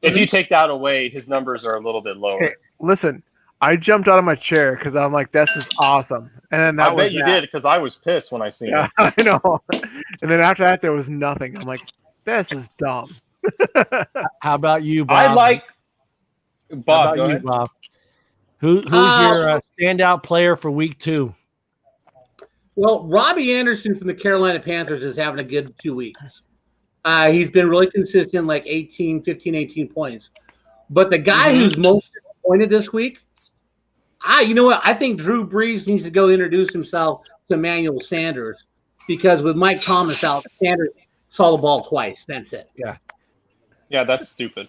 If you take that away, his numbers are a little bit lower. Hey, listen, I jumped out of my chair because I'm like, "This is awesome," and then I bet you did because I was pissed when I seen it. I know. And then after that, there was nothing. I'm like, "This is dumb." How about you, Bob? I like Bob. How about you, Bob? Who's your standout player for week 2? Well, Robbie Anderson from the Carolina Panthers is having a good 2 weeks. He's been really consistent, like 18 points. But the guy who's most disappointed this week, you know what? I think Drew Brees needs to go introduce himself to Emmanuel Sanders because with Mike Thomas out, Sanders saw the ball twice. That's it. Yeah, that's stupid.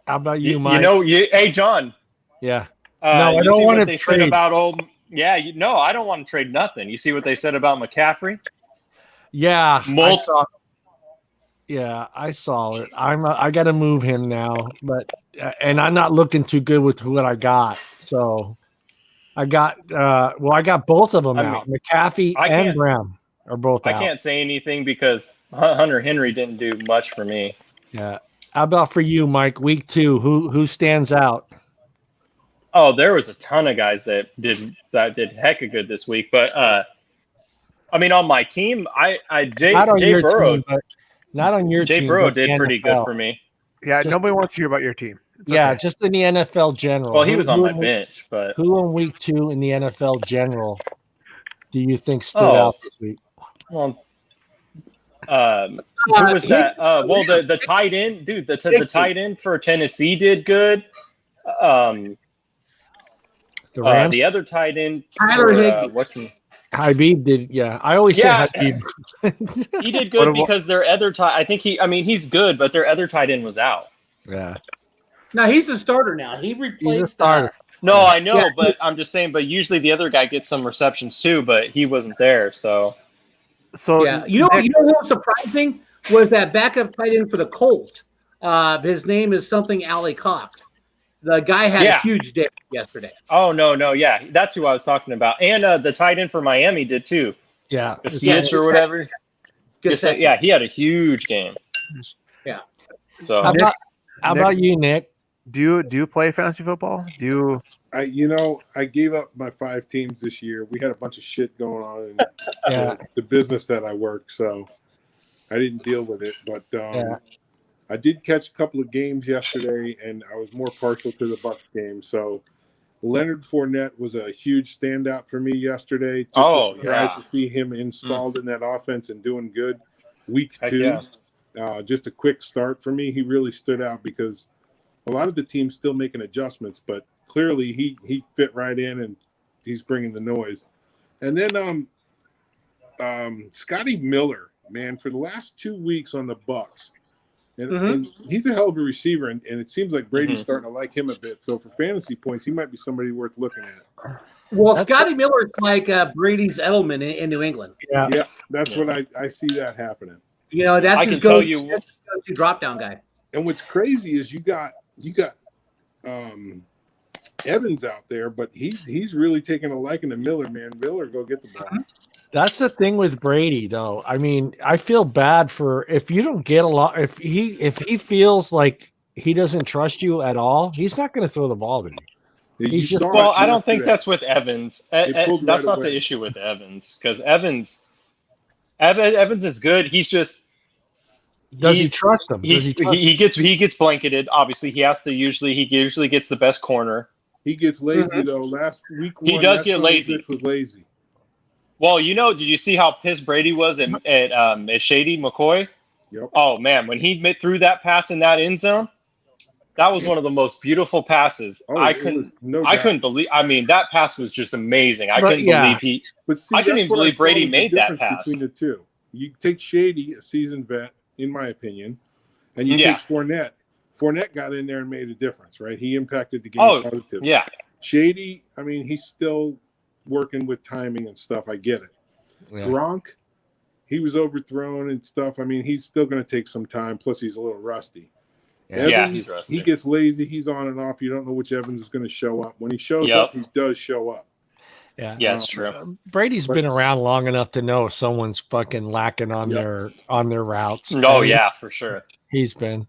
How about you, Mike? Hey, John. Yeah. No, I don't want to trade about old. Yeah, I don't want to trade nothing. You see what they said about McCaffrey? Yeah, I saw it. I got to move him now, and I'm not looking too good with what I got. So I got both of them out. McAfee and Brown are both out. I can't say anything because Hunter Henry didn't do much for me. Yeah. How about for you, Mike? Week 2, who stands out? Oh, there was a ton of guys that did hecka good this week, but I mean, on my team, Jay Burrow, not on your team. Jay Burrow did pretty good for me. Yeah, nobody wants to hear about your team. It's okay. Just in the NFL general. Well, he was on my bench, but who in week 2 in the NFL general do you think stood out this week? Well, who was that? Well, the tight end, dude. The tight end for Tennessee did good. The other tight end, Habib did. Yeah, I always say Habib. He did good because their other tight. He's good, but their other tight end was out. Yeah. No, he's a starter now. He replaced. He's a starter. No, I know, but I'm just saying. But usually the other guy gets some receptions too, but he wasn't there, so. Yeah, you know what was surprising was that backup tight end for the Colts. His name is something Ali Cox. The guy had a huge day yesterday. Oh no, yeah, that's who I was talking about, and the tight end for Miami did too. Yeah, Gesicki or whatever. Yeah, he had a huge game. Yeah. So how about you, Nick? Do you play fantasy football? I gave up my 5 teams this year. We had a bunch of shit going on in the business that I work, so I didn't deal with it. But I did catch a couple of games yesterday, and I was more partial to the Bucs game. So Leonard Fournette was a huge standout for me yesterday. Just surprised to see him installed in that offense and doing good. Week 2, just a quick start for me. He really stood out because a lot of the team's still making adjustments, but clearly he fit right in and he's bringing the noise. And then Scotty Miller, man, for the last 2 weeks on the Bucks, and he's a hell of a receiver, and it seems like Brady's starting to like him a bit. So for fantasy points, he might be somebody worth looking at. Well, Scotty Miller is like Brady's Edelman in New England. Yeah, that's what I see that happening. You know, that's his go-to drop-down guy. And what's crazy is you got Evans out there, but he's really taking a liking to Miller, man. Miller, go get the ball. That's the thing with Brady, though. I mean, I feel bad for if you don't get a lot. If he feels like he doesn't trust you at all, he's not going to throw the ball to you. Well, I don't think that's with Evans. That's not the issue with Evans, because Evans is good. He's just he trust him? He gets blanketed. Obviously, he usually gets the best corner. He gets lazy though. Last week he does get lazy. Was lazy. Well, did you see how pissed Brady was at Shady McCoy? Yep. Oh man, when he threw that pass in that end zone, that was one of the most beautiful passes. I couldn't believe. I mean, that pass was just amazing. I couldn't even believe Brady made that pass. Between the two, you take Shady, a seasoned vet, in my opinion, and you take Fournette. Fournette got in there and made a difference, right? He impacted the game positively. Yeah. Shady, I mean, he's still working with timing and stuff. I get it. Yeah. Gronk, he was overthrown and stuff. I mean, he's still going to take some time. Plus, he's a little rusty. Evans, he's rusty. He gets lazy. He's on and off. You don't know which Evans is going to show up. When he shows up, he does show up. Yeah, it's true. Brady's been around long enough to know if someone's fucking lacking on their routes. Oh, yeah, for sure. He's been.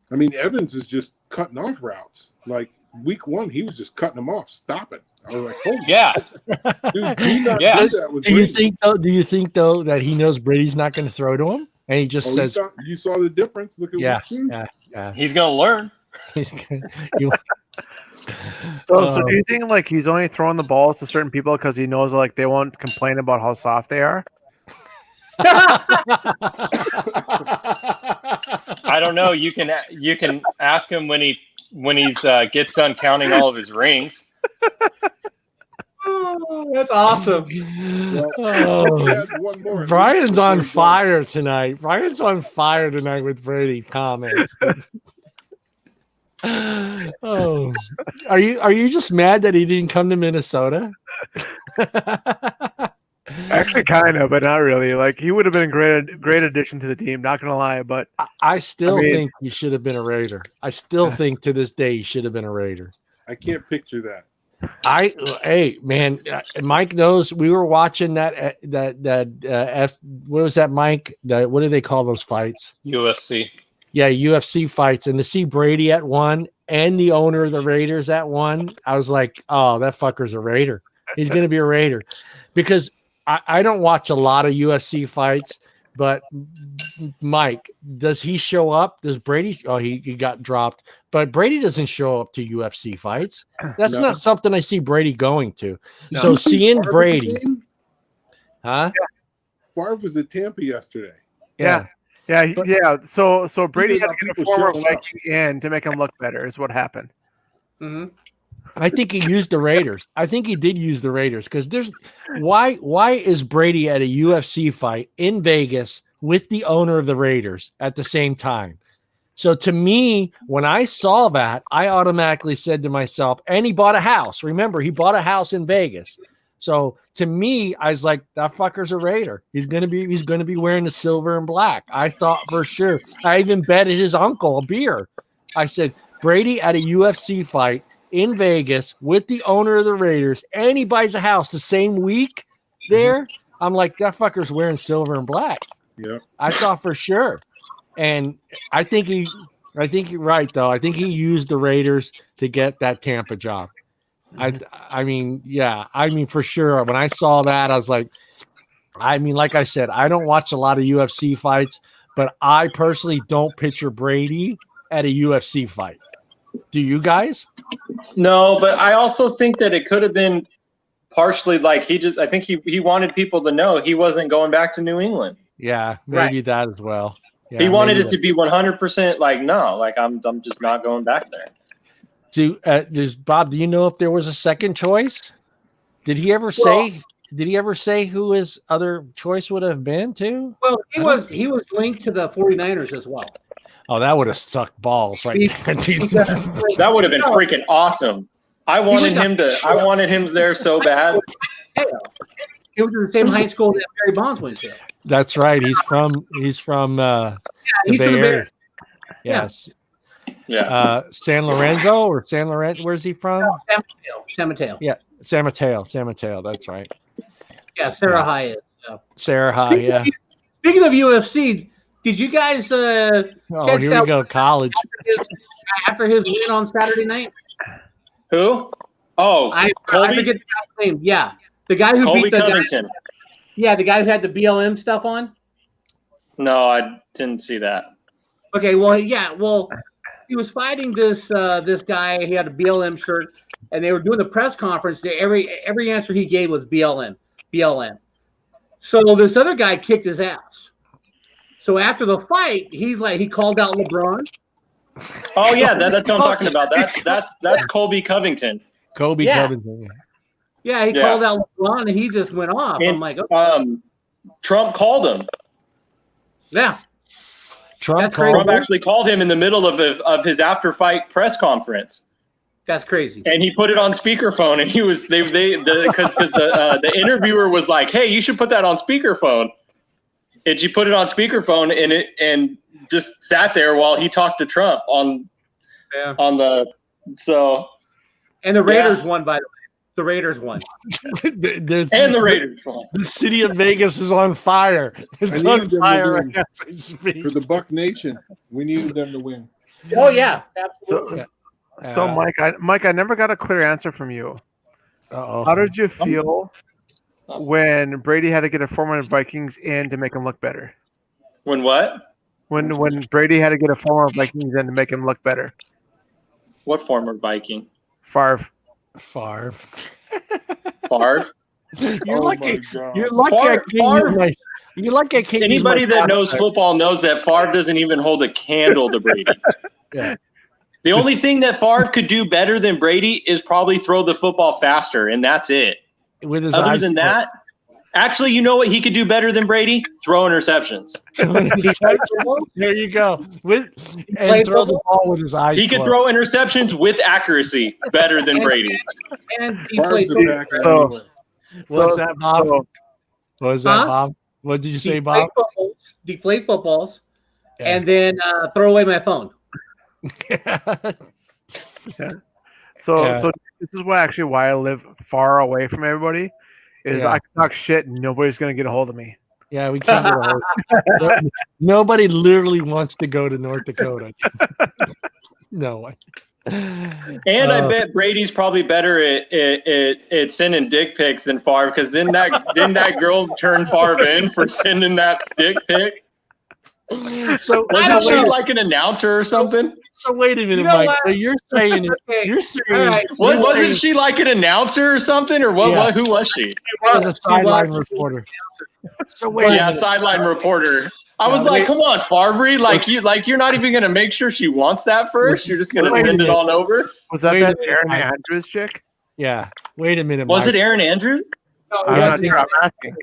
I mean, Evans is just cutting off routes. Like week 1, he was just cutting them off, stopping. I was like, "Holy dude, Do you think though that he knows Brady's not going to throw to him, and he just says, "You saw the difference. Look at yeah. He's going to learn." So do you think like he's only throwing the balls to certain people because he knows like they won't complain about how soft they are? I don't know. You can ask him when he's gets done counting all of his rings. Oh, that's awesome. One more. Brian's on fire tonight. Brian's on fire tonight with Brady comments. Oh, are you just mad that he didn't come to Minnesota? Actually, kind of, but not really. Like he would have been a great addition to the team. Not gonna lie, but I think he should have been a Raider. I still think to this day he should have been a Raider. I can't picture that. Hey man, Mike knows we were watching that what was that, Mike? What do they call those fights? UFC. Yeah, UFC fights, and to see Brady at one and the owner of the Raiders at one, I was like, oh, that fucker's a Raider. He's going to be a Raider. Because I don't watch a lot of UFC fights, but Mike, does he show up? Does Brady? Oh, he got dropped. But Brady doesn't show up to UFC fights. That's not something I see Brady going to. No. So seeing Brady. Huh? Favre was at Tampa yesterday. Yeah. So Brady had to get a former Viking in to make him look better is what happened. Mm-hmm. I think he used the Raiders. I think he did use the Raiders because why is Brady at a UFC fight in Vegas with the owner of the Raiders at the same time? So to me, when I saw that, I automatically said to myself, and he bought a house. Remember, he bought a house in Vegas. So to me, I was like, that fucker's a Raider. He's gonna be wearing the silver and black. I thought for sure. I even betted his uncle a beer. I said, Brady at a UFC fight in Vegas with the owner of the Raiders, and he buys a house the same week there. I'm like, that fucker's wearing silver and black. Yeah, I thought for sure. And I think you're right though. I think he used the Raiders to get that Tampa job. I mean, for sure. When I saw that, I was like, like I said, I don't watch a lot of UFC fights, but I personally don't picture Brady at a UFC fight. Do you guys? No, but I also think that it could have been partially like I think he wanted people to know he wasn't going back to New England. Yeah, maybe that as well. Yeah, he wanted it to be 100% like, no, like I'm just not going back there. Bob, do you know if there was a second choice? Did he ever say? Did he ever say who his other choice would have been too? Well, he was linked to the 49ers as well. Oh, that would have sucked balls right there. That would have been freaking awesome. I wanted him there so bad. He was in the same high school that Barry Bonds went to. That's right. He's from the Bay Area. Yes. Yeah. San Lorenzo or San Lorenzo. Where's he from? San Mateo. Yeah, San Mateo. That's right. Yeah, Sarah High is. Sarah High. Yeah. Speaking of UFC, did you guys? Here we go. College. After his win on Saturday night. Who? Oh, I Colby? forget the guy's name. Yeah, the guy who Colby beat the Covington. guy. Yeah, the guy who had the BLM stuff on. No, I didn't see that. Okay, well, he was fighting this guy. He had a BLM shirt, and they were doing the press conference. Every answer he gave was BLM. So this other guy kicked his ass. So after the fight, he called out LeBron. Oh yeah, that's what I'm talking about. That's Colby Covington. Covington. Yeah, he called out LeBron, and he just went off. And, I'm like, okay. Trump called him. Yeah. Trump actually called him in the middle of his after fight press conference. That's crazy. And he put it on speakerphone, and he was because the interviewer was like, "Hey, you should put that on speakerphone." And she put it on speakerphone, and just sat there while he talked to Trump on the so. And the Raiders won, by the way. The Raiders won. The Raiders won. The city of Vegas is on fire. It's on fire as I speak. For the Buck Nation, we needed them to win. Oh yeah, absolutely. So Mike, I never got a clear answer from you. Uh-oh. How did you feel when Brady had to get a former Vikings in to make him look better? When what? When Brady had to get a former Vikings in to make him look better. What former Viking? Favre. Favre. You're lucky. God. You're lucky. You're lucky I can't. Anybody that knows football knows that Favre doesn't even hold a candle to Brady. Yeah. The only thing that Favre could do better than Brady is probably throw the football faster, and that's it. With his Other eyes than closed. that, actually, you know what he could do better than Brady? Throw interceptions. There you go. And throw the ball with his eyes. He could throw interceptions with accuracy better than Brady. And he played What's that, Bob? What was that, Bob? What did you say, Bob? Deflate footballs, and then throw away my phone. So this is why I live far away from everybody. Is I can talk shit and nobody's gonna get a hold of me. Yeah, we can't get a hold. Nobody literally wants to go to North Dakota. No one. And I bet Brady's probably better at sending dick pics than Favre, because didn't that girl turn Favre in for sending that dick pic? So wasn't she like an announcer or something? So wait a minute, Mike. So you're saying wasn't she like an announcer or something, or what? Yeah. Who was she? She was a sideline reporter. So wait, sideline reporter. I was like, come on, Favre, you're not even gonna make sure she wants that first. You're just gonna send it on over. Was that Aaron Andrews chick? Yeah. Wait a minute. Was it Aaron Andrews? No, I'm asking.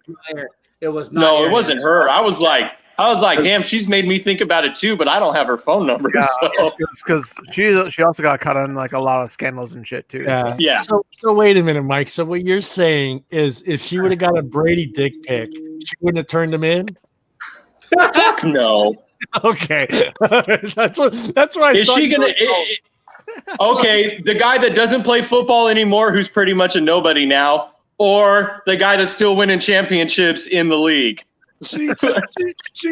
It was not. No, it wasn't her. I was like, damn, she's made me think about it too, but I don't have her phone number. Yeah, so. because she also got caught on like a lot of scandals and shit too. Yeah. Yeah. So wait a minute, Mike. So what you're saying is, if she would have got a Brady dick pic, she wouldn't have turned him in. Fuck no. Okay, that's what I is thought. She gonna? Okay, the guy that doesn't play football anymore, who's pretty much a nobody now, or the guy that's still winning championships in the league. She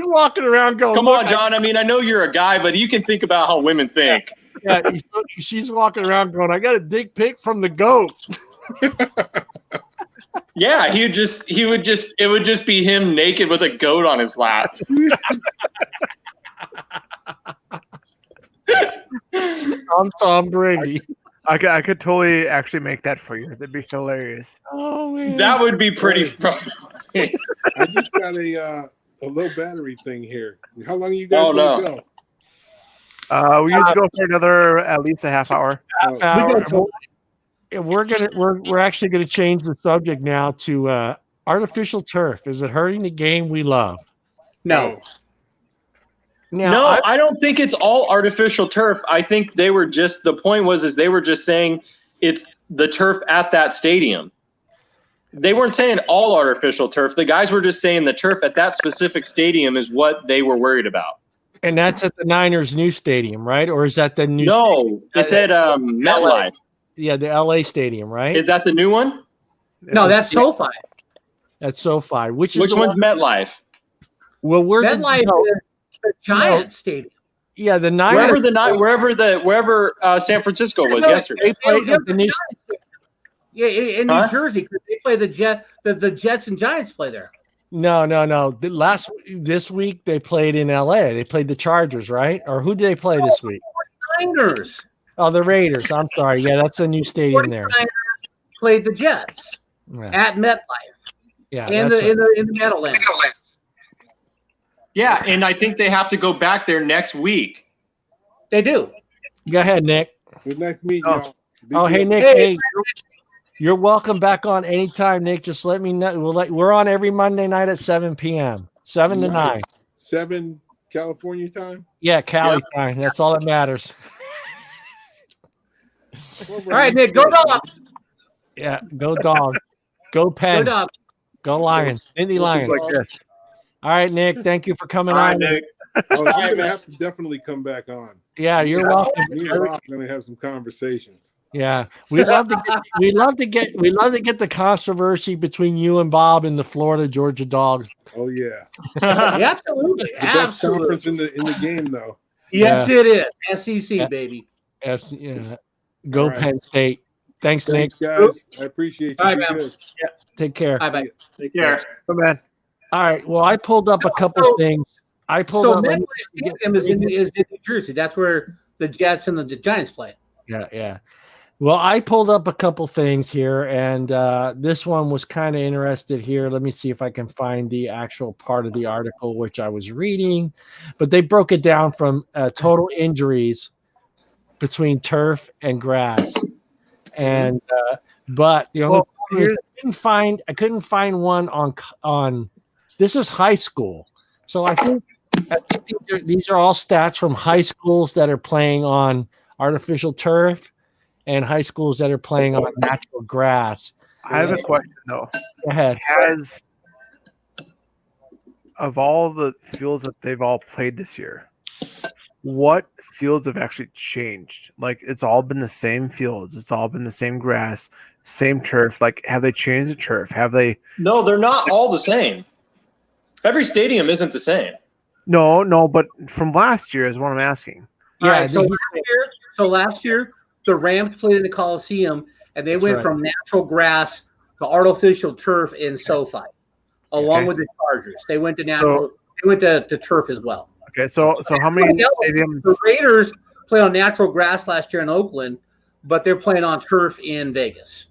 walking around going, come on, John. I mean, I know you're a guy, but you can think about how women think. Yeah, she's walking around going, I got a dick pic from the GOAT. Yeah, it would just be him naked with a goat on his lap. I'm Tom Brady. I could totally actually make that for you. That'd be hilarious. Oh man, that would be pretty funny. I just got a low battery thing here. How long are you guys gonna go? We usually go for another at least a half hour. We're actually gonna change the subject now to Artificial turf, is it hurting the game we love? No. Now, I don't think it's all artificial turf. I think they were just, the point was they were just saying it's the turf at that stadium. They weren't saying all artificial turf. The guys were just saying the turf at that specific stadium is what they were worried about. And that's at the Niners' new stadium, right? Or is that the new? No, it's at MetLife. Yeah, the LA stadium, right? Is that the new one? No, that's SoFi. That's SoFi. Which one's MetLife? Well, MetLife is the Giants stadium. Yeah, the Niners. Wherever San Francisco was yesterday. They played at the new. Yeah, in New Jersey, because they play the Jets and Giants play there. No. This week they played in LA. They played the Chargers, right? Or who did they play this week? Raiders. Oh, the Raiders. I'm sorry. Yeah, that's a new stadium there. Played the Jets at MetLife. Yeah, in the Meadowlands. Yeah, and I think they have to go back there next week. They do. Go ahead, Nick. Good night to meet y'all. Oh, hey, Nick. Hey, you're welcome back on anytime, Nick. Just let me know. We're on every Monday night at 7 p.m. 7 to 9. 7 California time? Yeah, Cali time. That's all that matters. All right, Nick, go Dogs. Yeah, go Dogs. Go Penn. Go Dogs. Go Lions. Indy Lions. Like this. All right, Nick. Thank you for coming All on. right, Nick. I'm going to have to definitely come back on. Yeah, you're welcome. Me and Rob are going to have some conversations. Yeah, we'd love to get the controversy between you and Bob and the Florida Georgia Dogs. Oh yeah, absolutely. The best conference in the game, though. Yes, it is. SEC, baby. Yeah. Go right. Penn State. Thanks, Thanks, Nick. guys. I appreciate you. Bye, Be man. good. Yeah, take care. Bye. Take care. Come on. All right. Well, I pulled up a couple things. I pulled So up. MetLife Stadium is in New Jersey. That's where the Jets and the Giants play. Yeah. Well, I pulled up a couple things here, and this one was kind of interested here. Let me see if I can find the actual part of the article which I was reading. But they broke it down from total injuries between turf and grass. And but the only thing is I couldn't find one on this is high school. So I think these are all stats from high schools that are playing on artificial turf and high schools that are playing on natural grass. I have a question though. Go ahead. Of all the fields that they've all played this year, what fields have actually changed? Like, it's all been the same fields. It's all been the same grass, same turf. Like, have they changed the turf? Have they? No, they're not all the same. Every stadium isn't the same. No, but from last year is what I'm asking. Yeah. So last year, the Rams played in the Coliseum, and they went from natural grass to artificial turf in SoFi, along with the Chargers. They went to natural. They went to turf as well. Okay, so how many stadiums? The Raiders played on natural grass last year in Oakland, but they're playing on turf in Vegas.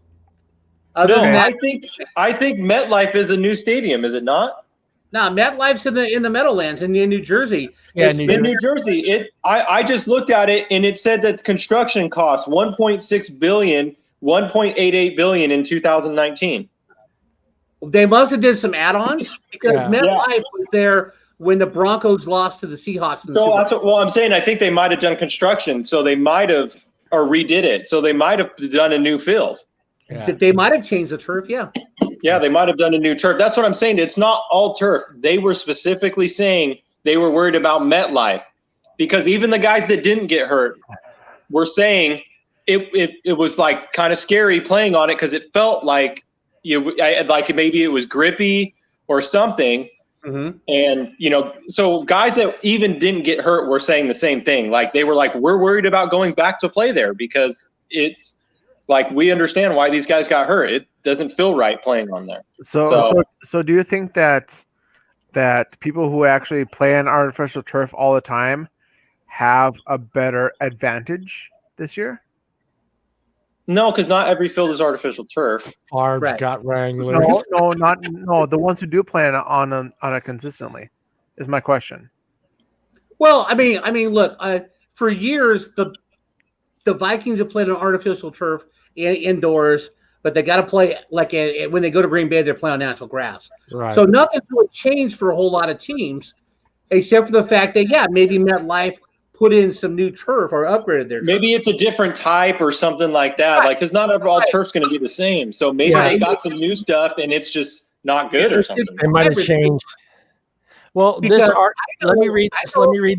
I think MetLife is a new stadium, is it not? No, MetLife's in the Meadowlands in New Jersey. Yeah, in New Jersey. I just looked at it and it said that construction costs $1.6 billion, $1.88 billion in 2019. They must have did some add-ons because MetLife was there when the Broncos lost to the Seahawks. So that's what I'm saying. I think they might have done construction, so they might have or redid it. So they might have done a new field. Yeah. They might have changed the turf. Yeah, they might have done a new turf. That's what I'm saying. It's not all turf. They were specifically saying they were worried about MetLife because even the guys that didn't get hurt were saying it was like kind of scary playing on it because it felt like like maybe it was grippy or something. Mm-hmm. And so guys that even didn't get hurt were saying the same thing. Like they were like, we're worried about going back to play there because it's like we understand why these guys got hurt. It doesn't feel right playing on there. So do you think that people who actually play on artificial turf all the time have a better advantage this year? No, because not every field is artificial turf. Barb's got Wranglers. No. The ones who do play on it consistently is my question. Well, I mean, look, for years the Vikings have played on artificial turf indoors. but they got to play like when they go to Green Bay, they're playing on natural grass. Right. So nothing's really changed for a whole lot of teams, except for the fact that maybe MetLife put in some new turf or upgraded their turf. Maybe it's a different type or something like that. Right. Like, because not all turf's going to be the same. So maybe they got some new stuff and it's just not good or something. It might have changed. Well, let me read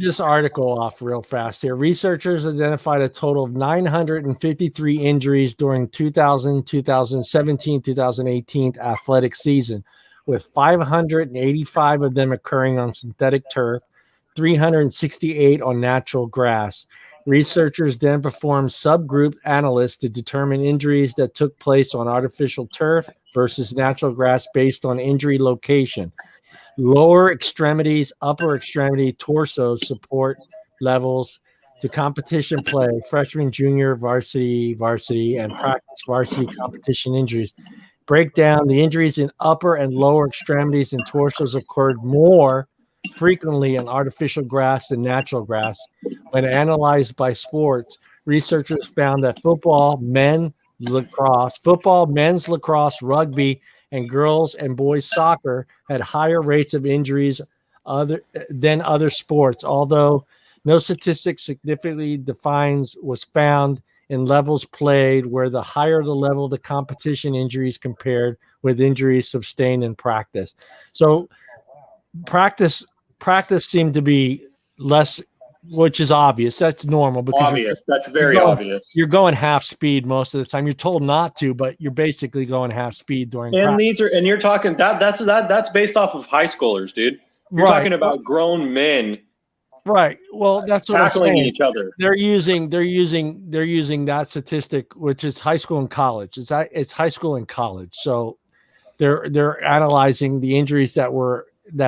this article off real fast here. Researchers identified a total of 953 injuries during 2017, 2018 athletic season, with 585 of them occurring on synthetic turf, 368 on natural grass. Researchers then performed subgroup analysis to determine injuries that took place on artificial turf versus natural grass based on injury location. Lower extremities, upper extremity, torso support levels to competition play, freshman, junior, varsity, and practice varsity competition injuries. Break down the injuries in upper and lower extremities and torsos occurred more frequently in artificial grass than natural grass. When analyzed by sports, researchers found that football, men's lacrosse, rugby, and girls and boys soccer had higher rates of injuries than other sports, although no statistic significantly was found in levels played where the higher the level of the competition injuries compared with injuries sustained in practice. So practice seemed to be less, which is obvious. That's normal because that's very obvious. You're going half speed most of the time. You're told not to, but you're basically going half speed during practice. And you're talking that's based off of high schoolers, dude. You're talking about grown men. Right. Well, that's what tackling I'm saying. Each other. They're using that statistic, which is high school and college. It's high school and college. So they're analyzing the injuries that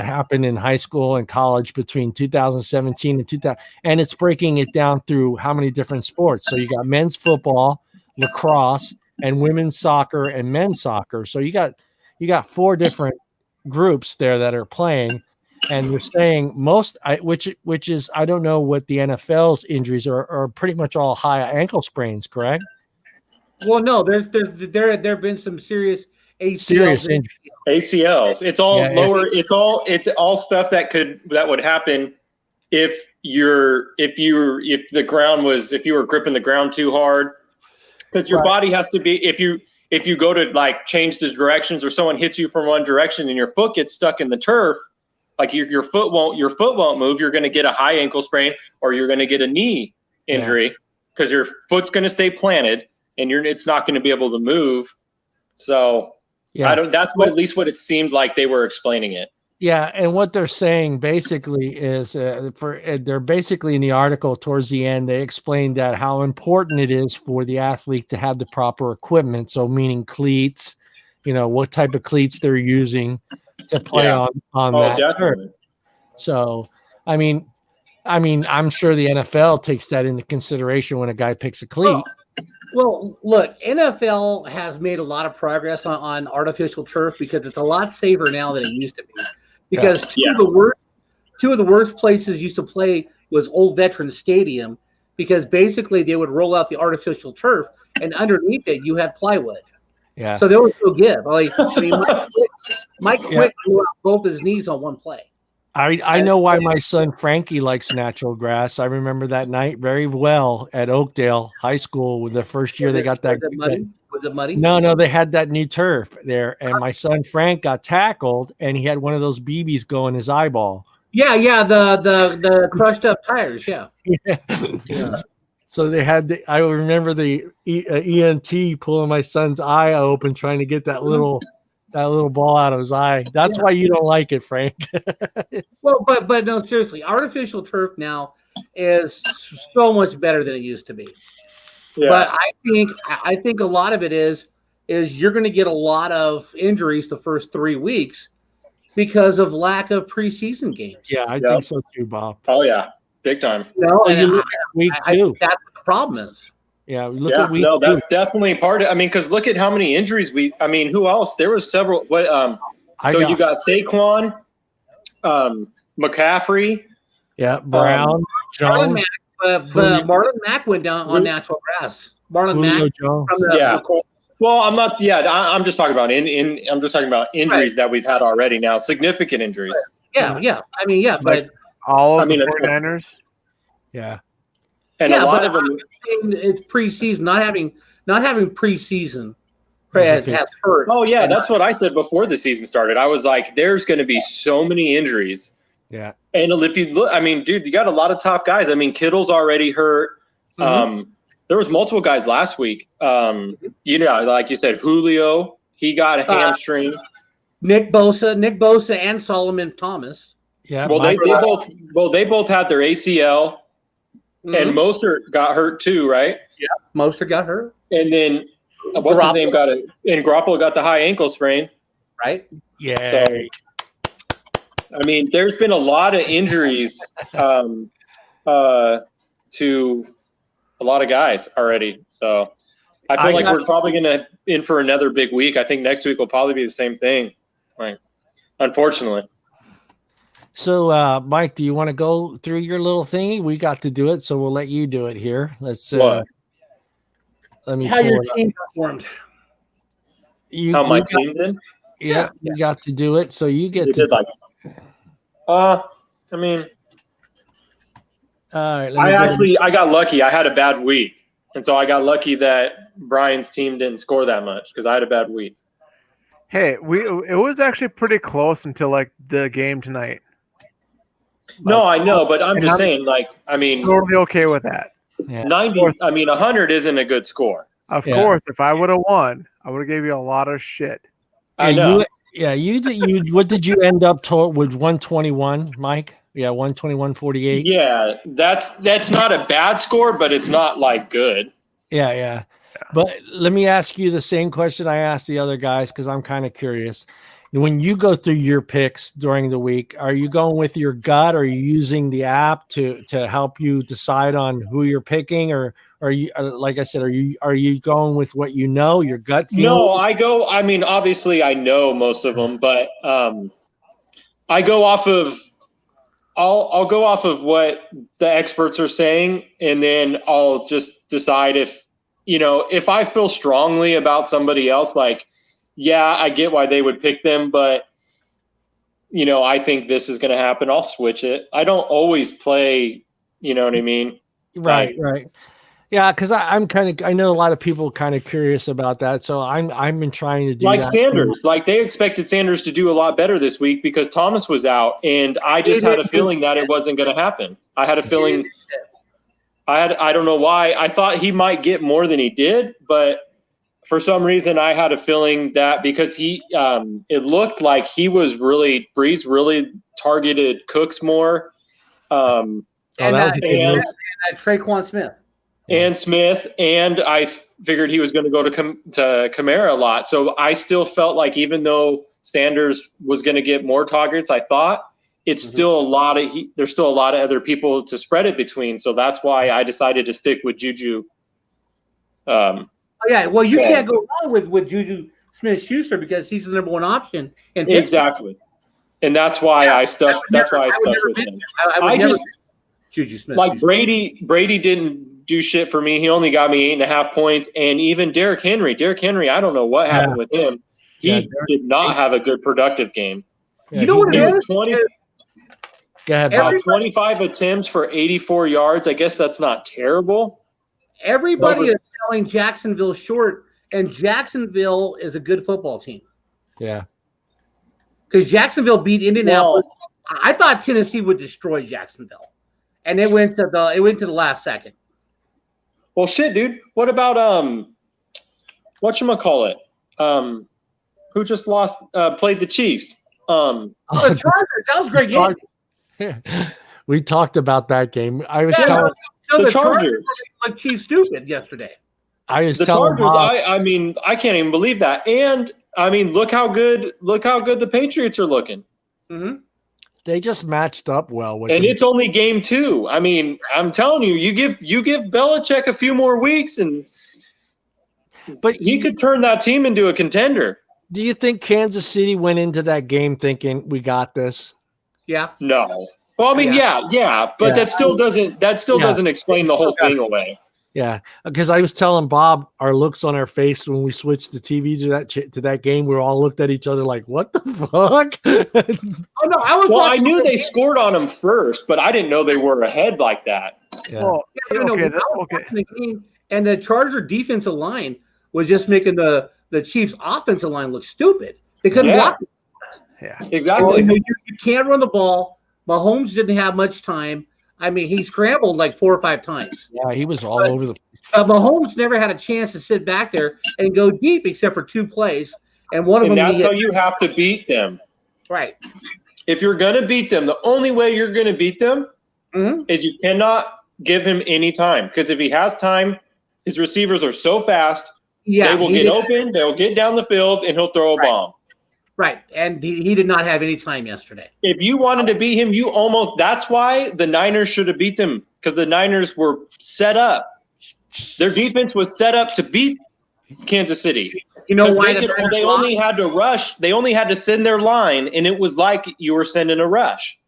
happened in high school and college between 2017 and 2000, and it's breaking it down through how many different sports. So you got men's football, lacrosse, and women's soccer and men's soccer. So you got 4 different groups there that are playing, and you're saying which is I don't know what the NFL's injuries are pretty much all high ankle sprains, correct? Well, no, there have been some serious ACLs. ACLs. It's all lower. Yeah. It's all stuff that would happen if you were gripping the ground too hard, because your body has to be, if you go to like change the directions or someone hits you from one direction and your foot gets stuck in the turf, like your foot won't move. You're going to get a high ankle sprain or you're going to get a knee injury because your foot's going to stay planted and it's not going to be able to move. So. Yeah, that's at least what it seemed like they were explaining it. Yeah, and what they're saying basically is they're basically in the article towards the end, they explained that how important it is for the athlete to have the proper equipment. So meaning cleats, what type of cleats they're using to play on that turf. So, I mean, I'm sure the NFL takes that into consideration when a guy picks a cleat. Well, look, NFL has made a lot of progress on artificial turf because it's a lot safer now than it used to be. Because two of the worst places used to play was Old Veterans Stadium, because basically they would roll out the artificial turf and underneath it you had plywood. Yeah. So there was no give. Mike Quick blew out both his knees on one play. I know why my son Frankie likes natural grass. I remember that night very well at Oakdale High School with the first year they got that. Was it muddy? No, they had that new turf there, and my son Frank got tackled, and he had one of those BBs go in his eyeball. Yeah, the crushed up tires. Yeah. So they had I remember the ENT pulling my son's eye open, trying to get that little ball out of his eye. That's why you don't like it, Frank. Well, but no, seriously, artificial turf now is so much better than it used to be. Yeah. But I think a lot of it is you're going to get a lot of injuries the first 3 weeks because of lack of preseason games. Yeah, I think so too, Bob. Oh yeah, big time. Week 2. I think that's what the problem is. Yeah, look at week 2. That's definitely part of. I mean, because look at how many injuries who else? There was several. You got Saquon, McCaffrey, Brown, Jones. But Marlon Mack went down on natural grass. Marlon Mack from the Well, I'm not. Yeah, I'm just talking about I'm just talking about injuries that we've had already now, significant injuries. Yeah. I mean, yeah, Like, but all of I mean, the 49ers. Yeah. and yeah, a lot but of them. it's preseason. Not having preseason There's a has big- hurt. Oh yeah, And that's what I said before the season started. I was like, there's going to be so many injuries. Yeah. And if you look, I mean, dude, you got a lot of top guys. I mean, Kittle's already hurt. There was multiple guys last week. Like you said, Julio, he got a hamstring. Nick Bosa, and Solomon Thomas. Yeah. Well, they both had their ACL, and Mostert got hurt too, right? Yeah, Mostert got hurt, and then what's his name got it, and Garoppolo got the high ankle sprain, right? Yeah. So, I mean, there's been a lot of injuries to a lot of guys already. So I feel like we're probably going to in for another big week. I think next week will probably be the same thing. Like, unfortunately. So, Mike, do you want to go through your little thingy? We got to do it, so we'll let you do it here. Let's. Let me. How your team performed? How my team did? Yeah, you got to do it, so you get to. Did like. I mean. All right. I got lucky. I had a bad week, and so I got lucky that Brian's team didn't score that much because I had a bad week. Hey, it was actually pretty close until like the game tonight. No, I know, but I'm just saying, like, I mean, totally okay with that. Yeah. 90. I mean, 100 isn't a good score. Of course, if I would have won, I would have gave you a lot of shit. I know. You did. What did you end up with 121, Mike? Yeah, 121.48. Yeah, that's not a bad score, but it's not like good. Yeah. But let me ask you the same question I asked the other guys because I'm kind of curious. When you go through your picks during the week, are you going with your gut? Or are you using the app to help you decide on who you're picking, or are you, like I said, are you going with what you know, your gut feel? No, I go. I mean, obviously, I know most of them, but I go off of. I'll go off of what the experts are saying, and then I'll just decide if I feel strongly about somebody else, like, yeah, I get why they would pick them, but, I think this is going to happen. I'll switch it. I don't always play, you know what I mean? Right. Yeah, because I know a lot of people kind of curious about that, so I'm been trying to do like that Sanders. Too. Like they expected Sanders to do a lot better this week because Thomas was out, and I just had a feeling that it wasn't going to happen. I had a feeling. I don't know why. I thought he might get more than he did, but for some reason I had a feeling that because it looked like Breeze really targeted Cooks more. And Traquan Smith. And Smith, and I figured he was going to go to Kamara a lot. So I still felt like even though Sanders was going to get more targets, I thought it's still there's still a lot of other people to spread it between. So that's why I decided to stick with Juju. Well, you can't go wrong with Juju Smith-Schuster because he's the number one option. Exactly, and that's why I stuck. That's why I stuck with him. I just Juju Smith. Like Brady didn't do shit for me. He only got me 8.5 points, and even Derrick Henry, I don't know what happened with him. He did not have a good productive game. Yeah, you know what it is? 25 attempts for 84 yards. I guess that's not terrible. Everybody is selling Jacksonville short, and Jacksonville is a good football team. Yeah. Because Jacksonville beat Indianapolis. Well, I thought Tennessee would destroy Jacksonville, and it went to the last second. Well, shit, dude. What about whatchamacallit? Who just lost? Played the Chiefs. The Chargers. That was a great game. We talked about that game. I was telling the Chargers looked Chiefs stupid yesterday. I was the telling Chargers. I mean, I can't even believe that. And I mean, look how good the Patriots are looking. Mm-hmm. They just matched up well with. And it's only game 2. I mean, I'm telling you, you give Belichick a few more weeks, but he could turn that team into a contender. Do you think Kansas City went into that game thinking we got this? Yeah. No. Well, I mean, yeah, but that still doesn't explain the whole thing away. Yeah, because I was telling Bob our looks on our face when we switched the TV to that game. We all looked at each other like, "What the fuck?" Oh no, I was. Well, I knew they scored on them first, but I didn't know they were ahead like that. Yeah. Well, Yeah, see, no, okay, I was watching the game, and the Charger defensive line was just making the Chiefs offensive line look stupid. They couldn't Yeah. block. yeah. Exactly. You can't run the ball. Mahomes didn't have much time. I mean, he scrambled like 4 or 5 times. Yeah, he was all over the. Mahomes never had a chance to sit back there and go deep except for 2 plays, and one of And them. that's how you have to beat them. Right. If you're going to beat them, the only way you're going to beat them is you cannot give him any time. Because if he has time, his receivers are so fast, they will get open, they'll get down the field, and he'll throw a bomb. Right. And he did not have any time yesterday. If you wanted to beat him, that's why the Niners should have beat them, because the Niners were set up. Their defense was set up to beat Kansas City. You know why they only had to rush. They only had to send their line, and it was like you were sending a rush.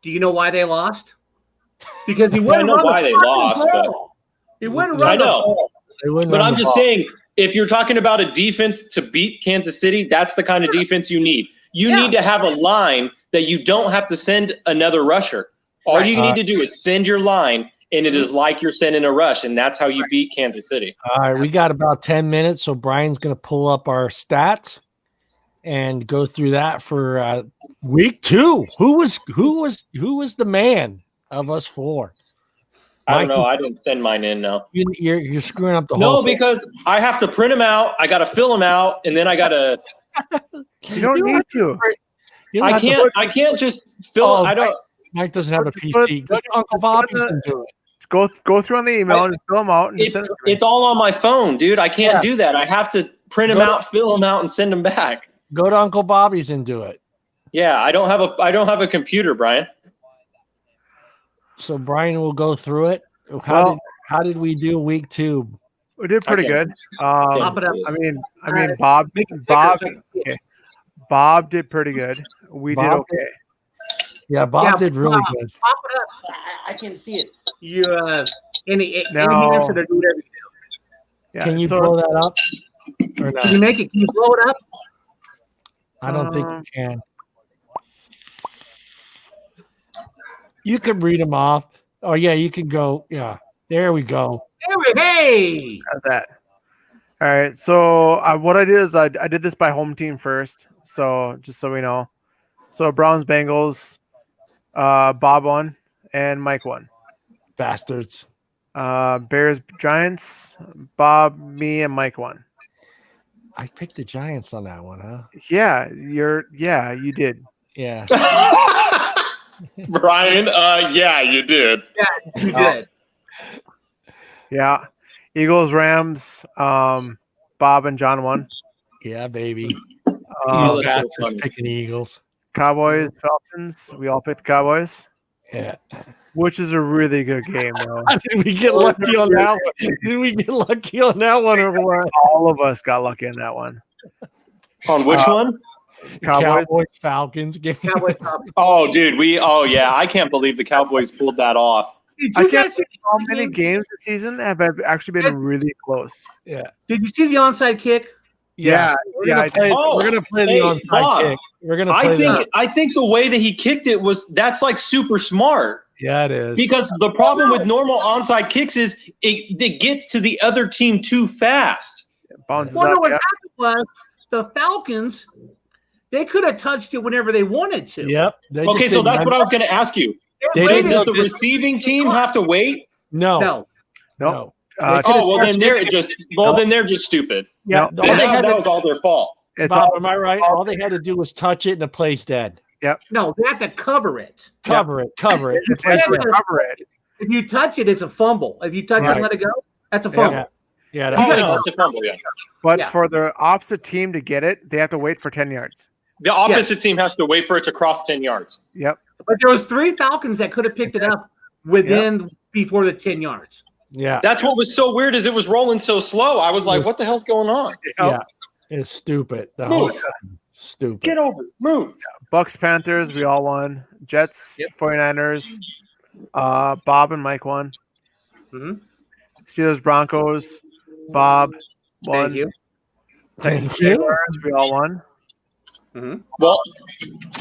Do you know why they lost? Because he I wouldn't know run why the they fucking lost, ball. He wouldn't run I know. the ball. But I'm just saying, if you're talking about a defense to beat Kansas City, that's the kind of defense you need. You need to have a line that you don't have to send another rusher. All you need to do is send your line, and it is like you're sending a rush, and that's how you beat Kansas City. All right, we got about 10 minutes, so Brian's going to pull up our stats and go through that for week 2. Who was the man of us 4? I don't know. I didn't send mine in. No, you're screwing up the whole. No, because I have to print them out. I got to fill them out, and then I got to. You don't need to. I can't just fill. I don't. Mike doesn't have a PC. Go to Uncle Bobby's and do it. Go through on the email and fill them out. And it's all on my phone, dude. I can't do that. I have to print them out, fill them out, and send them back. Go to Uncle Bobby's and do it. Yeah, I don't have a computer, Brian. So Brian will go through it. How did we do week 2? We did pretty good. I mean, Bob did pretty good. We did okay. Yeah, Bob did really good. Pop it up. I can see it. You enhance it or do whatever you do. Yeah, can you blow that up? Or no? Can you make it? Can you blow it up? I don't think you can. You can read them off. Oh yeah, you can go. Yeah, there we go. Hey, how's that? All right. So what I did is I did this by home team first. So just so we know. So Browns, Bengals, Bob won and Mike won. Bastards. Bears, Giants, Bob, me, and Mike won. I picked the Giants on that one, huh? Yeah, you did. Yeah. Brian, yeah, you did. Yeah, you did. Yeah. Eagles, Rams, Bob and John won. Yeah, baby. Bastards picking Eagles. Cowboys, Falcons. We all picked the Cowboys. Yeah. Which is a really good game, though. Did we get lucky on that one? Did we get lucky on that one or what? All of us got lucky on that one. On which one? Cowboys, Falcons. Oh, dude, I can't believe the Cowboys pulled that off. I can't see how many games this season have actually been really close. Yeah. Did you see the onside kick? Yeah. We're gonna play the onside kick. We're gonna play I think the way that he kicked it that's like super smart. Yeah, it is. Because the problem with normal onside kicks is it gets to the other team too fast. Bounces what up, happened was the Falcons, they could have touched it whenever they wanted to. Yep. Okay, so that's what I was going to ask you. Does the receiving team have to wait? No. Then they're just stupid. Yeah, that was all their fault. Am I right? All they had to do was touch it and the play's dead. Yep. No, they have to cover it. Cover it. Cover it. If you touch it, it's a fumble. If you touch it and let it go, that's a fumble. Yeah, that's a fumble, yeah. But for the opposite team to get it, they have to wait for 10 yards. The opposite team has to wait for it to cross 10 yards. Yep. But there was 3 Falcons that could have picked it up before the 10 yards. Yeah. That's what was so weird is it was rolling so slow. I was like, what the hell's going on? Yeah. It's stupid. Stupid. Get over it. Move. Bucks, Panthers, we all won. Jets, 49ers, Bob and Mike won. Mm-hmm. Steelers, Broncos. Bob won. Thank you. Thank you. We all won. Mm-hmm. Well,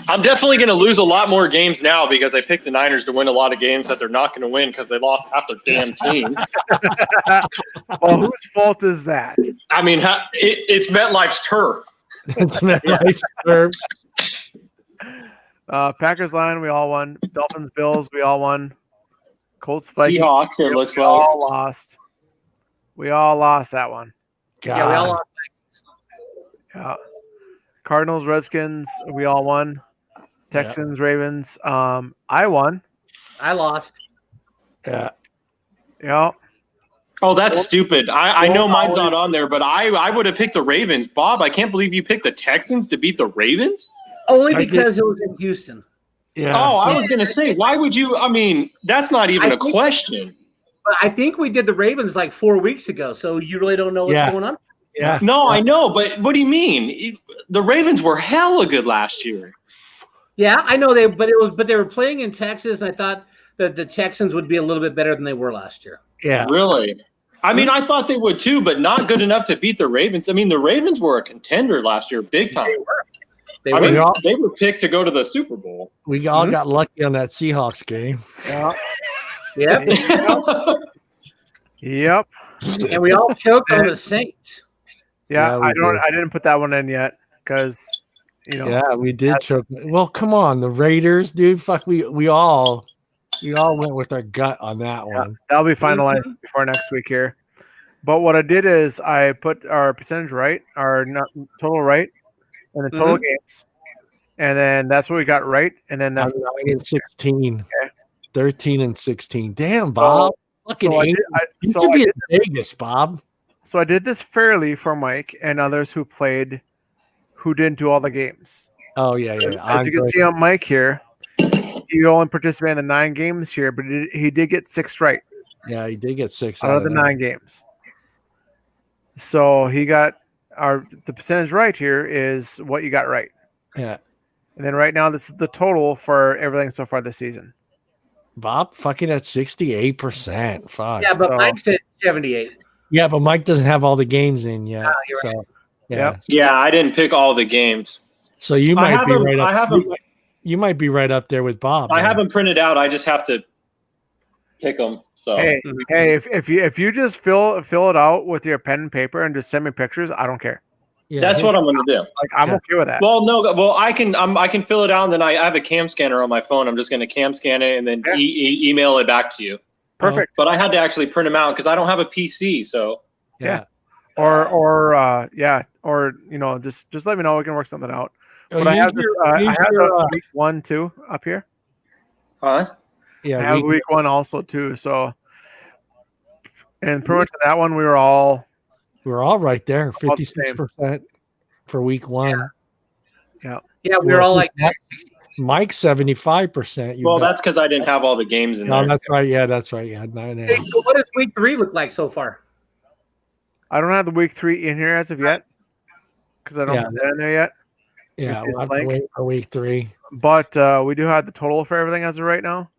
I'm definitely going to lose a lot more games now because I picked the Niners to win a lot of games that they're not going to win because they lost half their damn team. Well, whose fault is that? I mean, it's MetLife's turf. It's MetLife's turf. Packers, Lions, we all won. Dolphins, Bills, we all won. Colts, Vikings, Seahawks, it looks we like. all lost. We all lost that one. God. Yeah, we all lost. Yeah. Cardinals, Redskins, we all won. Texans, Ravens. I won. I lost. Yeah. Yeah. Oh, that's stupid. I know mine's not on there, but I would have picked the Ravens. Bob, I can't believe you picked the Texans to beat the Ravens. Only because it was in Houston. Yeah. Oh, I was going to say, why would you? I mean, that's not even a question. But I think we did the Ravens like 4 weeks ago, so you really don't know what's going on? Yeah. No, I know, but what do you mean? The Ravens were hella good last year. Yeah, I know but they were playing in Texas, and I thought that the Texans would be a little bit better than they were last year. Yeah. Really? I mean, I thought they would too, but not good enough to beat the Ravens. I mean, the Ravens were a contender last year, big time. They were picked to go to the Super Bowl. We all got lucky on that Seahawks game. Yeah. Yep. Yep. And we all choked on the Saints. Yeah, I didn't put that one in yet because Yeah, we did choke. Well, come on, the Raiders, dude. Fuck, we all went with our gut on that one. That'll be finalized before next week here. But what I did is I put our percentage right, our total right, and the total games, and then that's what we got right, and then that's 9 and 16, okay. 13 and 16. Damn, Bob. Fucking so you should be in Vegas, Bob. So I did this fairly for Mike and others who didn't do all the games. Oh yeah. As you can see on Mike here, he only participated in the 9 games here, but he did get 6 right. Yeah, he did get 6 out of the 9 games. So he got the percentage right here is what you got right. Yeah. And then right now, this is the total for everything so far this season. Bob fucking at 68%. Fuck. Yeah, but Mike said 78. Yeah, but Mike doesn't have all the games in yet. You're right. Yeah. Yeah, I didn't pick all the games. So you might be right up. I have them. You might be right up there with Bob. I have them printed out. I just have to pick them. So hey, if you just fill it out with your pen and paper and just send me pictures, I don't care. Yeah, that's what I'm going to do. Like I'm okay with that. Well, I can fill it out, and then I have a cam scanner on my phone. I'm just going to cam scan it and then email it back to you. Perfect. But I had to actually print them out because I don't have a PC. So yeah. Or just let me know. We can work something out. But I have week 1 too up here. Huh? Yeah, I have week 1 also too. So, and pretty much that one we were all right there, 56% for week 1. Yeah, we were all like Mike 75%. Well, that's because I didn't have all the games in there. No, that's right. Yeah, that's right. Yeah, 9. Hey, so what does week 3 look like so far? I don't have the week 3 in here as of yet because I don't have that in there yet. Yeah, we'll have to wait for week 3. But we do have the total for everything as of right now.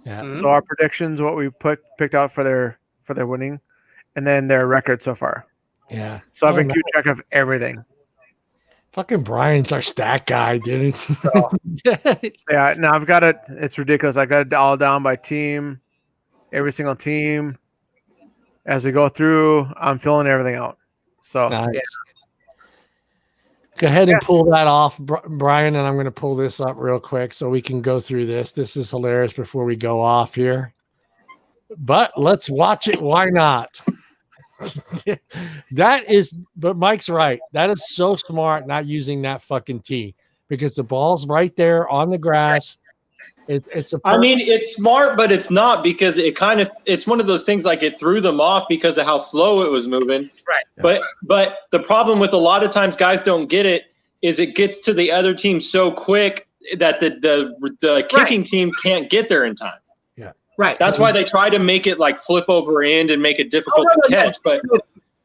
Yeah. So our predictions, what we picked out for their winning, and then their record so far. Yeah. So I've been keeping track of everything. Fucking Brian's our stat guy, dude. So, yeah. Now I've got it. It's ridiculous. I got it all down by team, every single team. As we go through, I'm filling everything out. So nice. Go ahead and pull that off, Brian, and I'm going to pull this up real quick so we can go through this. This is hilarious before we go off here. But let's watch it. Why not? But Mike's right. That is so smart not using that fucking tee because the ball's right there on the grass. It's smart, but it's not because it's one of those things like it threw them off because of how slow it was moving. Right. But the problem with a lot of times guys don't get it is it gets to the other team so quick that the kicking team can't get there in time. Yeah. Right. That's why they try to make it like flip over end and make it difficult to catch. But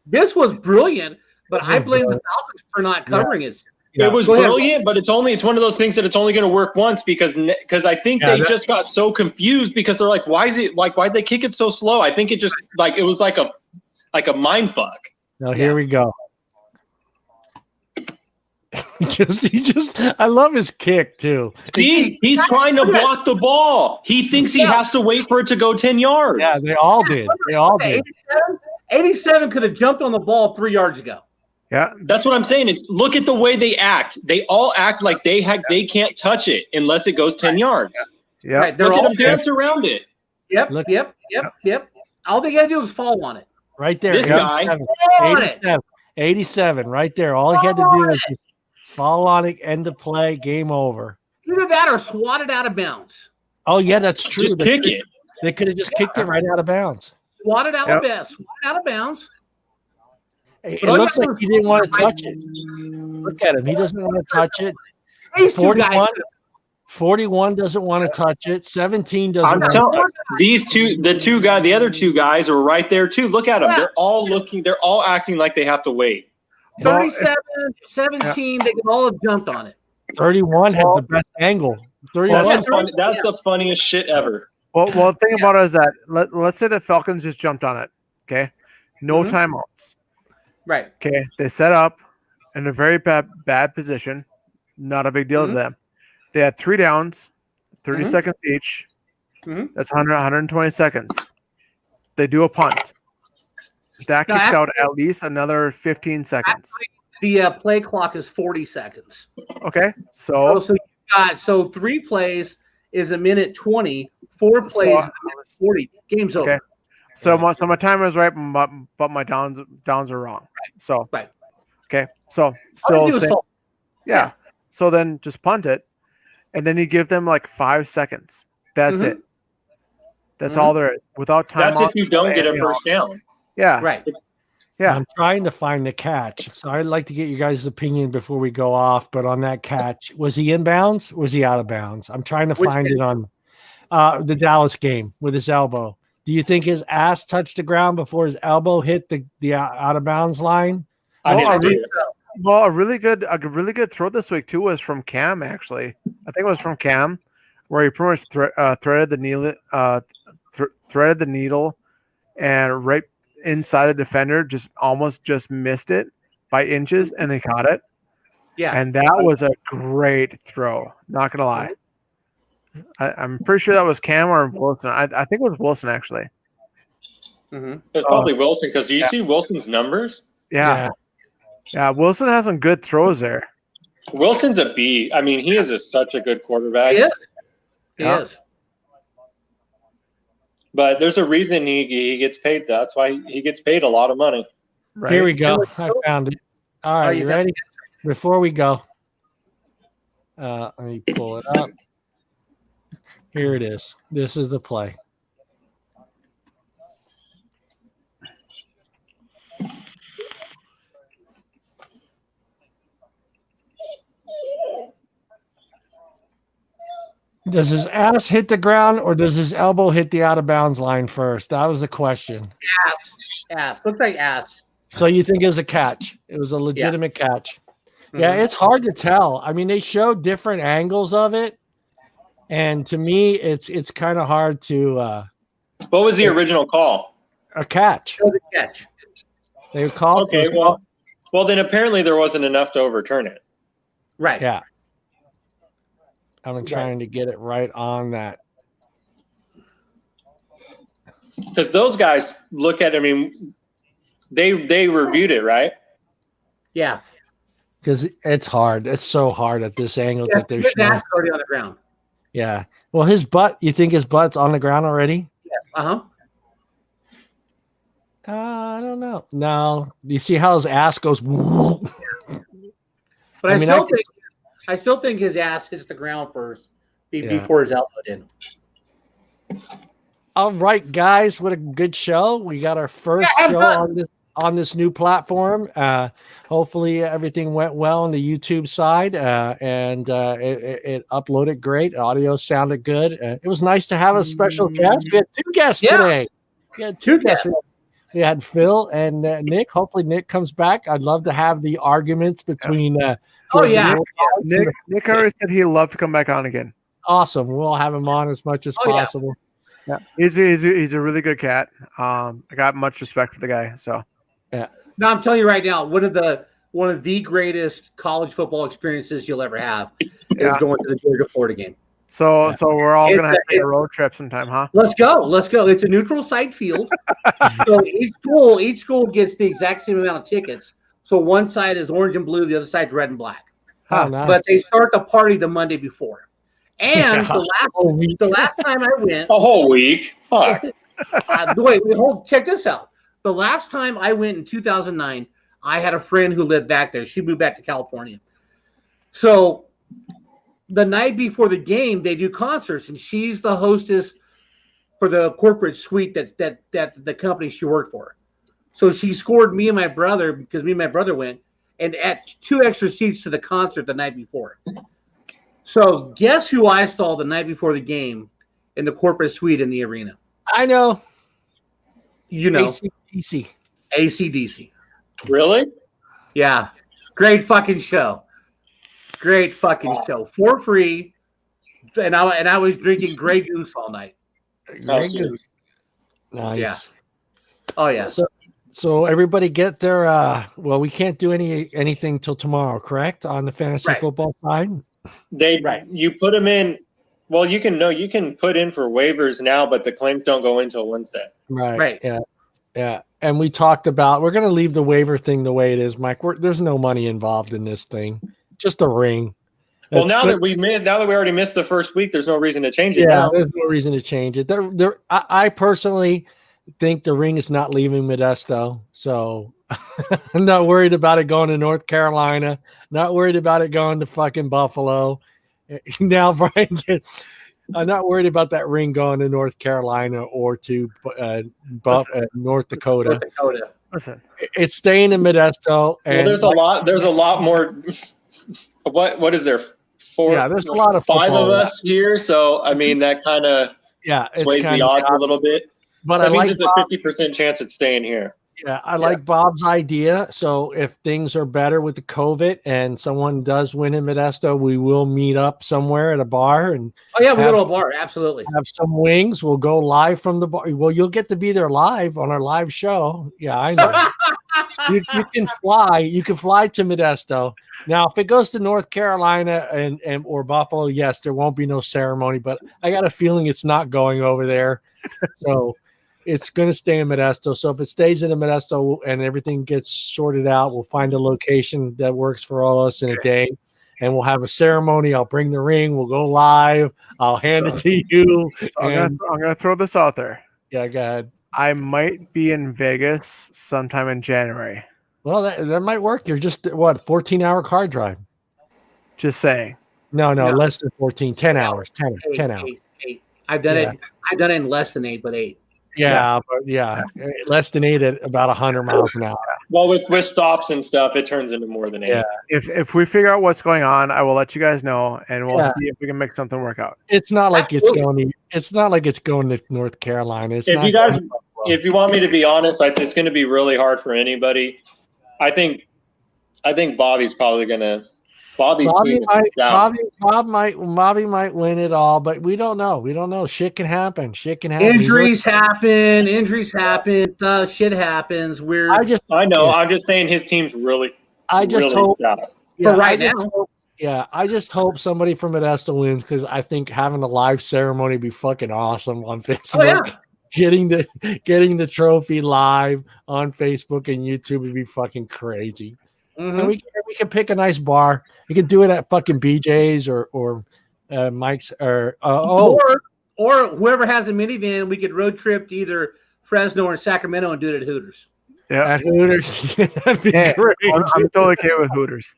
this was brilliant, but I blame the Falcons for not covering it. It was brilliant, but it's one of those things that it's only going to work once because I think they just got so confused because they're like, why'd they kick it so slow? I think it just it was like a mind fuck. Now here we go. I love his kick too. See, he's trying to block the ball. He thinks he has to wait for it to go 10 yards. Yeah, they all did. 87 could have jumped on the ball 3 yards ago. Yeah, that's what I'm saying. Is look at the way they act. They all act like they can't touch it unless it goes 10 yards. Yeah, right. Look at them dance around it. Yep. All they got to do is fall on it. Right there. This guy. 87, right there. All he had to do is fall on it, end the play, game over. Either that or swat it out of bounds. Oh, yeah, that's true. Just kick it. They could have just kicked it right out of bounds. Swat it out of bounds. It looks like he didn't want to touch it. Look at him. He doesn't want to touch it. 41 doesn't want to touch it. 17 doesn't want to touch it. The other two guys are right there too. Look at them. They're all acting like they have to wait. 37, 17, they could all have jumped on it. 31 had the best angle. 31. That's the funniest shit ever. Well, the thing about it is that let's say the Falcons just jumped on it. Okay, no timeouts. Right. Okay, they set up in a very bad position. Not a big deal to them. They had 3 downs, 30 seconds each. That's 120 seconds. They do a punt. That kicks out at least another 15 seconds. The play clock is 40 seconds. Okay, so you got 3 plays is a minute 20. 4 plays is a minute 40. Game's over. Okay. So my timer is right, but my downs are wrong. So okay, so still same. Yeah. So then just punt it, and then you give them like 5 seconds. That's it. That's all there is. Without time. That's if you don't get a first down. Yeah. Right. Yeah. I'm trying to find the catch. So I'd like to get you guys' opinion before we go off. But on that catch, was he in bounds? Was he out of bounds? I'm trying to find it on the Dallas game with his elbow. Do you think his ass touched the ground before his elbow hit the out of bounds line? Well, a really good throw this week too was from Cam. Actually, I think it was from Cam, where he pretty much threaded the needle, and right inside the defender, almost missed it by inches, and they caught it. Yeah, and that was a great throw. Not gonna lie, I'm pretty sure that was Cam or Wilson. I think it was Wilson actually. It's probably Wilson because do you see Wilson's numbers? Yeah. Wilson has some good throws there. Wilson's a B. I mean, he is such a good quarterback. He is. But there's a reason he gets paid. That's why he gets paid a lot of money. Right. Here we go. I found it. All right, you ready? Before we go, let me pull it up. Here it is. This is the play. Does his ass hit the ground or does his elbow hit the out of bounds line first? That was the question. Ass. Looked like ass. So you think it was a catch? It was a legitimate catch. Yeah, it's hard to tell. I mean, they showed different angles of it. And to me, it's kind of hard to what was the original call? A catch. A catch. They called. Okay, well then apparently there wasn't enough to overturn it. Right. Yeah. I'm trying to get it right on that. Because those guys look at, I mean, they reviewed it, right? Yeah. Because it's hard. It's so hard at this angle that they're showing. His already on the ground. Yeah. Well, his butt, you think his butt's on the ground already? Yeah. I don't know. No. You see how his ass goes? But I still think his ass hits the ground first before his elbow did. All right, guys. What a good show. We got our first show on this new platform. Hopefully everything went well on the YouTube side and it uploaded great. Audio sounded good. It was nice to have a special guest. We had 2 guests today. We had 2 guests. We had Phil and Nick. Hopefully Nick comes back. I'd love to have the arguments between Georgia and Nick already said he'd love to come back on again. Awesome. We'll have him on as much as possible. Yeah. He's a really good cat. I got much respect for the guy. So yeah. No, I'm telling you right now, one of the greatest college football experiences you'll ever have is going to the Georgia-Florida game. So we're all gonna have to take a road trip sometime, huh? Let's go. It's a neutral site field. So each school gets the exact same amount of tickets. So one side is orange and blue, the other side's red and black. Nice. But they start the party the Monday before. And the last time I went, a whole week. Fuck. Check this out. The last time I went in 2009, I had a friend who lived back there. She moved back to California. So the night before the game, they do concerts, and she's the hostess for the corporate suite that the company she worked for. So she scored me and my brother, because me and my brother went, and at 2 extra seats to the concert the night before. So guess who I saw the night before the game in the corporate suite in the arena? I know. You know. AC/DC. Really? Yeah. Great fucking show. Great fucking show. For free. And I was drinking Grey Goose all night. Grey Goose. Nice. Yeah. Oh yeah. So everybody get their well, we can't do anything till tomorrow, correct? On the fantasy football side? You put them in. Well, you can put in for waivers now, but the claims don't go until Wednesday. Right. Yeah. And we talked about we're going to leave the waiver thing the way it is, Mike. There's no money involved in this thing, just a ring. Well, now that we already missed the first week, there's no reason to change it. Yeah, now. There's no reason to change it. I personally think the ring is not leaving Modesto, so I'm not worried about it going to North Carolina. Not worried about it going to fucking Buffalo. Now, Brian said, I'm not worried about that ring going to North Carolina or to North Dakota. Listen, it's staying in Modesto. And there's a lot more. What is there? There's a lot of 5 of us here, so I mean that kind of sways the odds a little bit. But that means like it's a 50% chance it's staying here. Yeah, I like Bob's idea. So if things are better with the COVID and someone does win in Modesto, we will meet up somewhere at a bar and we'll go to a bar. Absolutely. Have some wings. We'll go live from the bar. Well, you'll get to be there live on our live show. Yeah, I know. you can fly. You can fly to Modesto. Now, if it goes to North Carolina and or Buffalo, yes, there won't be no ceremony. But I got a feeling it's not going over there. So. It's going to stay in Modesto. So if it stays in Modesto and everything gets sorted out, we'll find a location that works for all of us in a day, and we'll have a ceremony. I'll bring the ring. We'll go live. I'll hand it to you. So I'm going to throw this out there. Yeah, go ahead. I might be in Vegas sometime in January. Well, that might work. You're just, 14-hour car drive? Just saying. No, less than 14. 10 hours. 10 hours. 8. I've done it in less than 8, but 8. Yeah, less than 8 at about 100 miles an hour. Well, with stops and stuff, it turns into more than 8. Yeah. If we figure out what's going on, I will let you guys know, and we'll see if we can make something work out. It's not like it's going to North Carolina. If you want me to be honest, it's going to be really hard for anybody. I think Bobby's probably going to. Bobby might win it all, but we don't know. We don't know. Shit can happen. Injuries happen. Shit happens. I know. I'm just saying his team's really. I just really hope. stout. Yeah, right now. I just hope somebody from Modesto wins because I think having a live ceremony would be fucking awesome on Facebook. Oh, yeah. Getting the trophy live on Facebook and YouTube would be fucking crazy. Mm-hmm. And we can pick a nice bar. You can do it at fucking BJ's or Mike's or whoever has a minivan. We could road trip to either Fresno or Sacramento and do it at Hooters. Yeah, at Hooters. That'd be great. I'm totally okay with Hooters.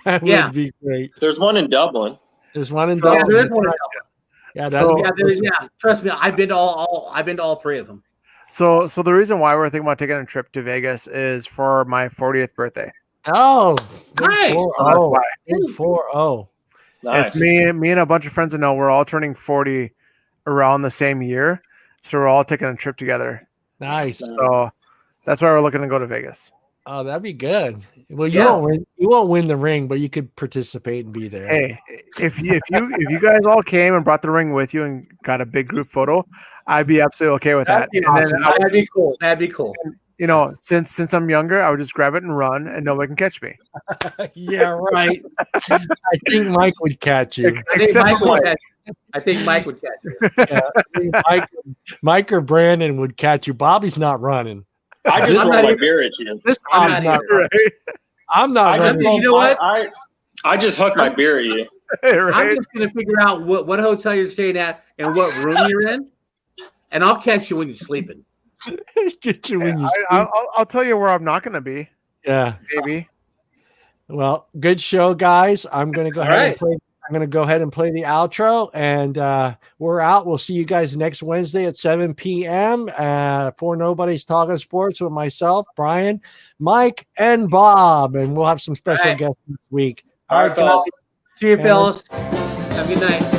That would be great. There's one in Dublin. There's one in Dublin. Yeah, there is one in Dublin. Yeah, trust me, I've been to all 3 of them. So the reason why we're thinking about taking a trip to Vegas is for my 40th birthday. Oh, nice. 4-0. Nice. It's me and a bunch of friends I know. We're all turning 40 around the same year, so we're all taking a trip together. Nice. So That's why we're looking to go to Vegas. Oh, that'd be good. Well, you won't win the ring, but you could participate and be there. Hey, if you guys all came and brought the ring with you and got a big group photo, I'd be absolutely okay with that. Awesome. That'd be cool. That'd be cool. You know, since I'm younger, I would just grab it and run, and nobody can catch me. Yeah, right. I think Mike would catch you. I think Mike would catch you. Yeah, Mike or Brandon would catch you. Bobby's not running. I just throw my beer at you. This Bob's not right. I'm not running. You know what? I just huck my beer at you. Right? I'm just going to figure out what hotel you're staying at and what room you're in, and I'll catch you when you're sleeping. Get you when you sleep. I'll tell you where I'm not going to be. Yeah. Maybe. Well, good show, guys. I'm going to go ahead and play. I'm going to go ahead and play the outro, and we're out. We'll see you guys next Wednesday at 7 p.m. For Nobody's Talking Sports with myself, Brian, Mike, and Bob. And we'll have some special guests this week. All right, fellas. See you, fellas. Have a good night.